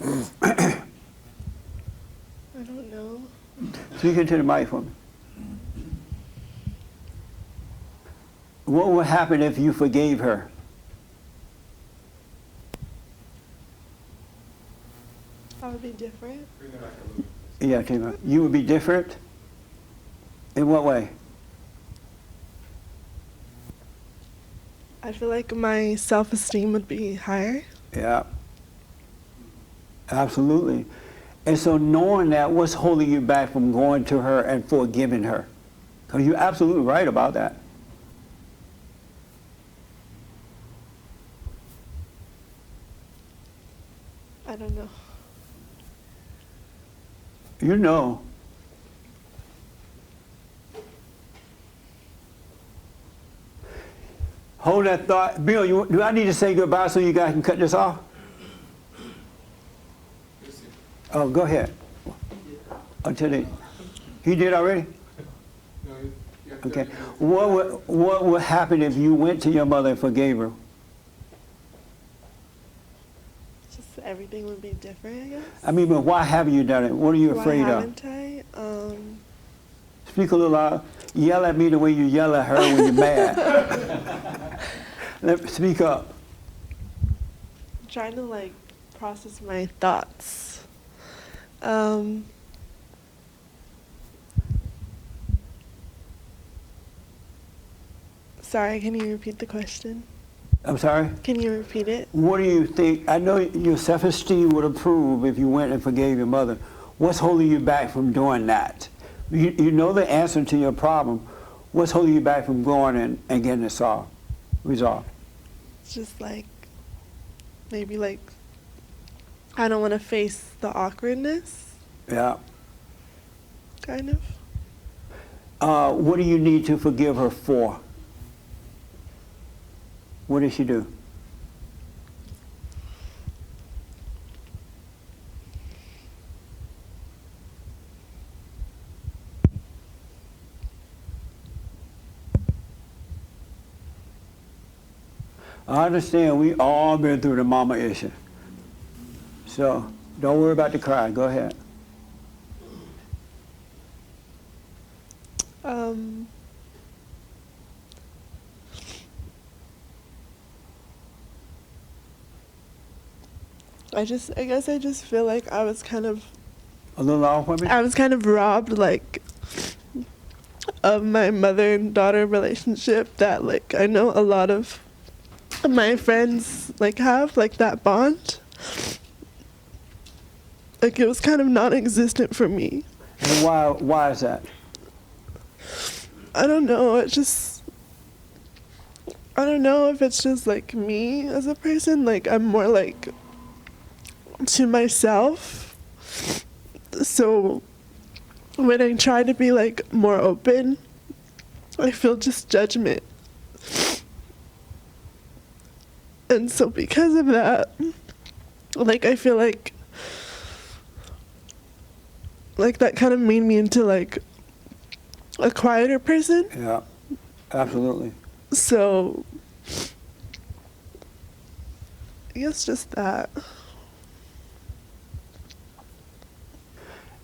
S21: I don't know.
S1: Speak into the mic for me. What would happen if you forgave her?
S21: I would be different.
S1: Yeah, Tima. You would be different? In what way?
S21: I feel like my self-esteem would be higher.
S1: Yeah. Absolutely. And so knowing that, what's holding you back from going to her and forgiving her? Because you're absolutely right about that.
S21: I don't know.
S1: You know. Hold that thought. Bill, do I need to say goodbye so you guys can cut this off? Oh, go ahead. Until then. He did already? Okay. What would happen if you went to your mother and forgave her?
S21: Just everything would be different, I guess.
S1: I mean, but why haven't you done it? What are you afraid
S21: Why
S1: of?
S21: haven't I?
S1: Speak a little loud. Yell at me the way you yell at her when you're mad. Speak up.
S21: I'm trying to like process my thoughts. Sorry, can you repeat the question?
S1: I'm sorry?
S21: Can you repeat it?
S1: What do you think? I know your self-esteem would improve if you went and forgave your mother. What's holding you back from doing that? You know the answer to your problem. What's holding you back from going and getting it resolved?
S21: It's just like, maybe like, I don't want to face the awkwardness,
S1: Yeah.
S21: kind of.
S1: What do you need to forgive her for? What did she do? I understand we all been through the mama issue. So don't worry about the cry. Go ahead.
S21: I guess I just feel like I was kind of,
S1: A little off with me?
S21: I was kind of robbed, like, of my mother and daughter relationship that, like, I know a lot of my friends, like, have, like, that bond. Like, it was kind of non-existent for me.
S1: And why is that?
S21: I don't know, it just, I don't know if it's just, like, me as a person, like, I'm more, like, to myself. So when I try to be like more open, I feel just judgment. And so because of that, like I feel like that kind of made me into like a quieter person.
S1: Yeah, absolutely.
S21: So I guess just that.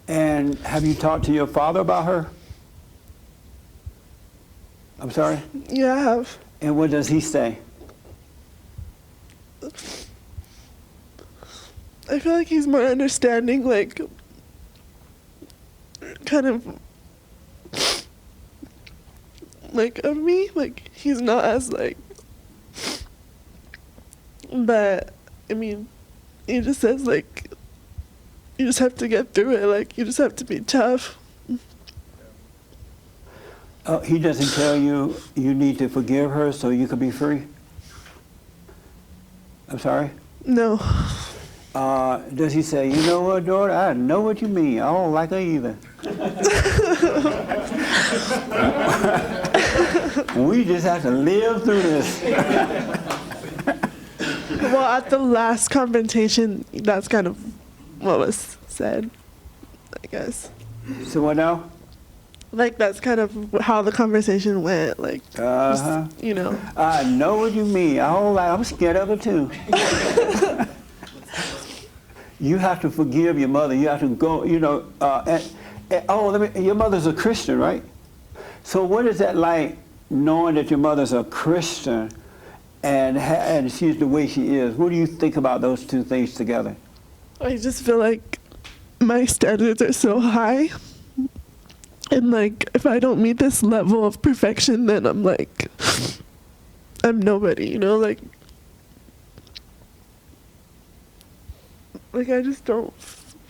S1: And have you talked to your father about her? I'm sorry?
S21: Yeah, I have.
S1: And what does he say?
S21: I feel like he's more understanding, like, kind of, like, of me. Like, he's not as, like, but, I mean, he just says, like, you just have to get through it. Like, you just have to be tough.
S1: He doesn't tell you you need to forgive her so you can be free? I'm sorry?
S21: No.
S1: Does he say, you know what, daughter, I know what you mean. I don't like her either. We just have to live through this.
S21: Well, at the last confrontation, that's kind of what was said, I guess.
S1: So what now?
S21: Like, that's kind of how the conversation went. Like,
S1: Uh-huh.
S21: just, you know.
S1: I know what you mean. I'm scared of her too. You have to forgive your mother. You have to go, you know, your mother's a Christian, right? So what is that like, knowing that your mother's a Christian and she's the way she is? What do you think about those two things together?
S21: I just feel like my standards are so high. And like, if I don't meet this level of perfection, then I'm like, I'm nobody, you know? Like I just don't,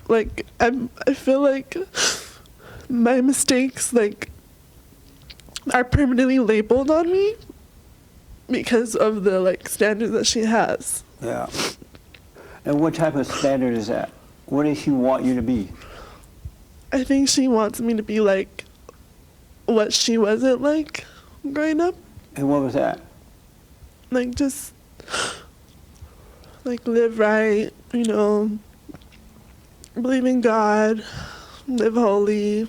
S21: like, I feel like my mistakes, like, are permanently labeled on me because of the, like, standards that she has.
S1: Yeah. And what type of standard is that? What does she want you to be?
S21: I think she wants me to be like what she wasn't like growing up.
S1: And what was that?
S21: Like, just like live right, you know, believe in God, live holy,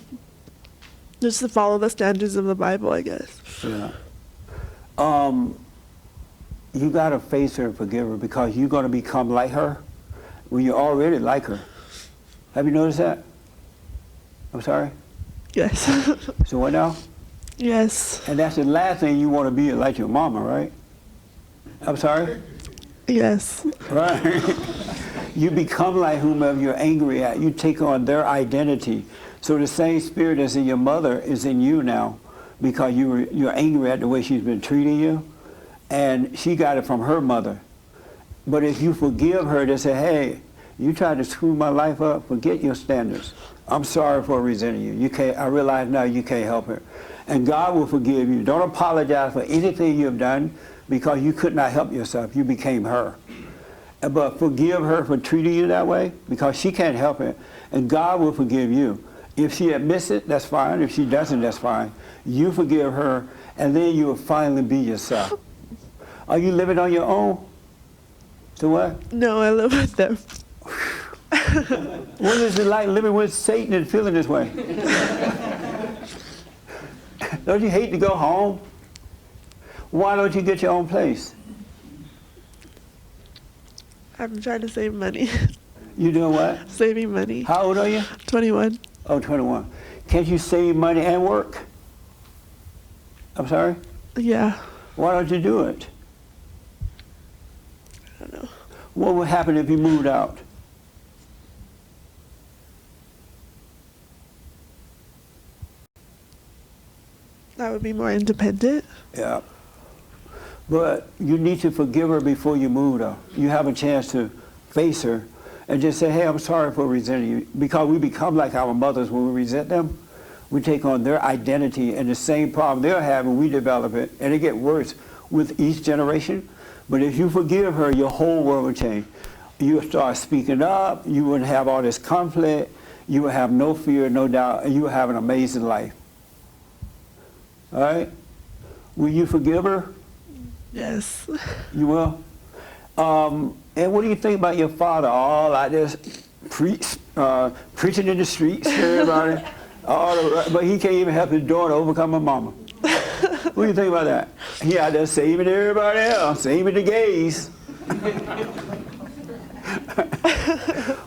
S21: just to follow the standards of the Bible, I guess.
S1: Yeah. You got to face her and forgive her because you're going to become like her when you're already like her. Have you noticed that? I'm sorry?
S21: Yes.
S1: So what now?
S21: Yes.
S1: And that's the last thing you want to be like your mama, right? I'm sorry?
S21: Yes.
S1: Right. You become like whomever you're angry at. You take on their identity. So the same spirit that's in your mother is in you now because you're angry at the way she's been treating you. And she got it from her mother. But if you forgive her, they say, hey, you tried to screw my life up, forget your standards. I'm sorry for resenting you. You can't, I realize now you can't help her. And God will forgive you. Don't apologize for anything you've done because you could not help yourself. You became her. But forgive her for treating you that way because she can't help it. And God will forgive you. If she admits it, that's fine. If she doesn't, that's fine. You forgive her, and then you will finally be yourself. Are you living on your own? So what?
S21: No, I live with them.
S1: What is it like living with Satan and feeling this way? Don't you hate to go home? Why don't you get your own place?
S21: I'm trying to save money.
S1: You doing what?
S21: Saving money.
S1: How old are you?
S21: 21.
S1: Oh, 21. Can't you save money and work? I'm sorry?
S21: Yeah.
S1: Why don't you do it?
S21: I don't know.
S1: What would happen if you moved out?
S21: I would be more independent.
S1: Yeah. But you need to forgive her before you move her. You have a chance to face her and just say, hey, I'm sorry for resenting you. Because we become like our mothers when we resent them. We take on their identity and the same problem they're having, we develop it. And it gets worse with each generation. But if you forgive her, your whole world will change. You will start speaking up. You wouldn't have all this conflict. You will have no fear, no doubt, and you will have an amazing life. All right? Will you forgive her?
S21: Yes.
S1: You will? And what do you think about your father? All like this, preaching in the streets, everybody. But he can't even help his daughter overcome her mama. What do you think about that? He out there saving everybody else, saving the gays.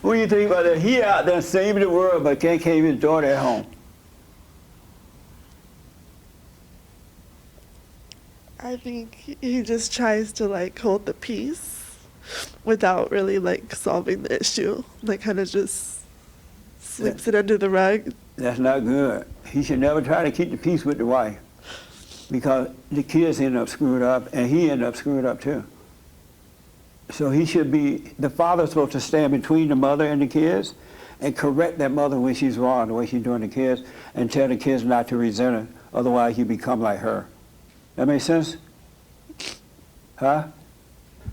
S1: What do you think about that? He out there saving the world, but can't keep his daughter at home.
S21: I think he just tries to like hold the peace without really like solving the issue. Like kind of just sweeps it under the rug.
S1: That's not good. He should never try to keep the peace with the wife because the kids end up screwed up and he end up screwed up too. So he should be, the father's supposed to stand between the mother and the kids and correct that mother when she's wrong, the way she's doing the kids, and tell the kids not to resent her. Otherwise you become like her. That makes sense? Huh?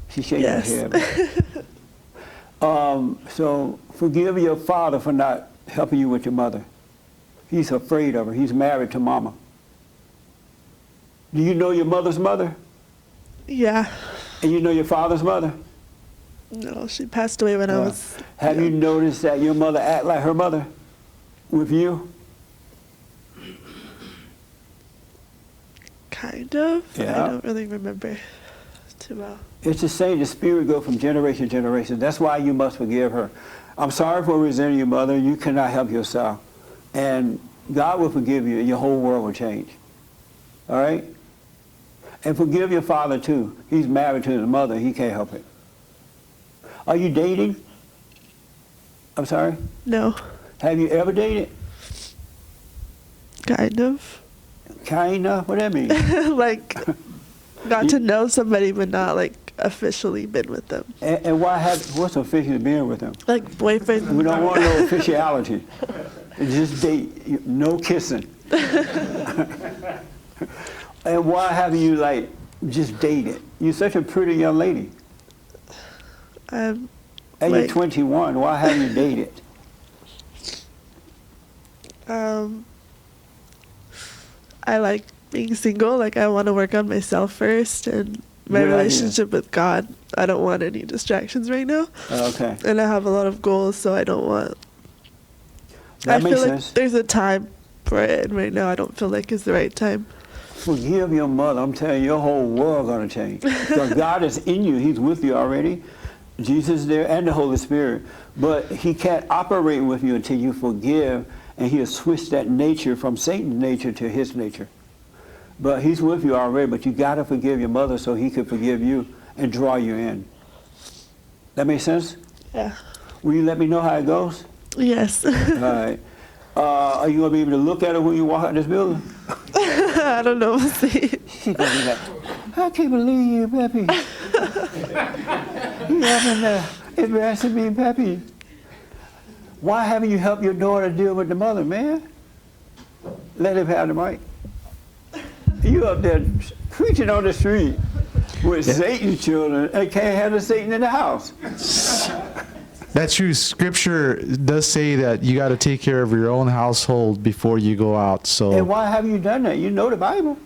S1: She's shaking her head. So forgive your father for not helping you with your mother. He's afraid of her. He's married to mama. Do you know your mother's mother?
S21: Yeah.
S1: And you know your father's mother?
S21: No, she passed away when I was...
S1: Have you noticed that your mother act like her mother with you?
S21: Kind of.
S1: Yeah.
S21: I don't really remember too well.
S1: It's the same. The spirit goes from generation to generation. That's why you must forgive her. I'm sorry for resenting your mother. You cannot help yourself. And God will forgive you and your whole world will change. All right? And forgive your father too. He's married to his mother. He can't help it. Are you dating? I'm sorry?
S21: No.
S1: Have you ever dated?
S21: Kind of.
S1: Kind of? What that mean?
S21: Like, got to know somebody but not like officially been with them.
S1: And what's officially being with them?
S21: Like boyfriend.
S1: We don't want no officiality. Just date, no kissing. And why haven't you like just dated? You're such a pretty young lady. And you're 21. Why haven't you dated?
S21: I like being single. Like I want to work on myself first and my relationship with God. I don't want any distractions right now.
S1: Okay.
S21: And I have a lot of goals, so I don't want.
S1: That
S21: I
S1: makes
S21: feel
S1: sense.
S21: like there's a time for it. And right now, I don't feel like it's the right time.
S1: Forgive your mother. I'm telling you, your whole world going to change. Because God is in you. He's with you already. Jesus is there and the Holy Spirit. But he can't operate with you until you forgive, and he'll switch that nature from Satan's nature to his nature. But he's with you already, but you got to forgive your mother so he can forgive you and draw you in. That make sense?
S21: Yeah.
S1: Will you let me know how it goes?
S21: Yes.
S1: All right. Are you going to be able to look at her when you walk out this building?
S21: I don't know. We'll see.
S1: She's going to be like, I can't believe you, Peppy. You haven't embarrassing me, Peppy. Why haven't you helped your daughter deal with the mother, man? Let him have the mic. You up there preaching on the street with Satan's children and can't have the Satan in the house.
S3: That's true. Scripture does say that you got to take care of your own household before you go out. So.
S1: And why haven't you done that? You know the Bible.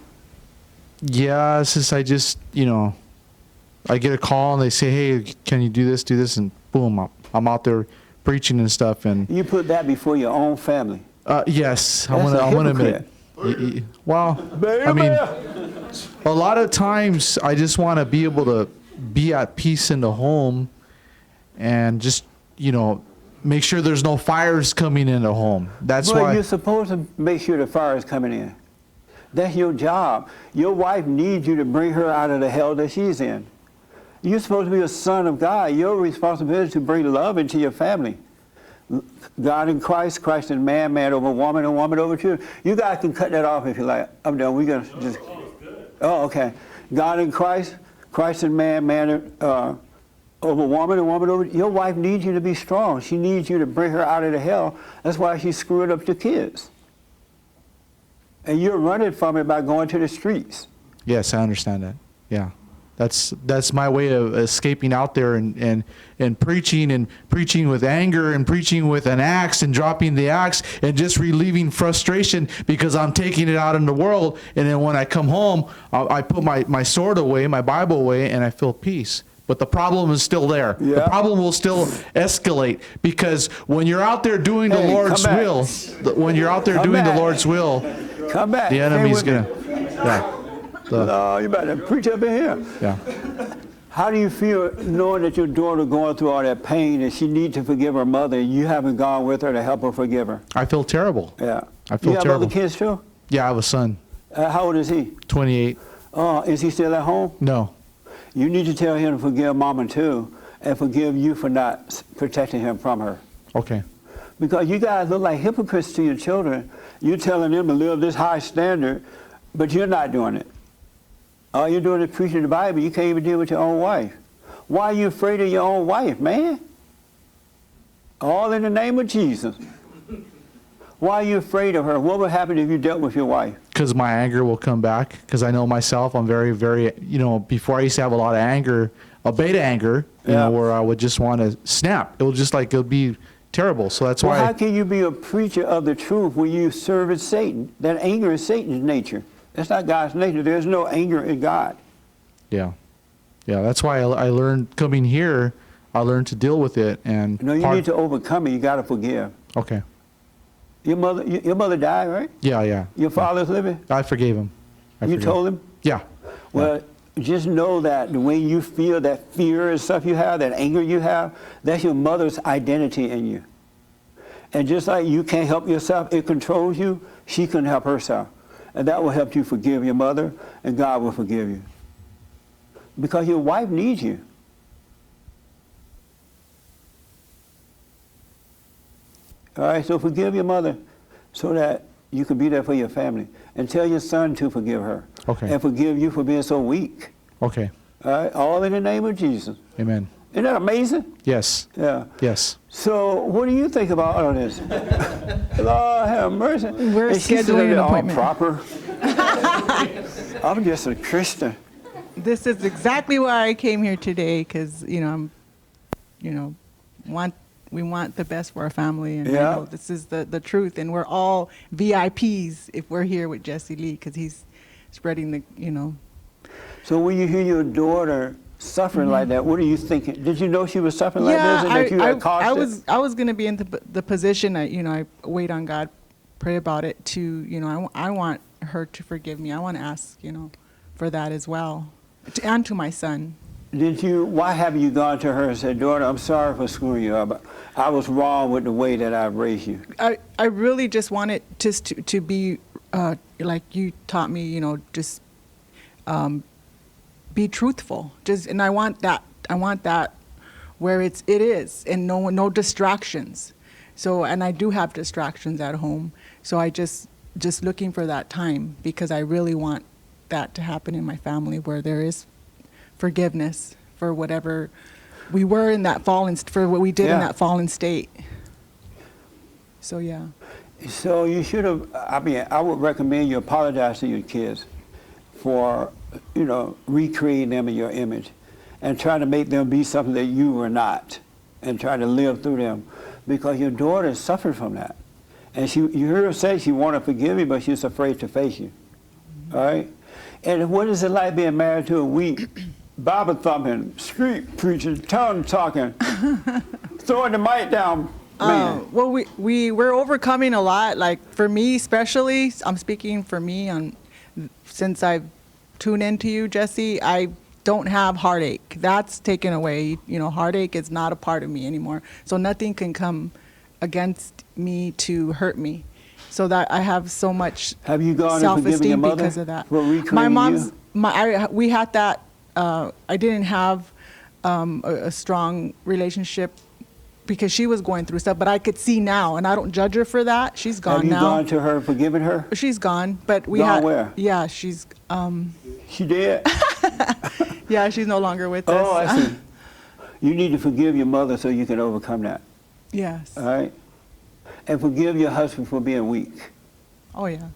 S3: Yeah, since I just, I get a call and they say, hey, can you do this, and boom, I'm out there preaching and stuff. And
S1: you put that before your own family.
S3: Yes, I want to admit. Well, I mean, a lot of times I just want to be able to be at peace in the home and just, make sure there's no fires coming in the home. That's why.
S1: You're supposed to make sure the fire is coming in. That's your job. Your wife needs you to bring her out of the hell that she's in. You're supposed to be a son of God. Your responsibility is to bring love into your family. God in Christ, Christ in man, man over woman, and woman over children. You guys can cut that off if you like. I'm done. We're going to just. Oh, okay. God in Christ, Christ in man, man over woman, and woman over. Your wife needs you to be strong. She needs you to bring her out of the hell. That's why she's screwing up your kids. And you're running from it by going to the streets.
S3: Yes, I understand that. Yeah. That's my way of escaping out there and preaching with anger and preaching with an axe and dropping the axe and just relieving frustration because I'm taking it out in the world. And then when I come home, I put my sword away, my Bible away, and I feel peace. But the problem is still there. Yeah. The problem will still escalate because when you're out there doing the Lord's will, the Lord's will, the enemy's going to, yeah.
S1: No, you better preach up in here.
S3: Yeah.
S1: How do you feel knowing that your daughter going through all that pain and she needs to forgive her mother and you haven't gone with her to help her forgive her?
S3: I feel terrible.
S1: Yeah.
S3: I feel terrible.
S1: You have other kids too?
S3: Yeah, I have a son.
S1: How old is he?
S3: 28.
S1: Oh, is he still at home?
S3: No.
S1: You need to tell him to forgive Mama too and forgive you for not protecting him from her.
S3: Okay.
S1: Because you guys look like hypocrites to your children. You're telling them to live this high standard, but you're not doing it. All you're doing is preaching the Bible. You can't even deal with your own wife. Why are you afraid of your own wife, man? All in the name of Jesus. Why are you afraid of her? What would happen if you dealt with your wife?
S3: Because my anger will come back. Because I know myself, I'm very, very, before I used to have a lot of anger, a beta anger, where I would just want to snap. It would be terrible. So that's why.
S1: How can you be a preacher of the truth when you serve Satan? That anger is Satan's nature. That's not God's nature. There's no anger in God.
S3: Yeah. Yeah, that's why I learned coming here, I learned to deal with it. And
S1: no, you need to overcome it. You got to forgive.
S3: Okay.
S1: Your mother died, right?
S3: Yeah.
S1: Your father's living?
S3: I forgave him.
S1: You told him?
S3: Yeah.
S1: Well, just know that the way you feel, that fear and stuff you have, that anger you have, that's your mother's identity in you. And just like you can't help yourself, it controls you, she couldn't help herself. And that will help you forgive your mother, and God will forgive you. Because your wife needs you. All right, so forgive your mother so that you can be there for your family. And tell your son to forgive her.
S3: Okay.
S1: And forgive you for being so weak.
S3: Okay.
S1: All right, all in the name of Jesus.
S3: Amen.
S1: Isn't that amazing?
S3: Yes.
S1: Yeah.
S3: Yes.
S1: So what do you think about all this? Lord have mercy.
S13: We're
S1: and she's
S13: scheduling an
S1: all
S13: appointment.
S1: proper. I'm just a Christian.
S13: This is exactly why I came here today, because we want the best for our family, and I know this is the truth, and we're all VIPs if we're here with Jesse Lee, because he's spreading the.
S1: So when you hear your daughter suffering like that, what are you thinking? Did you know she was suffering like this, and that you had caused it?
S13: I was going to be in the position. I wait on God pray about it to, you know, I want her to forgive me. I want to ask, you know, for that as well, and to my son.
S1: Why haven't you gone to her and said, daughter, I'm sorry for screwing you up. I was wrong with the way that I raised you.
S13: I really just want it just to be like you taught me, you know, just be truthful. And I want that where it is, and no distractions. So, and I do have distractions at home. So I just looking for that time, because I really want that to happen in my family, where there is forgiveness for whatever we were in that for what we did in that fallen state. So, yeah.
S1: So you should have, I would recommend you apologize to your kids for, you know, recreating them in your image and trying to make them be something that you were not, and try to live through them, because your daughter suffered from that. And you heard her say she wanted to forgive you, but she's afraid to face you. All right? And what is it like being married to a weak, Bible thumping, street preaching, tongue talking, throwing the mic down man?
S13: Well, we're overcoming a lot. Like for me, especially, I'm speaking for me. Since I've tuned into you, Jesse, I don't have heartache. That's taken away. You know, heartache is not a part of me anymore. So nothing can come against me to hurt me. So that I have so much
S1: Have you gone and forgiven your mother
S13: because of that.
S1: for recreating
S13: My mom's,
S1: you?
S13: we had that. I didn't have a strong relationship because she was going through stuff, but I could see now, and I don't judge her for that. She's gone now.
S1: Have you gone to her and forgiven her?
S13: She's gone, but we
S1: Gone
S13: had.
S1: where?
S13: Yeah, she's.
S1: She did?
S13: Yeah, she's no longer with us.
S1: Oh, I see. You need to forgive your mother so you can overcome that.
S13: Yes.
S1: All right? And forgive your husband for being weak.
S13: Oh, yeah.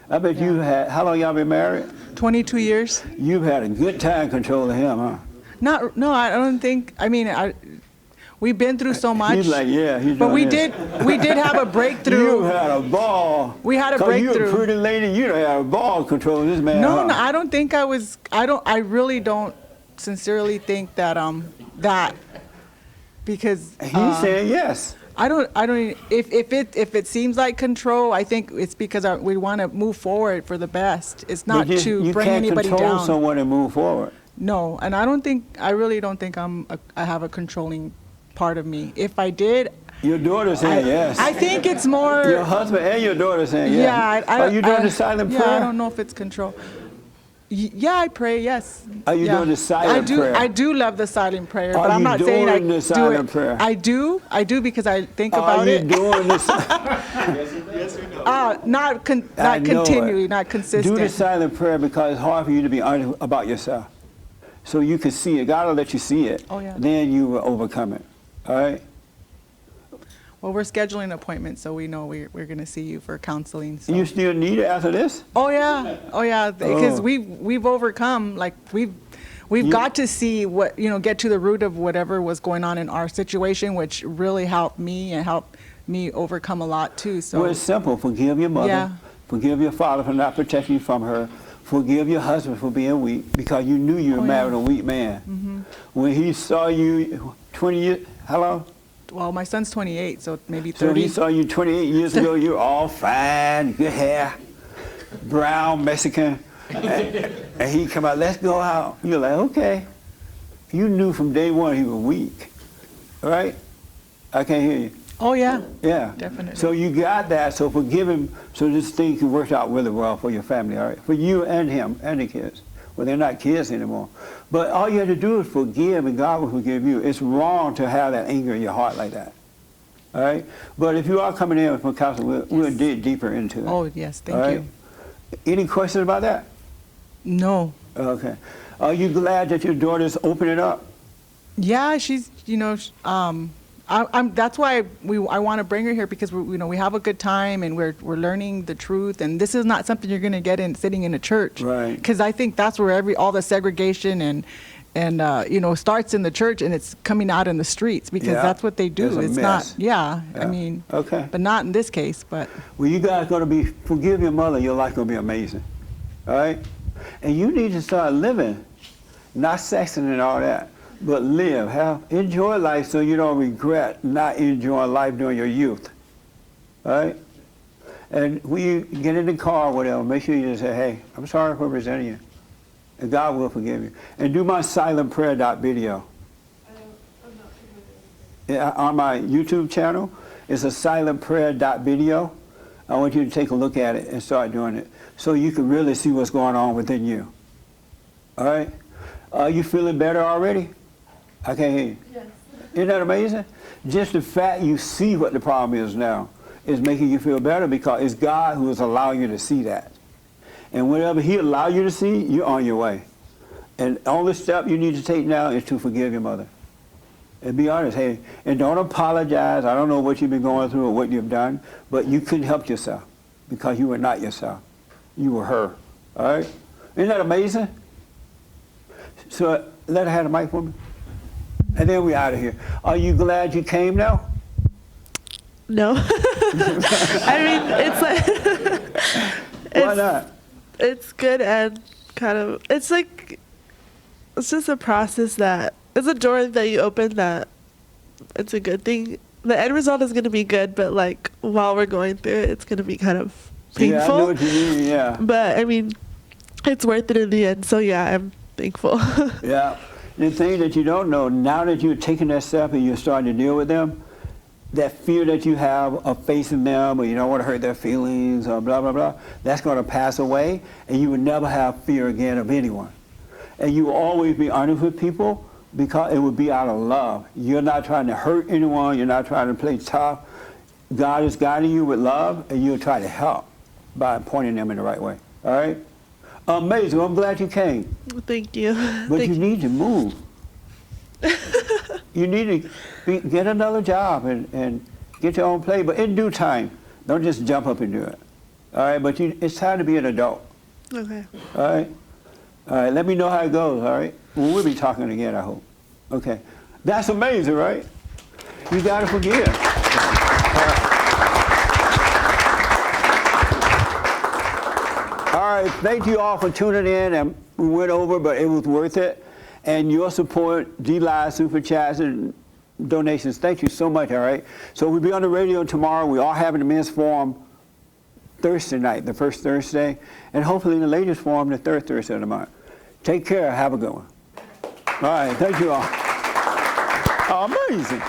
S1: I bet you had, how long y'all been married?
S13: 22 years.
S1: You've had a good time controlling him, huh?
S13: No, I don't think, we've been through so much.
S1: He's like, yeah, he's
S13: But we
S1: doing
S13: did have a breakthrough.
S1: You had a ball.
S13: We had a
S1: 'Cause
S13: breakthrough.
S1: You a pretty lady, you don't have a ball controlling this man.
S13: No,
S1: huh?
S13: no, I don't think I really don't sincerely think that, because.
S1: He's saying yes.
S13: I don't, if it seems like control, I think it's because we want to move forward for the best. It's not to bring anybody
S1: You can't control
S13: down.
S1: someone and move forward.
S13: No, and I really don't think I have a controlling part of me. If I did.
S1: Your daughter's saying yes.
S13: I think it's more.
S1: Your husband and your daughter saying yes.
S13: Yeah.
S1: Are you doing the silent prayer?
S13: Yeah, I don't know if it's control. Yeah, I pray, yes.
S1: Are you doing the silent prayer?
S13: I do love the silent prayer, but
S1: Are
S13: I'm
S1: you
S13: not saying I
S1: doing the
S13: do
S1: silent
S13: it.
S1: prayer?
S13: I do because I think about it.
S1: Are you doing this?
S13: Not continually, not consistent.
S1: Do the silent prayer because it's hard for you to be honest about yourself. So you can see it. God will let you see it.
S13: Oh, yeah.
S1: Then you will overcome it. All right?
S13: Well, we're scheduling an appointment, so we know we're going to see you for counseling. So.
S1: You still need it after this?
S13: Oh yeah, because we've overcome, like we've got to see what, get to the root of whatever was going on in our situation, which really helped me and helped me overcome a lot too. So
S1: Well, it's simple. Forgive your mother.
S13: Yeah.
S1: Forgive your father for not protecting you from her. Forgive your husband for being weak because you knew you were married a weak man.
S13: Mm-hmm.
S1: When he saw you 20 years, how long?
S13: Well, my son's 28, so maybe 30.
S1: So he saw you 28 years ago, you were all fine, good hair, brown, Mexican, and he come out, let's go out. You're like, okay. You knew from day one he was weak, right? I can't hear you.
S13: Oh, yeah.
S1: Yeah.
S13: Definitely.
S1: So you got that, so forgive him so this thing can work out really well for your family, all right? For you and him and the kids. Well, they're not kids anymore. But all you have to do is forgive, and God will forgive you. It's wrong to have that anger in your heart like that. All right? But if you are coming in for counseling, we'll dig deeper into it.
S13: Oh, yes. Thank you.
S1: Any questions about that?
S13: No.
S1: Okay. Are you glad that your daughter's opening up?
S13: Yeah, she's, that's why I want to bring her here, because we have a good time and we're learning the truth, and this is not something you're going to get in sitting in a church.
S1: Right.
S13: Because I think that's where all the segregation and starts in the church, and it's coming out in the streets, because that's what they do.
S1: It's a
S13: mess.
S1: Not.
S13: I mean.
S1: Okay.
S13: But not in this case. But.
S1: Well, you guys going to forgive your mother. Your life going to be amazing. All right. And you need to start living, not sexing and all that. But live, enjoy life so you don't regret not enjoying life during your youth, all right? And when you get in the car or whatever, make sure you just say, hey, I'm sorry for resenting you. And God will forgive you. And do my silent prayer video. Yeah, on my YouTube channel, it's a silent prayer video. I want you to take a look at it and start doing it so you can really see what's going on within you. All right? Are you feeling better already? I can't hear you. Yes. Isn't that amazing? Just the fact you see what the problem is now is making you feel better because it's God who is allowing you to see that. And whatever He allows you to see, you're on your way. And the only step you need to take now is to forgive your mother. And be honest, hey, and don't apologize. I don't know what you've been going through or what you've done, but you couldn't help yourself because you were not yourself. You were her. All right? Isn't that amazing? So let her have the mic for me. And then we're out of here. Are you glad you came now?
S21: No. I mean, it's like...
S1: Why not?
S21: It's good and kind of... It's like... It's just a process that... It's a door that you open that it's a good thing. The end result is going to be good, but like while we're going through it, it's going to be kind of painful.
S1: Yeah, I know what you mean, yeah.
S21: But I mean, it's worth it in the end. So yeah, I'm thankful.
S1: Yeah. The thing that you don't know, now that you're taking that step and you're starting to deal with them, that fear that you have of facing them or you don't want to hurt their feelings or blah, blah, blah, that's going to pass away and you will never have fear again of anyone. And you will always be honest with people because it would be out of love. You're not trying to hurt anyone. You're not trying to play tough. God is guiding you with love, and you'll try to help by pointing them in the right way. All right? Amazing. I'm glad you came.
S21: Thank you.
S1: But you need to move. You need to get another job and get your own place, but in due time. Don't just jump up and do it. All right? But it's time to be an adult.
S21: Okay.
S1: All right? All right, let me know how it goes, all right? Well, we'll be talking again, I hope. Okay. That's amazing, right? You got to forgive. All right, thank you all for tuning in. And we went over, but it was worth it. And your support, D-Live, Super Chats, and donations, thank you so much, all right? So we'll be on the radio tomorrow. We are having a men's forum Thursday night, the first Thursday, and hopefully the latest forum, the third Thursday of the month. Take care. Have a good one. All right. Thank you all. Amazing.